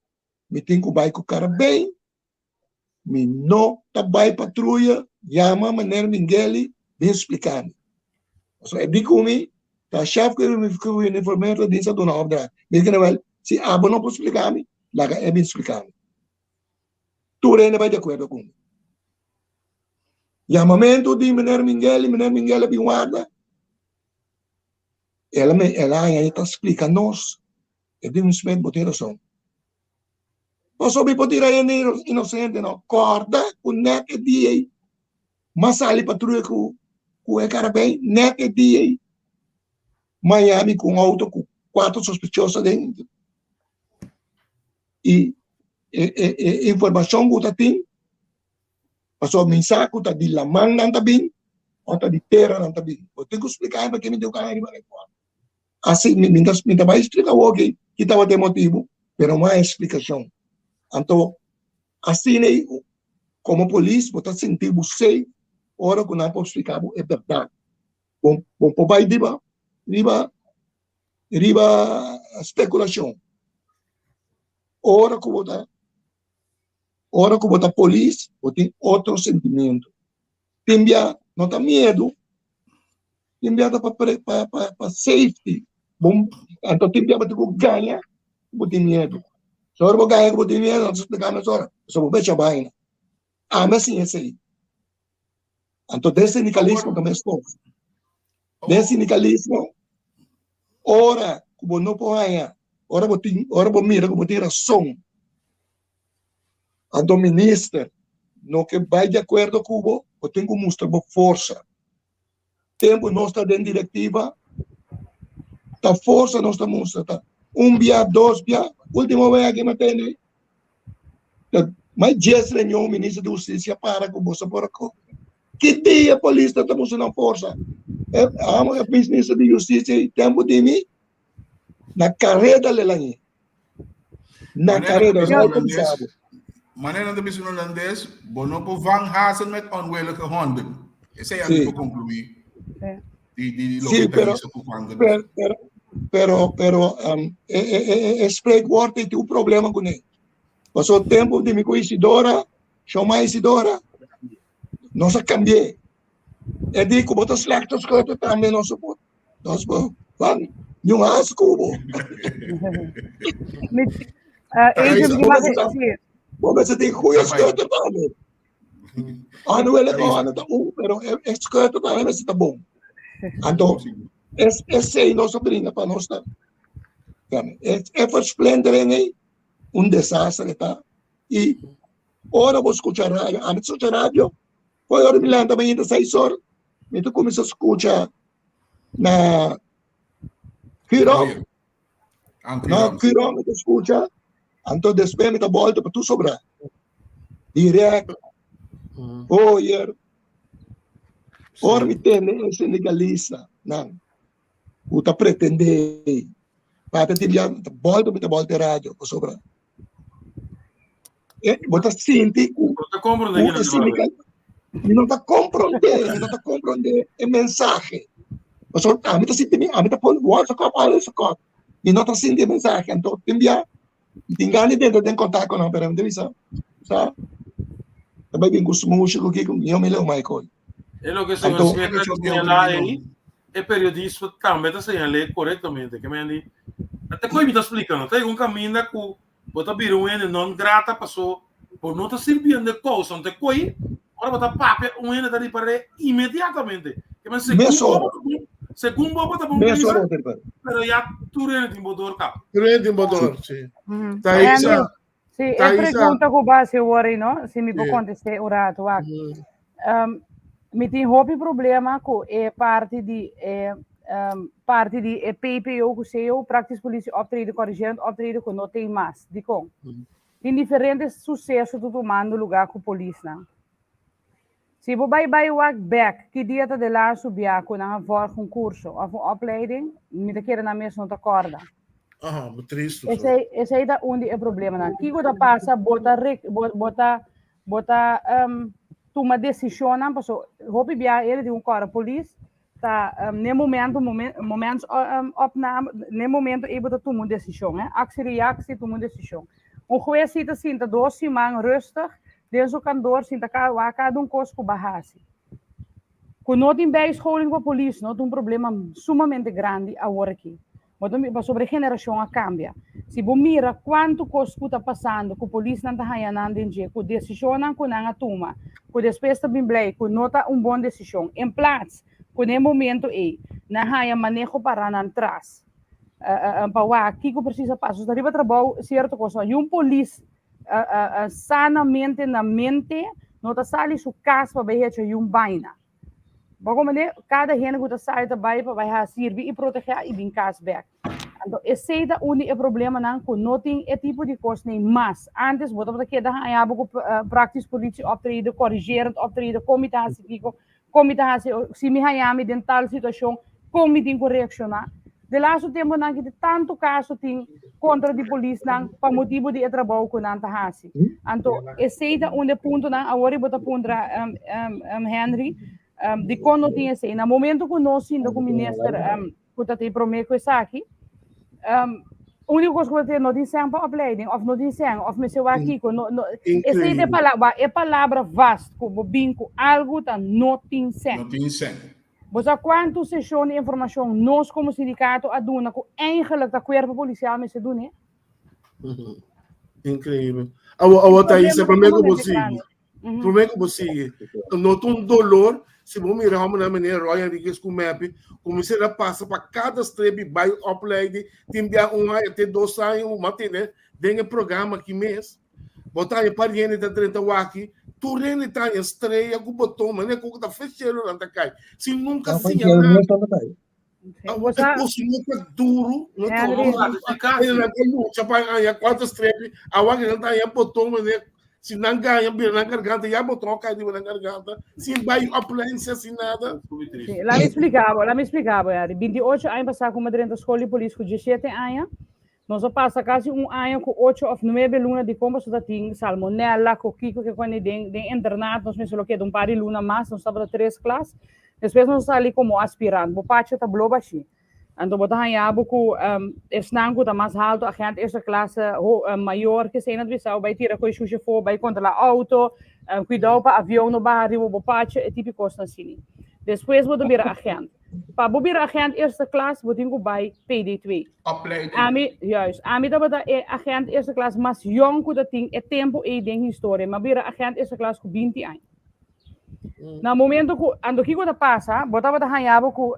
Speaker 5: me tenho que vai com o cara bem, me não vai patrulha, chama maneira Mingeli, bem explicando. Então, eu digo-me, a chefe que me ficou uniformado disse a dona Obra, me digo, se a não pode explicar-me, lá é bem explicando. Tu ainda vai de acordo comigo. Chamamento de Miner Mingeli bem guarda. Ela ainda está explicando-nos. Eu digo, não pode ter razão. Mas só me pode tirar inocente, não. Corda, o neck de mas ali patrulha com o cara bem, neck de Miami com auto com 4 sospechosos dentro. E informação que tem, passou mensagem que de lamang não está bem, ou de terra não está bem. Eu tenho que explicar para quem me deu cara de fora. Assim, me vai explicar o que estava de motivo, mas não há explicação. Então, assim, como polícia, você sentir você, hora que não pode explicar, é verdade. Bom, vai riba especulação. Hora que você polícia, você tem outro sentimento. Não tem medo. Tem medo para safety. Bom, então tem medo de ganhar, você tem medo. Se você ganhar, você tem medo, não se explicar mais hora. Só vou ver a vaina. Mas sim, esse aí. Então, desse sindicalismo também estou. Desse sindicalismo, ora que você não pode ganhar, ora você mira que você tem razão. Então, ministro, no que vai de acordo com você, eu tenho que mostrar força. Tempo não está dentro da diretiva, a força não está mostrando. Dia, 2 dias, última vez que eu tenho, mas 10 reuniões, o ministro da Justiça para com você por aqui. Que dia a polícia está mostrando força? A ministra da Justiça, tempo de mim, na carreira da Lelanha. Na carreira da Lelanha.
Speaker 2: Maneira de missie holandês, bonopo van hazen met onwillige honden. Essa é a minha concluir.
Speaker 5: Sí, pero spreekwoord heeft een probleem com ele. Mas o tempo de me conhecer Isidora, chamar Isidora, não se cambiou. É de que botar slechtas que também não se pode. Nós vamos, não há escubo.
Speaker 6: Você tem
Speaker 5: Você tem ruim as coisas também. Ano wala ko ano ta pero escuela ta na sa tabong. Anto sei no sobrinha para nós tá. Foi esplendente un desastre tá. E ora vou escutar rádio, antes de escutar rádio, foi hora de lá também ainda 6 horas. Então começou a escutar na Hero. Na Hero me escuta. Anto después me volta para tu sobrar. Direto. Oh, yeah. Ora me tem esse legalista, não. O tá pretender. Para te enviar volta rádio para sobrar. Você sente o não está compreendendo o mensagem. Você a mim tá sentindo, a mim tá pondo WhatsApp para esse copo. E não está sentindo mensagem, então te enviar. Tinggal dentro tem contato com não, pero não bisa. Sa? Também bem gusto músico que com eu me lembro Michael.
Speaker 7: É o que o senhor Smeta señala aí, é periodista também está señalando corretamente, que me andi. Até como me está explicando, tem caminho que bota biruene não grata passou por não estar servindo de coisa, não tem coi, agora bota papel, ene está ali para imediatamente. Que me segundo bota bom pero ya tu rene de motor cap.
Speaker 3: Rene de motor, sim.
Speaker 6: Taisa. Sim, é pergunta que base worry, não? Se me pode contestar o rato, me tem hobby problema com parte de PPO que seu praktisch politie optreden corrigerend optreden que não tem mais, de com. Tem diferentes sucessos do tomando lugar com polícia, não? Se você vai walk back, que dia de lá subia com um curso ou uma opleiding, me querer na mesma não te acorda.
Speaker 3: Ah, triste.
Speaker 6: Esse aí é onde é o problema, não? Que quando passa, bota toma decisão, não? Porque houve bia ele de cara polícia, tá no momentos opname, no momento ele bota toma decisão, né? Actie reactie toma decisão. Juez zit assim, tá 2 semanas rustig. Deze kan doorzien dat elkaar doen kost voor bahasi. Quando não tem bijscholing para a polícia, não tem problema sumamente grande a work. Mas sobre a geração a cambia. Se você mira quanto custo está passando, que a polícia não está ganhando em dia, que a decisão não está tomando, que depois está bem blay, que não está uma boa decisão. Em place, que no momento não há manejo para não trás. Para o que precisa passar. Se arriba trabalho, certo coisa, e polícia sanamente na mente, não está saindo sua casa para ver se baina. Bagaimana cada gente que está saindo também para vai servir e proteger e bem casa back. Então esse é o único problema não tem esse tipo de coisa nem mais. Antes botava que da aí abo praktisch politie optreden, corrigerend optreden, comitatie, se me hayame de tal situação, como tem que reaccionar. De laatste tempo não que tanto caso tem contra de polícia não para motivo de trabalho com não tá assim. Então esse é o ponto não agora bota ponto Henry de quando tinha esse no momento que nós indo com o ministro que tá te prometo isso aqui única coisa que não tem para opleiding of não tem of me se vai aqui esse é palavra vasto como binco algo tá não tem Você quanto sessões de informação nós como sindicato a doen que eigenlijk dat corpo policial me se doen, né?
Speaker 3: Incrível. A Thaís, primeiro que você nota dolor se você mirar uma maneira Royal Enriquez com map, como se ela passa para cada step by upload, tem até 2 anos uma né? Tem programa que mês. Botar aí para gente da 30 aqui. Tu rende tá em estreia com o botão, mas nem com o tá fechado lá tá cai. Se nunca se nada. Você nunca duro, não tá lá. Ele na luta para ganhar 4 estrelas, a hora que não tá aí botão, mas se não ganha bem na garganta, já botão cai na garganta. Se vai appliance assim nada.
Speaker 6: Lá me explicava, 28 anos passar com uma dentro da escola de polícia com 17 anos. Nós passa quase ano com 8 ou 9 lunas de como se tem salmonella, coquico que quando tem internato, nós mesmo que um par de luna mais, nós estava 3 classes. Depois nós está ali como aspirante, o parte tá bloba assim. Então botar aí abo com esnango tá mais alto, a gente essa classe maior que se não visão, vai tirar coisa suja for, vai controlar auto, cuidar para avião no barrio, o parte é típico assim. Depois vou vir a gente. Para bobir agent eerste klas wordt in bij PD2.
Speaker 2: Opleiding.
Speaker 6: Juist. Ami dat we agent eerste klas mas jong dat ding het tempo ding historie. Maar bira agent eerste klas ku 20 aan. Na momento que ando que coisa passa, botava da hanhabo com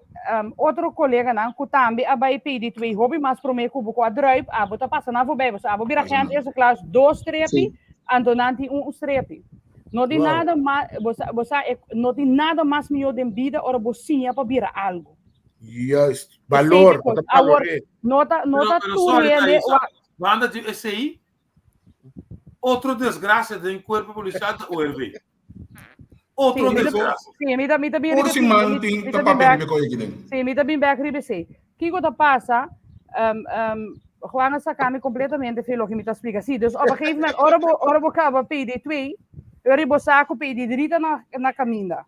Speaker 6: outro colega não, que também a vai pedir twee hobby mas pro me com a drive, bota passa na vorbei, você abo bira gente essa classe 2 strepi, ando nanti strepi. Não tem nada mais, você não tem nada mais melhor de vida ora bocinha para virar algo.
Speaker 3: Yes, valor.
Speaker 6: Nota tudo
Speaker 7: ele. Banda de SI, outro desgraça do corpo policial da ORV. Outro desgraça.
Speaker 6: Sim, me dá bem.
Speaker 2: Tursi man tem papel de coisa aqui.
Speaker 6: Sim, me dá bem back ribe sei. Que coisa passa? Juan sacame completamente felo que me tá explica. Sim, dus op een gegeven moment ora bo cava PD2, ora bo saco PD3 na caminda.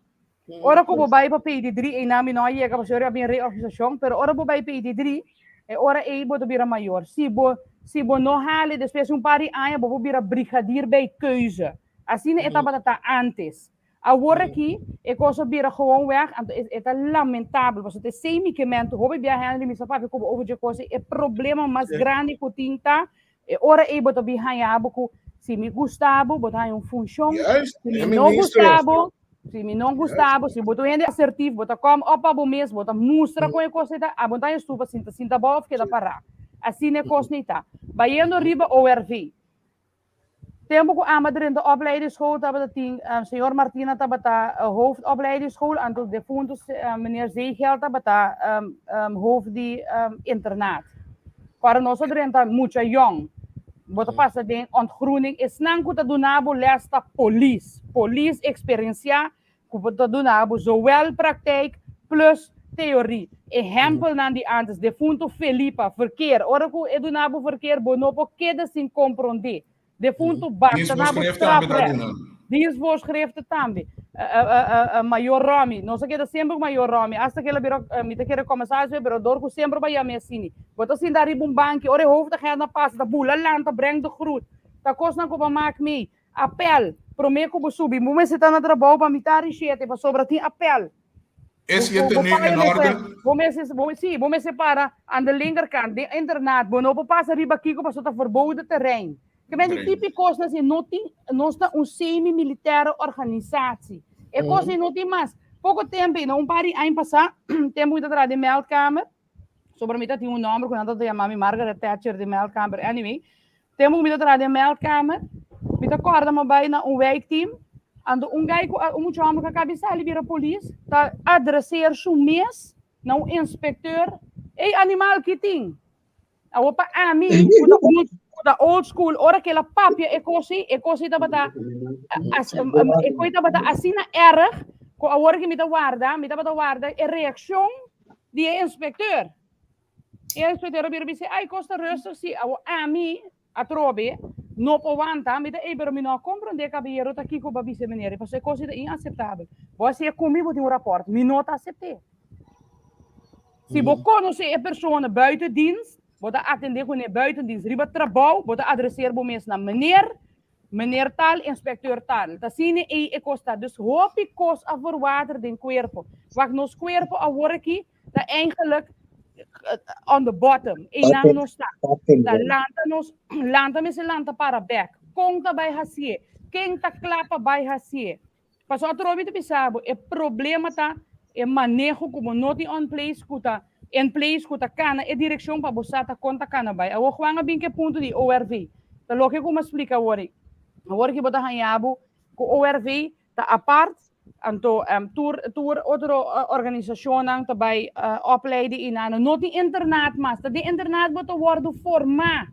Speaker 6: Ora ko bo bai pa PD3 e nami no ia ka ora bem reorganização, pero ora bo bai PD3 e ora e bo bira maior. Se bo no hale depois par de anos bo bira brigadier bij keuze. Assim é etapa tá antes. Agora aqui, é coisa vira gewoon weg, é lamentável, você tem semicamente, hobby viajar de missa para como over de coisa, é problema mais grande que tinta, é hora é botar viajar com se me gostava, botar em função, se me não gostava, se botar em assertivo, botar como opa bo mês, botar mostra com a coisa tá, botar em estufa sinta boa que dá parar, assim é coisa nem tá, baiando riba ORV. Tempo que amadrin de opleidingsschool hebben de senhor Martina tabata hoofdopleidingsschool en de fundos meneer Zeegeld tabata hoofd die internaat. Para nós adrenta muito jong. Bota passa de ontgroening is nan kuta dunabo lesta police experiencia kuta dunabo zowel praktijk plus theorie. Exempel nan die antes de fundo Felipa verkeer. Ora ku edunabo verkeer bonopo queda sin compreender. De fundo basta na strafrecht. Die voorschriften também. Maior Rami, não sei que sempre maior Rami. Hasta que ele virou, me te quer começar a ver, pero dorco sempre vai a messini. Bota assim dar um banco, ore hoofd gaan na passa, da bula lanta brengt de groet. Da kost na ko maak mee. Appel, prometo bo subi. Mo se tá na trabalho para mitar e chete, para sobra tem appel.
Speaker 2: Esse é em ordem.
Speaker 6: Vamos separar aan de linkerkant, de internaat, bonopo passa riba kiko para sota verboden terrein. Que bem típicos assim, não está semi-militar organizatie. É coisa não tem mais. Pouco tempo, não par de ano passado, tempo que atrás de Meldkamer, sobre mim tinha nome, quando eu chamava Margaret Thatcher de Meldkamer, anyway, tempo que atrás de Meldkamer, me acorda me bij na wijkteam, en gai moet je aan cabeça ali vira polícia, tá adresseer seu mês, não inspecteur, animal que tem. A opa a mim, da old school, ora que ela papia é coisa da bata, é coisa da bata assim na erg, com a hora que me dá guarda, é reação de inspecteur. E a inspecteur vira dizer, ai costa rustig se a mim a trobe, não povanta, me dá pero me não compreender que a beiro tá aqui com a bice maneira, porque é coisa inaceitável. Você é comigo tem rapport, me não tá aceitar. Se você conhece a pessoa buiten dienst, bota atender com buitendienst, riba trabalho, bota adresseer bo mes na meneer tal, inspecteur tal. Dat zie je e costa. Dus hoop ik kost a verwater den corpo. Wat nos corpo a worki, dat eigenlijk on the bottom. E nang nos sta. Dat lanta mes lanta para back. Conta bij hasie. Quem ta klapa bij hasie. Pas outro homem te pensava, é problema tá, é manejo como não tem on place kuta. In place kuta kana e direção para você tá conta kana vai. Eu vou nga binke ponto de ORV. Tá logo como explica agora. Agora que bota hanhabo com ORV tá a parte anto tour outra organisação nang tá by opleiden in ano não tem internaat mas tá de internaat bota word forma.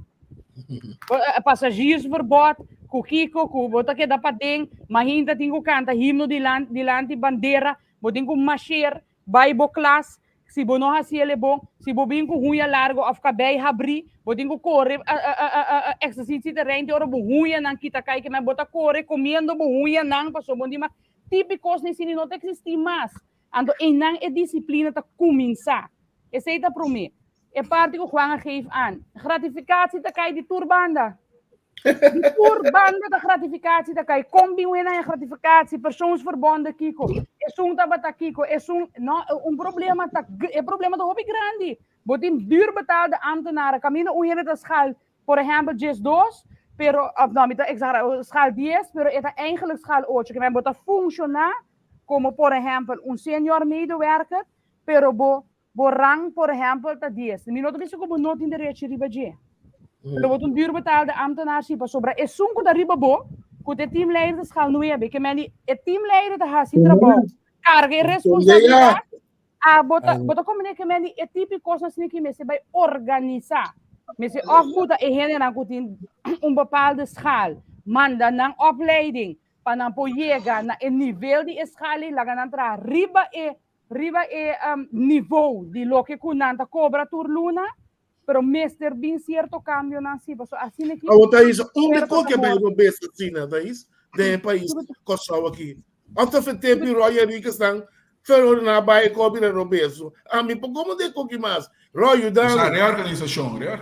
Speaker 6: Passageiros verbod kukiko bota que dá para ding mahinda tingo canta himno de land bandeira botin com marcher by bo class. Se você não faz ele bom, se você vem com ruim largo, ou ficar bem abrir, você tem que correr, exercício de rente, ou ruim não kita cai que me bota correr comendo ruim não, passou bom demais. Típicos nesse não existe mais. Então, não é disciplina para começar. Esse é para mim. É parte que o Juan geeft aan. Gratificatie te cai de turbanda. De turbanda da gratificatie te cai. Combina na gratificatie, persoonsverbonden kiko. É tabata kiko, é problema tá, é problema do hobby grande. Botem duur betaalde ambtenaren, camino unheren da schaal, por exemplo, just 2, pero não, ik zeg schaal 10, pero é eigenlijk schaal 8, que vai botar funcionar como por ejemplo un señor medewerker, pero bo rang por ejemplo ta 10. Mi no te como no in de recht riba je. Pero wat een duurbetaalde ambtenaar zie pas sobra. Es sunko da riba bo, ku de teamleider skal nu hebben. Que meni het teamleider da hasi trabalho. Carga e responsabilidade. Bota como que meni é típico coisas que me se vai organizar. Me se of buta e genera ku bepaalde schaal. Manda na opleiding para chegar na nível de escala lá ganhar riba e nível de lo que kunanta cobra turluna. Pero mister bin cierto cambio na si, so assim que
Speaker 3: Thaís, onde que bem o besta China, Thaís? De país Kosovo aqui. Até foi tempo o Roy Henrique estão falando na baia copy na Robeso. A mim como de que mais? Roy dan.
Speaker 2: Essa reorganização é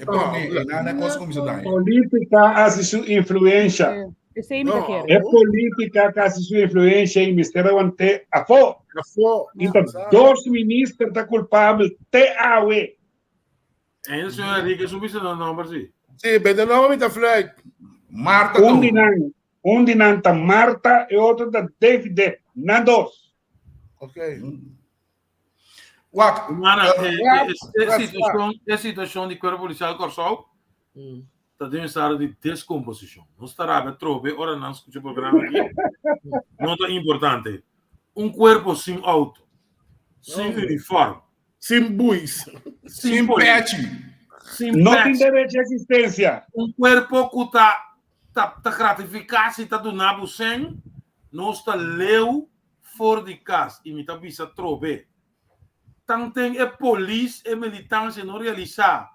Speaker 2: para mim, não é coisa como isso daí.
Speaker 4: Política hace sua influência. É política que hace sua influência em mistério ante a fo. Então, dois ministros estão culpáveis até a UE.
Speaker 7: En señor Enrique, ¿subiste los nombres? Sí.
Speaker 3: Sí, pero no me flag.
Speaker 2: Marta.
Speaker 4: Um dinanta Marta e outro da David. Na dos.
Speaker 3: Ok.
Speaker 2: What?
Speaker 7: Essa situação de corpo policial Corsol está em estado de descomposição. Não estará a trope, ora não escuta o programa aqui. Nota importante. Um corpo sem auto, sem uniforme,
Speaker 3: sem buis,
Speaker 2: sem patch,
Speaker 4: não tem direito de existência.
Speaker 7: Um corpo que está gratificado, está do nabo sem, não está leu fora de casa e me está vista trobe. Tanto é polícia e militância não realizar.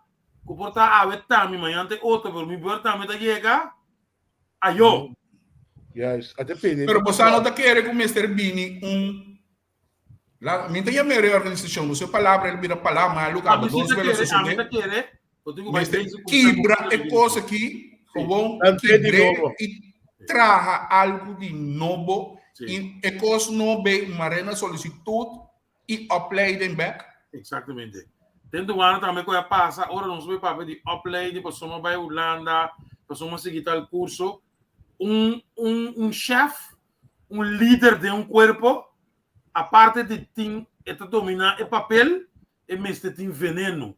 Speaker 7: Que porta a ver também, mas ante outro, por mim porta também chega a eu.
Speaker 3: Yes, até pede.
Speaker 2: Pero você não está querendo que o Mr. Bini Minta me reorganização, você palavra ele vira palavra, mas Lucas, dois vezes você quebra é coisa que como quebra e traga algo de novo e é coisa novo, marena solicitude e opleiding back.
Speaker 7: Exatamente. Dentro do ano também que passa, agora não soube papel de opleiding, passamos para a Holanda, passamos a seguir tal curso, chefe, líder de corpo, a parte de tim está dominar o papel e mestre tem veneno.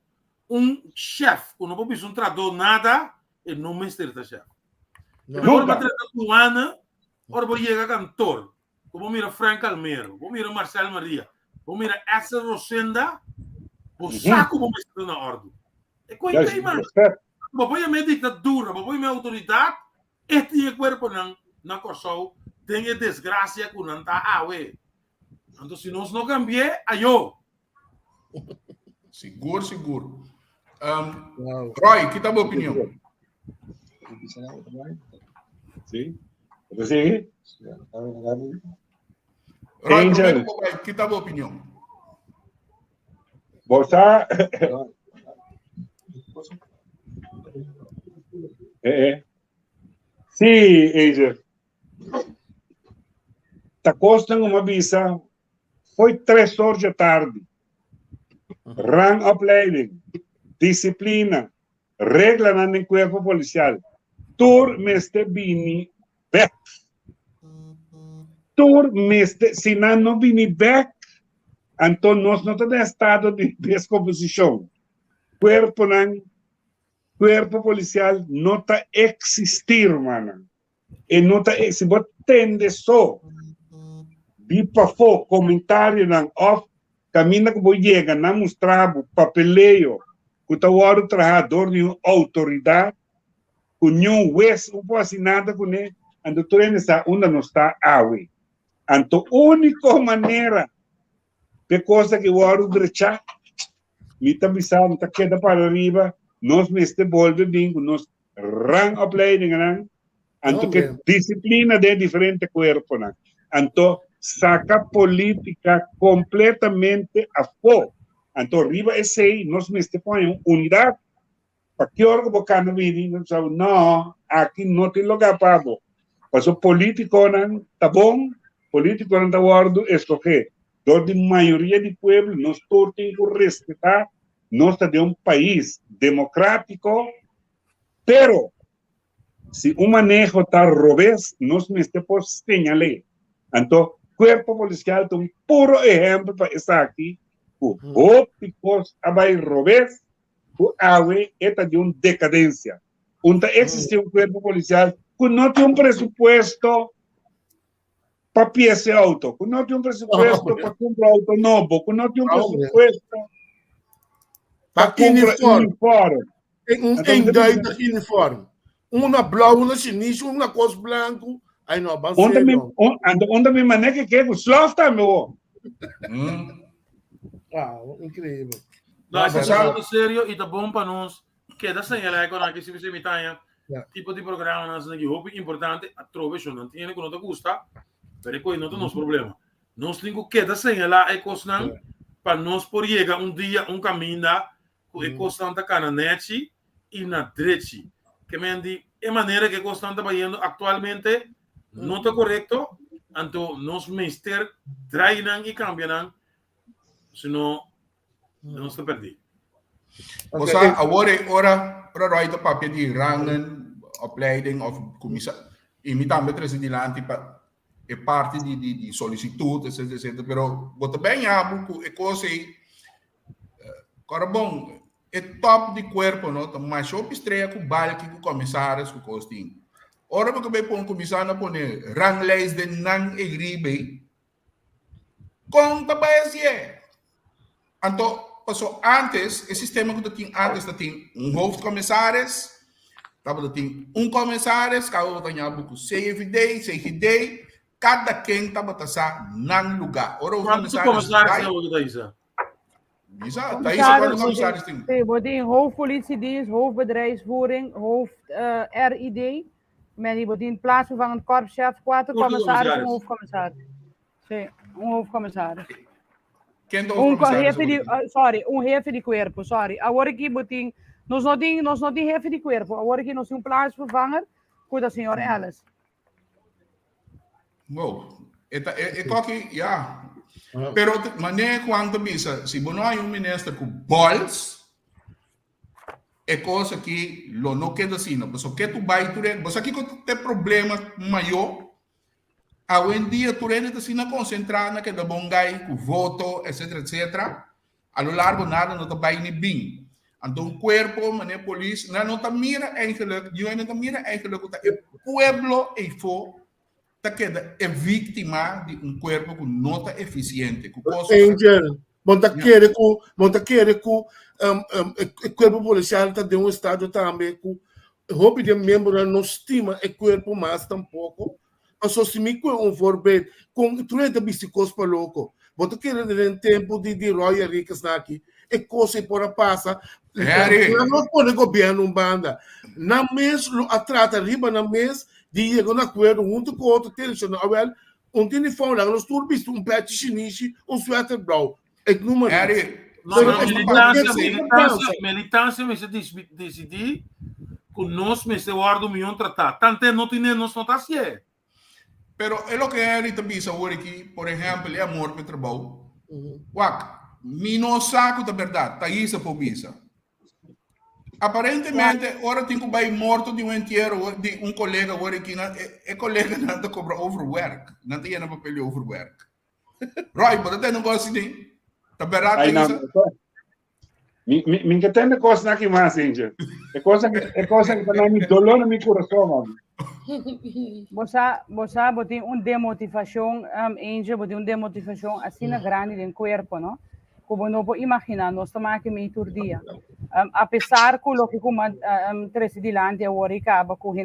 Speaker 7: Chefe, quando não precisa tratar nada, e não mestre está chefe. Agora para tratar do ano, agora vou chegar cantor, vou mirar Frank Almero, vou mirar Marcelo Maria, vou mirar essa Rosenda, vou saco vou mestre na ordem. É coisa aí, mano. Vou pôr a minha ditadura, vou pôr a minha autoridade, este é o corpo na Corsol, tem a desgraça que não está a ver. Então, se nós não cambiar, eu.
Speaker 2: Seguro. Roy, que tal a opinião?
Speaker 4: Sim. Sim.
Speaker 2: Roy, que tal a opinião?
Speaker 4: Você... Sim, Angel. Está custando uma visa. Foi 3 horas da tarde. Rang opleiding, disciplina, regra no corpo policial. Tur meste bini back. Tur meste, se não bini back, então nós não temos estado de descomposição. Corpo policial não está existir, mano. E não está, se você tende só di pa fo comentário ng off camina ko boyega na mostrabo papeleio que o trabajador de uma autoridade que não wes upo assinada com ele ando treina essa onda não está awe anto única maneira de coisa que o oro brecha mita bisam ta queda para arriba nós meste volve bingo nós rang opleiding nan anto que disciplina de diferente cuerpo nan anto saca política completamente a fogo. Então, arriba esse aí, nós mesmo põe unidade. Para que hora que o bacana vem, não, aqui não tem lugar para você. Mas o político não está bom, o político não está guardo, escolher. Donde a maioria do povo, nós todos temos que respeitar, nós estamos de um país democrático, pero, se o manejo está ao revés, nós mesmo podemos señalar. Então, cuerpo policial é puro exemplo para estar aqui. O picos abai robes, o ave está de uma decadência. Onde existe cuerpo policial que não tem presupuesto para piece auto, que não tem presupuesto para comprar auto novo, que não tem presupuesto para comprar uniforme.
Speaker 3: Em uniforme. Uma blauw, uma chinesa, uma cos branco. Aí não,
Speaker 4: onde me maneca que é o slof também.
Speaker 3: Uau, incrível.
Speaker 7: Não, isso é algo sério e tá bom para nós. Que dá señalar com aqui se você me tá tipo de programa nós aqui hope importante a trove se não tem que não te gusta, pero coi não tem nos problema. Nós temos que dá señalar é coisa para nós por chegar dia caminho com é constante cananete e na direita. Que me andi é maneira que constante trabalhando atualmente não está correto, então nós mister trainam e cambiam, senão não está perdido.
Speaker 2: Osa, ora Roy de papel die rangen, opleiding of commissaris. Imitando presidente é parte de solicitude, etc. Pero bota bem a buco e coisa bom, é top de corpo, não? Mas só estreia com balque, com comissários, com costinho. Ora porque bem põe comissário põe ranglijst de nan e gribe. Conta para esse então passou antes, o sistema que tinha antes tinha hoofdcommissaris, tinha comissário, cada tinha buco CFD, cada quem estava passar num lugar. Ora o
Speaker 7: comissário é isso.
Speaker 2: Isa, daí quando comissários tem.
Speaker 6: Tem hoofdpolitiedienst, hoofdbedrijfsvoering, hoofd RID, men die wordt in plaatsvervangend korpschef, 4 commissaris en hoofdcommissaris. Sim, hoofdcommissaris. Jefe de corpo, sorry. Agora aqui botin, nós não tem jefe de corpo. Agora aqui nós temos plaatsvervanger com a senhora Alice.
Speaker 2: Wow, ito aqui, yeah. Pero maneira quanto bisa, se não há ministro com bols, é coisa que não queda assim, não. Porque que tu vai tu você aqui tem problema maior. Hoje em dia, tu está assim concentrado naquele bom gai, com voto, etc. A lo largo nada não está bem bem. Então, o corpo, a polícia, não está mira eigenlijk, eu não está mira eigenlijk, o pueblo e fo, é vítima de corpo que não está eficiente.
Speaker 3: Angel, monta querer que o corpo policial está de estado também, que roupa de membro não estima o corpo mais tampouco. Só se me com voorbeeld, com tu é da bicicospa louco. Você quer ter tempo de Roy Henriques aqui, e coisa por a passa. Não pode governo banda. Na mês a trata riba na mês de chegar na acordo junto com outro tradicional, telefone lá nós tudo visto pet chinês, sweater brown. É número.
Speaker 7: Militância me decidir que nós me se guarda milhão tratar. Tanto não tem nós não tá assim.
Speaker 2: Pero é o que é ahorita bisa agora aqui, por exemplo, é amor para trabalho. Mi não saco da verdade, tá isso por bisa. Aparentemente, agora tem que vai morto de inteiro de colega agora aqui, colega não tá cobra overwork, não tem nada papel de overwork. Roy, mas até não gosta de, tá verdade isso?
Speaker 4: Me entende coisa aqui mais, Angel. É coisa que tá me dolor no meu coração, mano.
Speaker 6: Você tem uma demotivação, Angel, você tem uma demotivação assim grande no corpo, não? Como não pode imaginar, nós estamos aqui meio por dia. Apesar que o que como presidente agora acaba com o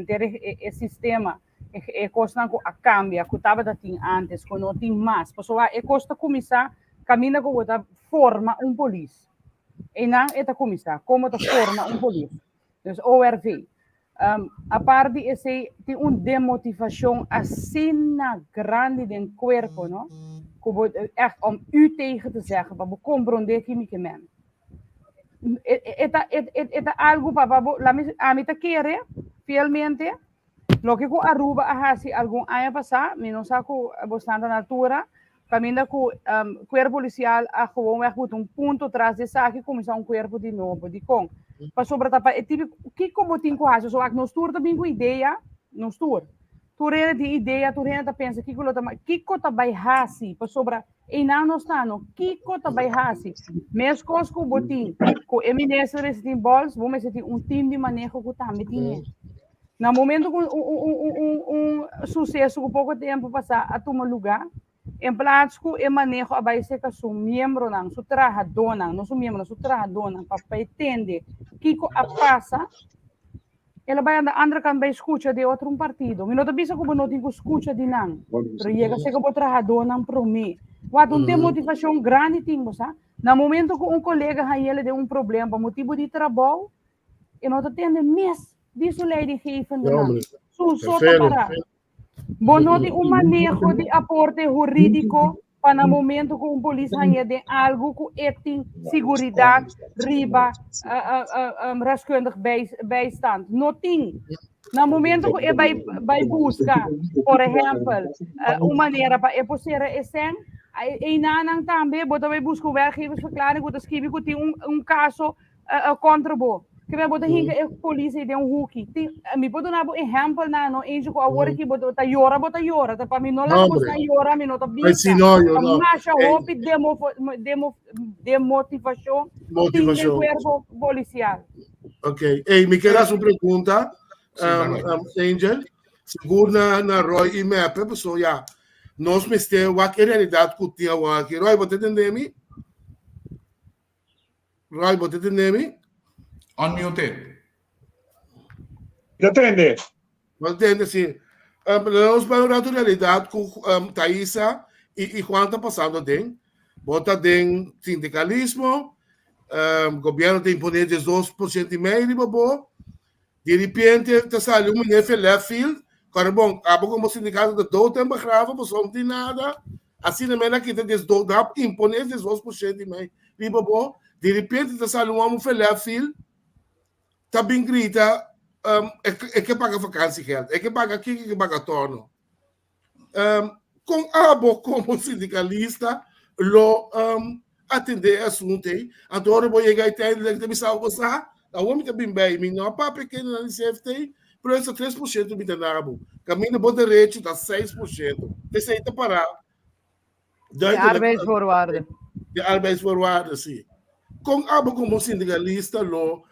Speaker 6: sistema, é coisa que cambia, que estava antes, que não tem mais. Pessoal, é coisa começar caminha com outra forma polícia. E não é começar como forma polícia. Então, ORV. A parte de esse tem uma demotivação assim grande no corpo, não? Como echt u tegen te zeggen, para compreender que me queimem. É algo para a mim querer fielmente. Lo que eu Aruba hasi algum ano passado, me não saco bastante na altura. Caminha com o corpo policial a gewoon ponto atrás de saque começar corpo de novo, de com. Para sobre tapa, é tipo, o que como tem com isso? Só que nós tour também com ideia, nós tour. tu rena de ideia, tu rena pensa que tá vai hasi, para sobra e não está no que tá vai hasi. Mes cos com botin, com eminência de bols, vamos ter time de manejo que tá metinho. No momento que sucesso com pouco tempo passar a tomar lugar, em plaats que o manejo vai ser que seu membro não, seu trabajador não seu membro, seu trabajador não, para entender que a passa, ela vai andar can vai escuta de outro partido. Me não pensa como não tem escuta de não, mas chega ser que o trabajador não para mim. Quando tem motivação grande tem, sabe? No momento que colega aí ele tem problema, por motivo de trabalho, e não tem mês disso lei de geven não. Só para Bono de manejo de aporte jurídico para o momento que polícia tem algo que tem segurança, riba, raskundig bijstand. Não tem. No momento que vai buscar, por exemplo, uma maneira para poder esse e não também, você vai buscar werkgeversverklaring, você escreve que tem caso contra você. Que vai botar hinga a polícia de hookie. Me pode dar exemplo na no enjo com a hora que bota yora tá para mim não lá botar yora me não tá bem.
Speaker 3: Mas se não, eu não.
Speaker 6: Mas hope demotivação.
Speaker 3: Motivação.
Speaker 6: Cuerpo policial.
Speaker 3: Ok. Ei, me quedas uma pergunta, Angel. Seguro na Roy e Mepe, pessoal, já. Nós me temos a realidade que tinha aqui. Roy, você entende-me? Roy, você entende-me?
Speaker 2: Unmuted.
Speaker 4: Já entende?
Speaker 3: Mas entende, sim. Nós vamos na realidade com Thaisa e Juan está passando tem. Bota tem sindicalismo, o governo tem imponer 2% e meio de bobo. De repente, está saindo um NF left field. Cara, bom, acabou como sindicato de todo tempo grave, mas não tem nada. Assim, na minha aqui, dá imponer 2% e meio de bobo. De repente, está saindo um homem left field. Tá bem grita, é que paga vacância, é que paga aqui, é que paga torno. Com abo como sindicalista, lo atender assunto aí. Agora vou chegar até ele que me salva passar. A homem tá bem bem, me não para pequeno na CFT, preço 3% do bitanabo. Caminho bom direito dá 6%. Esse aí tá parado.
Speaker 6: De arbeidsvoorwaarden.
Speaker 3: De arbeidsvoorwaarden, sim. Com abo como sindicalista, lo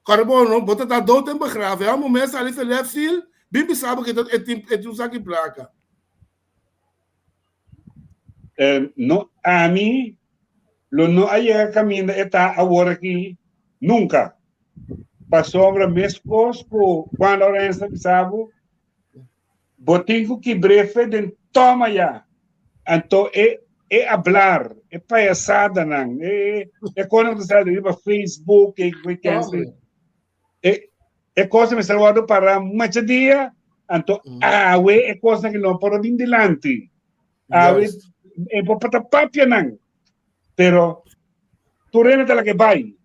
Speaker 3: carbono, bota da do tempo grave. É um momento ali feliz fil, bem sabe que é usar que placa.
Speaker 4: No, a mim, não há caminho está agora aqui nunca. Passou para mescos quando a gente sabe, botinho que breve de toma já. Então é hablar, é palhaçada não, é quando você sabe para Facebook, é coisa me salvado para mais dia, então é coisa que não pode vir delante, é para papia não, pero tu renta la que vai,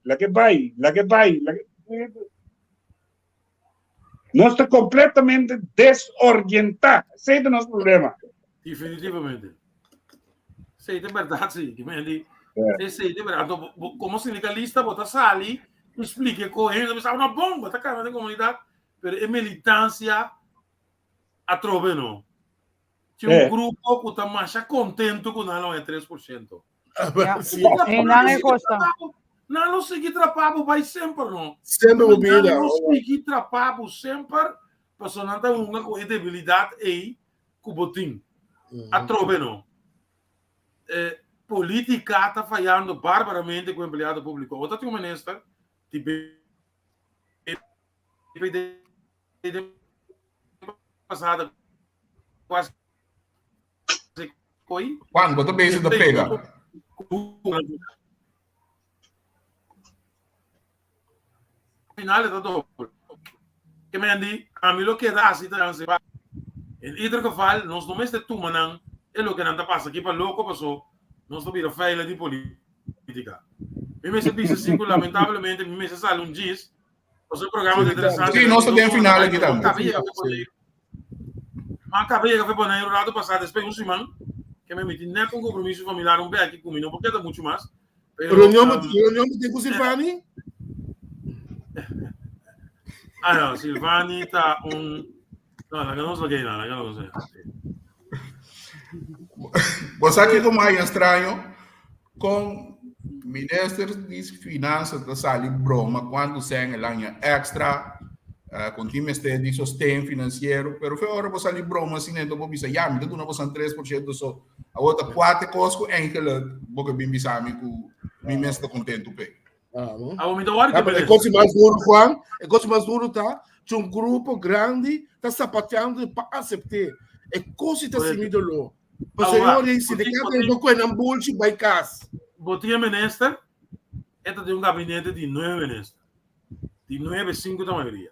Speaker 4: nós está completamente desorientado, esse é o nosso problema.
Speaker 7: Definitivamente. Sim, é verdade, sim. Sim, é verdade. Como sindicalista, você sai e explica correndo, você uma bomba, tá cara da comunidade, mas é militância a trove, não. Tinha grupo que está mais contente com não é 3%.
Speaker 6: Não é costa.
Speaker 7: Não segui trapado vai sempre, não.
Speaker 3: Sempre o vida.
Speaker 7: Não segui trapado sempre, porque não tem uma credibilidade aí com o botim. A trove, não. Política está falhando barbaramente com o empregado público. Outra tem uma ministra, tipo, passada, quase.
Speaker 2: Juan, você pensa da pega?
Speaker 7: Final da dupla. Que me andi, a mim lo que dá assim, em ieder geval, nós não mesmo tu manan, é o que não passa aqui para louco passou, nós não vira feila de política. Me mesmo disse assim, lamentavelmente, me mesmo sale dias, o seu programa de interessante.
Speaker 2: Sim, nós temos final aqui também. Mas
Speaker 7: acabei de fazer o lado passado, depois um semana, que me meti nem com compromisso familiar, bem aqui comigo, porque é muito mais.
Speaker 3: Reunião tem com o Silvani?
Speaker 7: Ah, não, Silvani está Não, la que não sei nada, la que não sei.
Speaker 2: Você aqui como é estranho com ministro de finanças da sala broma quando sem lanha extra com time de sustento financeiro, pero foi hora você ali broma assim né, então bisa já me dá uma porção 3% só a outra 4 cosco enkele boca bim bisa me com me mesmo contento pe.
Speaker 7: Ah, o me dá hora que
Speaker 3: É coisa mais duro, Juan. É coisa mais duro, tá? De um grupo grande tá sapateando para aceitar. É coisa que está se midolo. Para senhor e sindicato não coisa bullshit by casa.
Speaker 7: Botinha minister, esta tem gabinete de 9 ministros, de 9, 5 da maioria.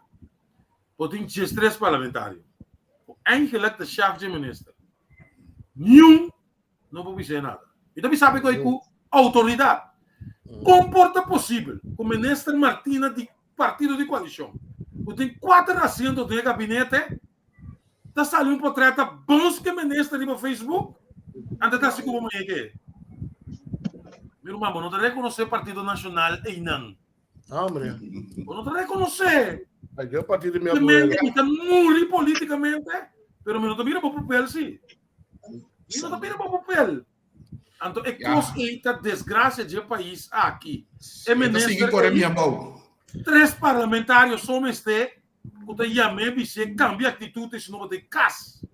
Speaker 7: Botinha 3 parlamentários. Eigenlijk de chefe de minister. Nenhum não pode dizer nada. E também sabe que é com autoridade. Comporta possível. Com o ministro Martina de partido de coalição. Tem 4 assentos de gabinete. Está saindo um portreto bons que ministro ali no Facebook. Anda tá se como é que é. Meu irmão, não te reconhecer Partido Nacional e não.
Speaker 3: Hombre.
Speaker 7: Não te reconhecer.
Speaker 3: Aí é o partido de minha
Speaker 7: Também
Speaker 3: abuela.
Speaker 7: está muito politicamente, mas não te mira para o papel, sim. Não te mira para o papel. Então, é coisa desgraça de país aqui. É ministro. 3 parlamentários somos que te chamem e se cambia atitude se não tem caso.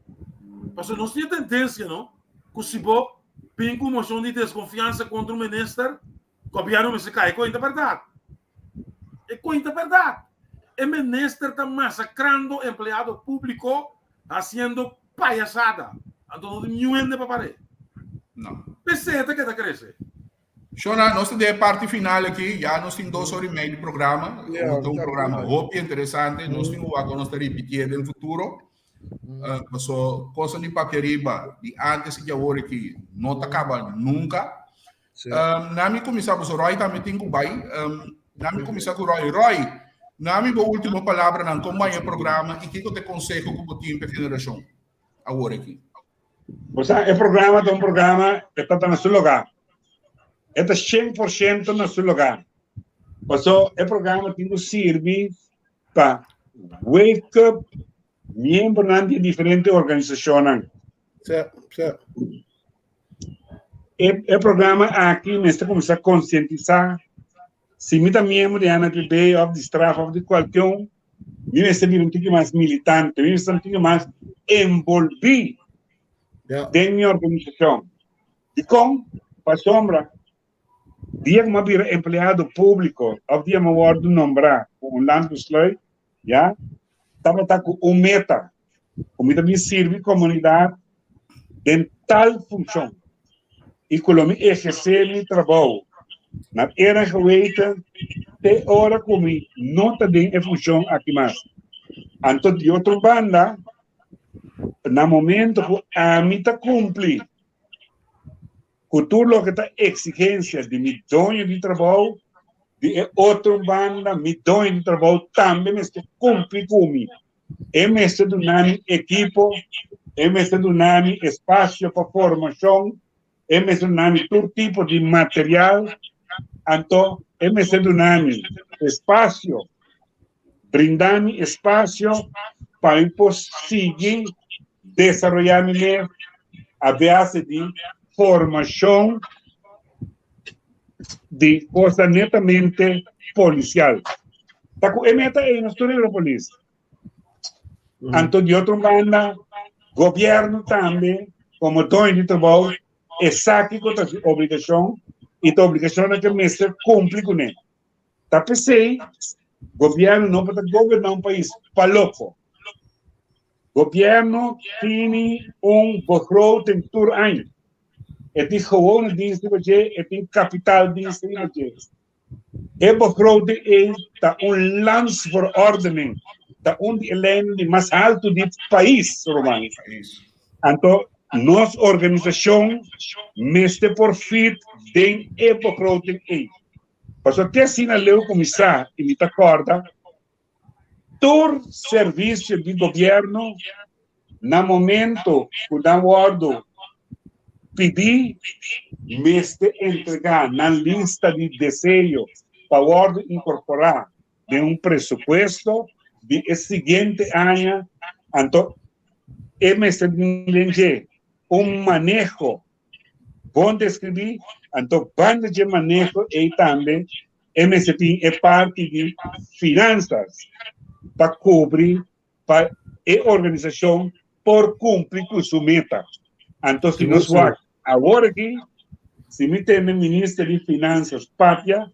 Speaker 7: Porque nós temos tendência, não? Que se você tem uma moção de desconfiança contra o ministro, o governo se cai. É coisa verdade. É coisa verdade. O ministro está massacrando o empregado público, fazendo palhaçada. Então, não tem nenhum para parar.
Speaker 2: Não.
Speaker 7: Peseta que está crescendo.
Speaker 2: Shona, nós temos a parte final aqui, já nós temos 2 horas e meia de programa, um programa muito interessante, nós temos agora nós repetir no futuro, so, coisa de paqueriba, de antes que agora que não acaba nunca. Nami começar com o Roy também tem que vai, nami começar com o Roy, nami a última palavra não como é o programa e que eu te aconselho com o time para geração agora aqui.
Speaker 4: Você é programa de programa que está no seu lugar. Está 100% no seu lugar. Então, o programa tem que servir para wake up membros de diferentes organizações.
Speaker 3: Certo.
Speaker 4: O programa aqui nesta começa a conscientizar se me também membro de ANPB ou de Straf ou de qualquer um, me vai um pouco mais militante, me vai um pouco mais envolvido dentro minha organização. E com a sombra dia que eu empregado público, ou dia que eu nombrar um landbesluit, já, estava com meta, como também serve comunidade em tal função. E quando eu exercer meu trabalho, na era geweita, de hora como não tem função aqui mais. Então, de outra banda, no momento que a mim está cumprir, com tudo que está exigência de mi dono de trabalho, de outra banda, mi dono de trabalho também me está cumprindo comigo. É me está dando equipo, é me está dando espaço para formação, é me está dando todo tipo de material, então é me está dando espaço, brindando espaço para eu conseguir desenvolver a base de formação de coisa netamente policial. Tá com meta aí na história da polícia. Então, de outra banda, governo também, como dono de trabalho, sabe com a obrigação e a obrigação é que o mestre cumpre com ele. Tá pensei, governo não pode governar um país para louco. Governo tem begroting por ano. Het is gewone diensten wat je, het is kapitaaldiensten wat je. Het begroting is dat een landsverordening, dat die lijn die más alto dit país, Romano. Então, nossa organização meste profit den begroting is. Mas até assim a lei começar e me acorda, todo serviço de governo, no momento que dá ordem pedir, mestre entregar na lista de desejo para ordem incorporar de um presupuesto de seguinte ano, Então, MS Linge, manejo bom descrever, então, banda de manejo e também, MSP é parte de finanças para cobrir para a organização por cumprir com sua meta. Então, se nós vamos agora aqui, se me tem ministro de Finanças Pátria,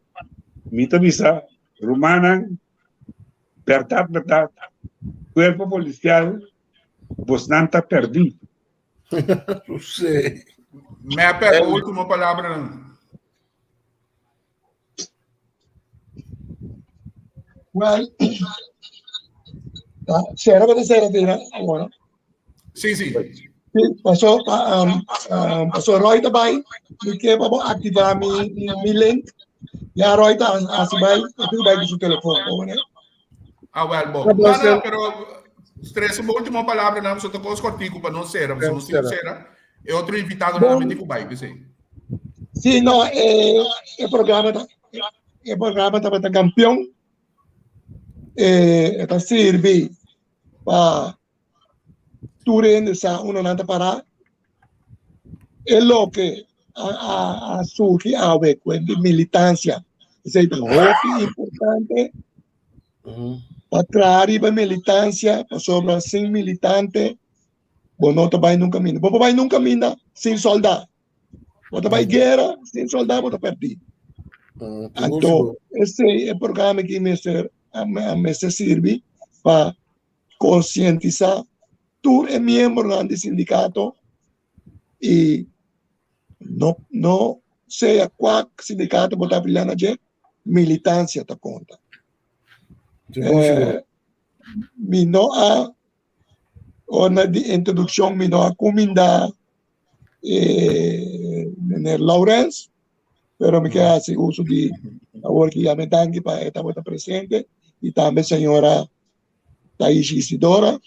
Speaker 4: me avisa, Romana, verdade, corpo policial, você não está perdido.
Speaker 3: Não sei.
Speaker 2: Me pega a última palavra. Não.
Speaker 5: Well, será que será agora?
Speaker 2: Sim, sim.
Speaker 5: Pastor Roy também, porque para ativar mi link, e a Roy está assim vai do seu telefone, né?
Speaker 2: Ah, well, bom. Não, pero estressa a última palavra, não, só tocou os corticos para não ser, se não será, é outro invitado na mente que vai, sim.
Speaker 5: Sim, não, o programa está campeão, está serve para Turen essa uma nada para é lo que a surge a ver com militância, isso é muito importante para trazer a militância, para sobrar sem militante, bom não vai nunca mina, bom vai nunca mina sem soldado, bom vai guerra sem soldado, bom perdido. Então esse é o programa que me serve para conscientizar tu é membro do sindicato e não sei qual sindicato botar brilhando de militância tá conta. Me não há na introdução me não há comida Lawrence, pero me queda assim uso de agora que a metangue para estar presente e também senhora Thaís Isidora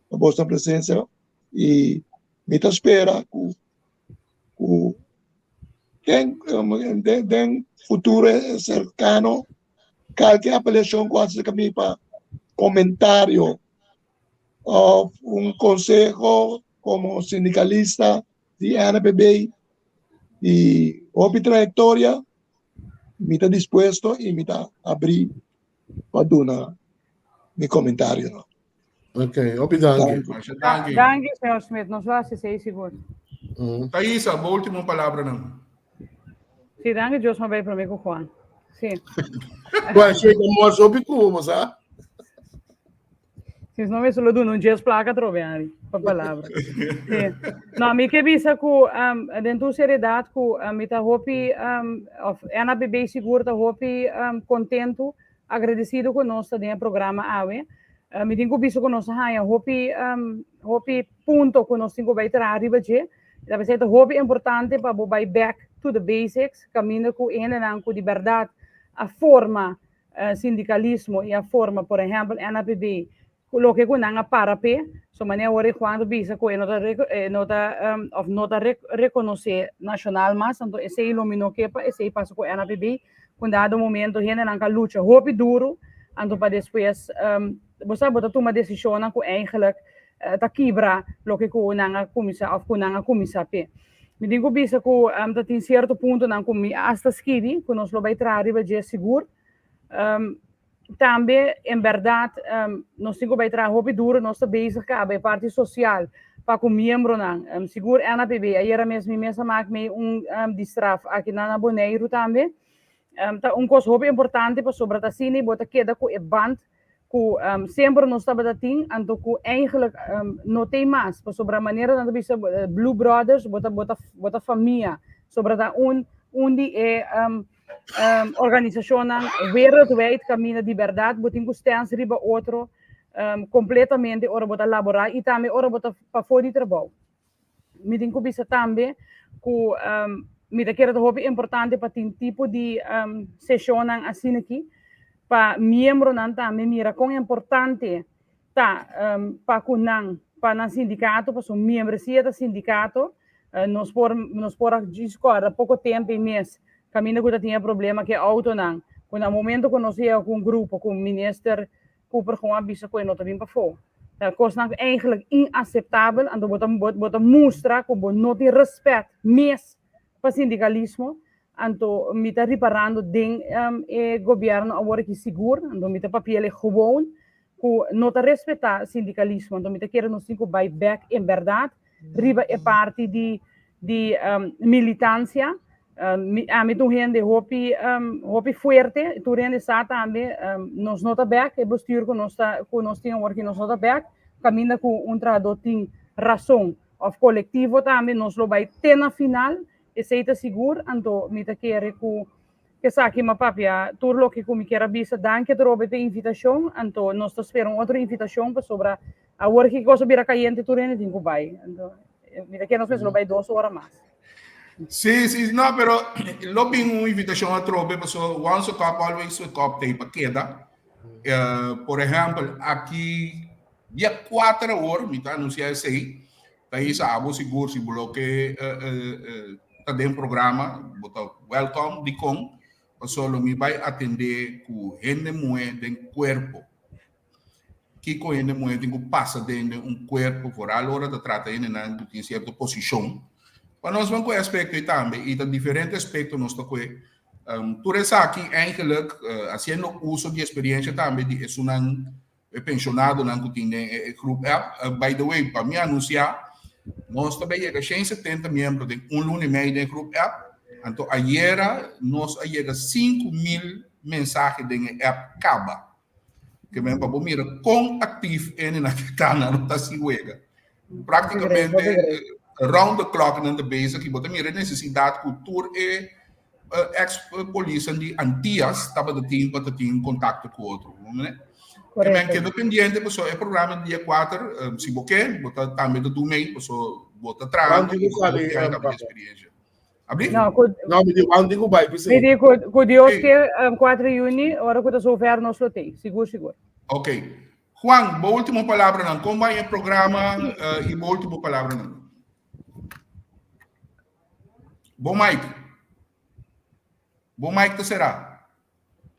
Speaker 5: a vossa presença e me espera tem futuro cercano qualquer apelação quase que para comentário ou conselho como sindicalista de ANPB e outra trajetória me está disposto e me está abrir para dar meu comentário. Não?
Speaker 3: Ok, obrigado.
Speaker 6: Danke, senhor Smith. Nos va a 6 segundos.
Speaker 2: Thaisa, a última palavra, não.
Speaker 6: Sim, danke, Deus me vai para mim com Juan. Sim.
Speaker 3: Ué, chega a sobre como, sabe?
Speaker 6: Se não me solo do não dias placa troveari, a palavra. Sim. Não, me que visa com dentro seriedade com me tá hopi Ana bebê seguro tá hopi contento, agradecido com nós dentro programa AWE. Me tenho visto com nós aí, hopi ponto com nós tenho vai tra arriba je. Deve ser hopi importante para vai back to the basics, caminho com com de verdade a forma sindicalismo e a forma, por exemplo, NAPB, lo que com a parape, so maneira hora quando bisa com nota reconhecer nacional mas, então esse ilumino que esse passa com NAPB, quando dado momento gente não luta hopi duro, então para depois você pode tomar decisão com eigenlijk ta quebra lo que com a comissão ou com a comissão p. Me digo bisa com tem certo ponto não com hasta skidi, com nós lo vai trazer de seguro. Também, em verdade, nós temos que trabalhar muito duro, nós estamos bezig com a parte social, para com membro não. Seguro é na PB, aí mesmo maak me distraf aqui na Bonaire também. Coisa muito importante para sobre a cine, bota queda com o band, com sempre nós estamos assim, então com eigenlijk não tem mais, para sobre a maneira de bisa Blue Brothers, bota família, sobre a onde é organização wereldwijd caminha de verdade, botem custas riba outro completamente ora bota laborar e também ora bota para fora de trabalho. Me tem que bisa também que me da quero hobby importante para tem tipo de sessão assim aqui para membro não também mira com importante tá para kunang para sindicato para sua membresia do sindicato nos por discorda pouco tempo e mês caminho que tinha problema que auto não quando no momento que nós ia com grupo com ministro Cooper com a bisa com não também para fora Dat is eigenlijk inacceptabel. En dan wordt een mostra como não tem respeito mais para sindicalismo. Então, me está reparando ding o governo agora que seguro. Então, me está papel gewoon. Que não está respeitar sindicalismo. Então, me está querendo cinco back em verdade. Riba é parte de militância. A mim tu gente hopi fuerte. Tu gente sabe também. Nós não está back. É bestuur que nós temos agora que nós não está back. Caminha com trabalhador tem razão. Of coletivo também nós lo vai ter na final. E se está seguro, então me está querendo que saque uma papia, tudo o que me quer avisar, danke por a invitação, então nós esperamos outra invitação para sobre a hora que coisa vira caliente, tudo ainda tem que vai. Então, me está querendo nós vai 2 horas mais.
Speaker 2: Sí, no, pero lo vi una invitación a trope, pues once a cup, always a cup, te queda. Por ejemplo, aquí dia 4 horas, me está anunciando 6, daí sábado seguro, se bloque está dentro do programa, bota welcome de com, solo me vai atender com gente muito dentro do corpo. Que com gente muito tem que passar dentro de corpo, por a hora de tratar ele em certa posição. Para nós vamos com aspecto também, e tem diferentes aspectos nós estamos com. Tu resta aqui, eigenlijk, fazendo uso de experiência também, de pensionado não tem grupo app. By the way, para me anunciar, nós também chegamos a 70 membros de lunes e meio do grupo app. Então, ayer nós chegamos a 5.000 mensagens do app acaba. Que me para mira com ativo na quitana não está se wega. Praticamente round the clock na base que bota mira necessidade cultura e ex-polícia de antias estava de tempo para ter contato com outro, né? Que dependente, pessoal, é programa dia 4, se você botar também do meio, pessoal, bota atrás, experiência. Abri?
Speaker 3: Não, me digo, onde que vai?
Speaker 6: Me digo, com Deus que 4 de junho, hora que o governo nos lotei, seguro.
Speaker 2: Ok. Juan, boa última palavra não. Como vai o programa e boa última palavra não. Bom Mike. Bom Mike, será?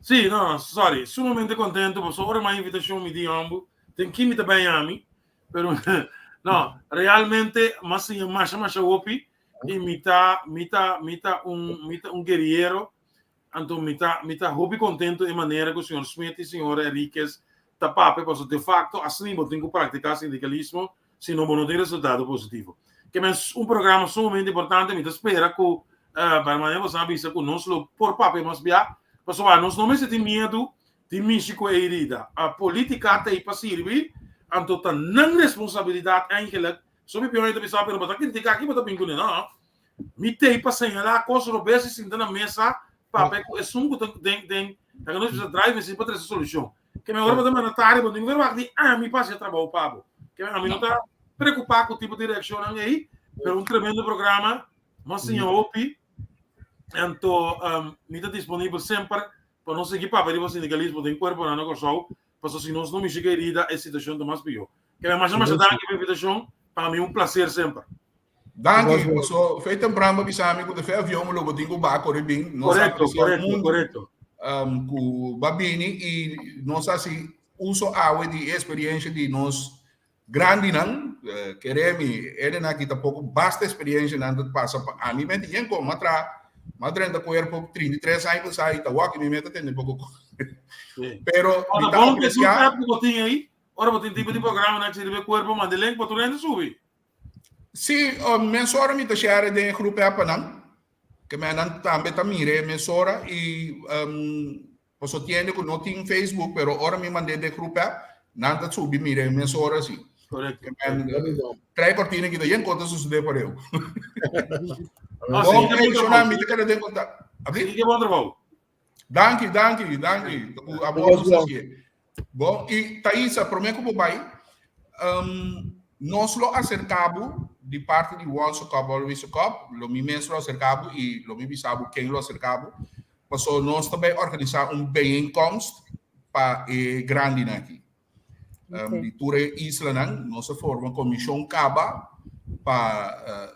Speaker 7: Sì, no, sorry, sumamente contento, perché ora mi invitazione mi di ambo, tem que me também a mim, pero no, realmente mas opi e mita un guerriero, então mita hobby contento de maneira que o senhor Smith e o senhor Henriquez tapape, porque de facto assim eu tenho que praticar sindicalismo, se não não tem resultado positivo. Que é um programa sumamente importante, me espera que para maneira você sabe isso que nós por papel mas bia. Pessoal, nós não temos medo de México e herida. A política tem para servir, então a não responsabilidade eigenlijk, sobre pior ainda pensar pelo botar criticar aqui, botar pinguinho não. Me tem para señalar coisas no beijo se na mesa, papel é sum que tem, que nós precisa drive sim para trazer solução. Que me agora botar na tarde, botar ver que me passa trabalho Pablo. Que a mim não está preocupado com o tipo de direção aí, mas um tremendo programa, mas senhor Opi. Então, me está disponível sempre para não seguir para ver o sindicalismo de corpo na nossa show, porque se nós não me chega herida, a situação está mais pior. Que me mais dar aqui a invitação, para mim um prazer sempre.
Speaker 2: Danke, so feito um programa bisami com o fé avião, logo tenho ba corribim,
Speaker 7: correto.
Speaker 2: Com babini e nós assim uso a de experiência de nós grande não, queremos, ele na kita pouco basta experiência não passa a mim mente em como atra Madre da cuerpo 33 anos aí tá walk me meta tem pouco. Pero
Speaker 7: bom que você tá botinho aí. Ora botinho tipo de programa na que se corpo mas de link para tu rende subir.
Speaker 2: Sim, mensora me tá share de grupo apa não. Que me não também tá mire mensora e posso tiene que não tem Facebook, pero ora me mandei de grupo não tá subir mire mensora assim.
Speaker 7: Correto.
Speaker 2: Trai cortina que daí encontra suceder para eu.
Speaker 7: Bom,
Speaker 2: Danke. Bom, e Thaisa, prometo que vai. Nós lo acercamos de parte de Once a Cup, Always a Cup, lo mesmo acercamos e lo mesmo sabe quem lo acercamos. Passou nós também organizar bijeenkomst para grande aqui. De toda isla, nós formamos comissão Caba para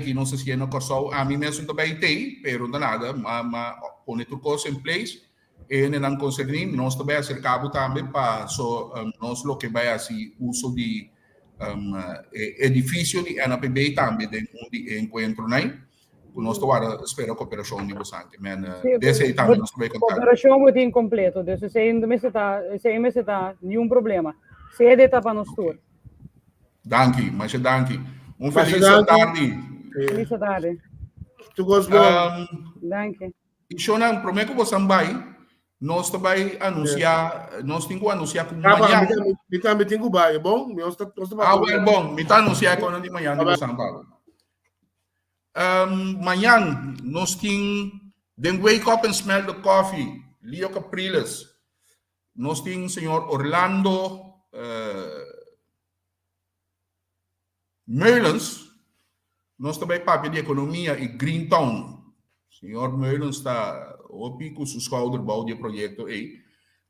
Speaker 2: que não se siano corso a mim mesmo também tem, pero nada, mas põe tudo coisa em place e non concernente nós também acercamos também para nós lo que vai assim uso de edifício de NPB também de encontro, né? Nós agora espera cooperação de vocês, mas desse aí também nós vamos contar.
Speaker 6: Cooperação muito incompleto, desse sem está nenhum problema. Sede está para nós tudo.
Speaker 2: Danke, mas danke. Feliz tarde.
Speaker 6: Feliz tarde.
Speaker 3: Tu gostou?
Speaker 6: Danke.
Speaker 2: E Shonan, prometo que você vai. Nós também anunciar, nós temos que anunciar com
Speaker 3: Amanhã.
Speaker 2: manhã.
Speaker 3: Me também tenho que vai, é bom?
Speaker 2: Bom, me está anunciar com de manhã no São Paulo. Manhã nós temos then wake up and smell the coffee, Leo Capriles. Nós temos senhor Orlando Merlins. Nós também papo de economia e Greentown. Senhor Merlins está opi com seu schouderbouw de projeto aí.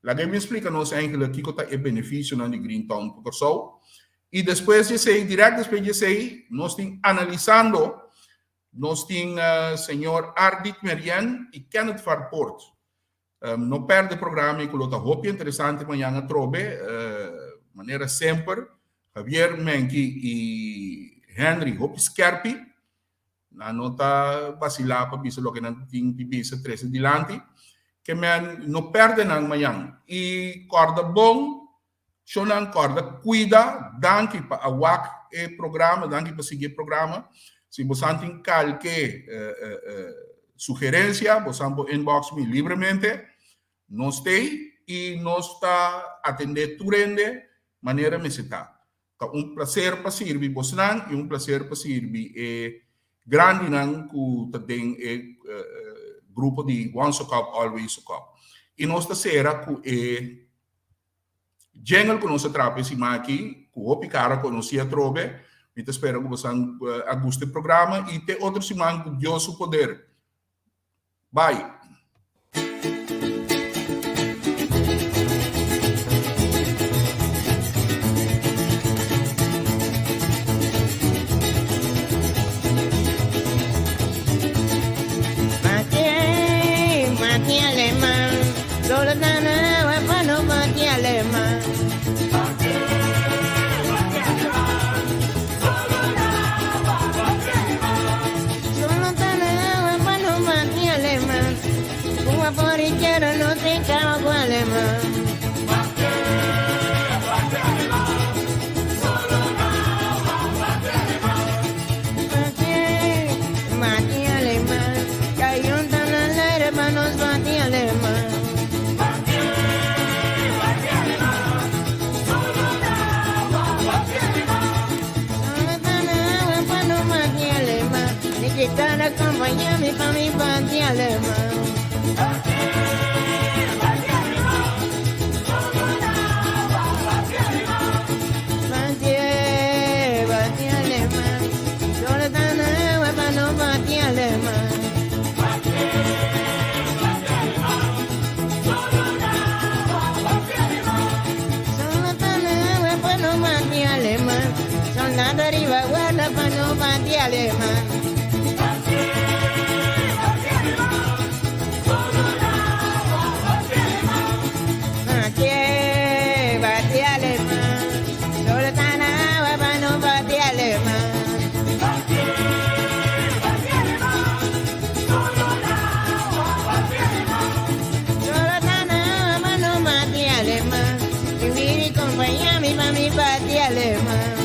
Speaker 2: Lá me explica nós eigenlijk que está o benefício na de Greentown por só. E depois de sei, direto depois de sei, nós temos analisando, nós temos senhor Ardit Merian e Kenneth Farport. Não perde o programa que está muito interessante amanhã a trobe, maneira sempre, Javier Menki e Henry Hope Scarpi. Na nota vacilar para ver o que não tem que ver 13 dilante, que não perde nada amanhã. E corda bom, só não corda, cuida, danke para o programa, danke para seguir o programa. Se você tem qualquer sugerência, você pode inbox me livremente, nós tem e nós está atender tudo de maneira me está. Um prazer para servir você e prazer para servir grande não que tem grupo de Once a Cup, Always a Cup. E nós será que jingle que nós trabalhamos aqui, que o cara conhecia trobe, e te espero que você goste do programa e te outro semana com Deus o poder. Bye.
Speaker 8: No te cago alemán. Mati alemán, cayó un tan al aire para nos mati alemán. Solo tan agua para no mati alemán, ni que tan acompañarme para mi mati alemán. Soldado arriba, guarda para no mati alemán. Bati alemán. Solo tan agua para no bati alemán. Solo tan agua para no bati alemán. Vivir y acompañarme para mi bati alemán.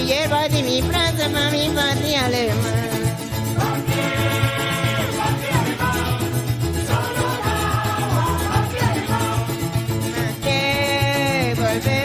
Speaker 8: Hierba de mi plaza para mi patria alemán. volver.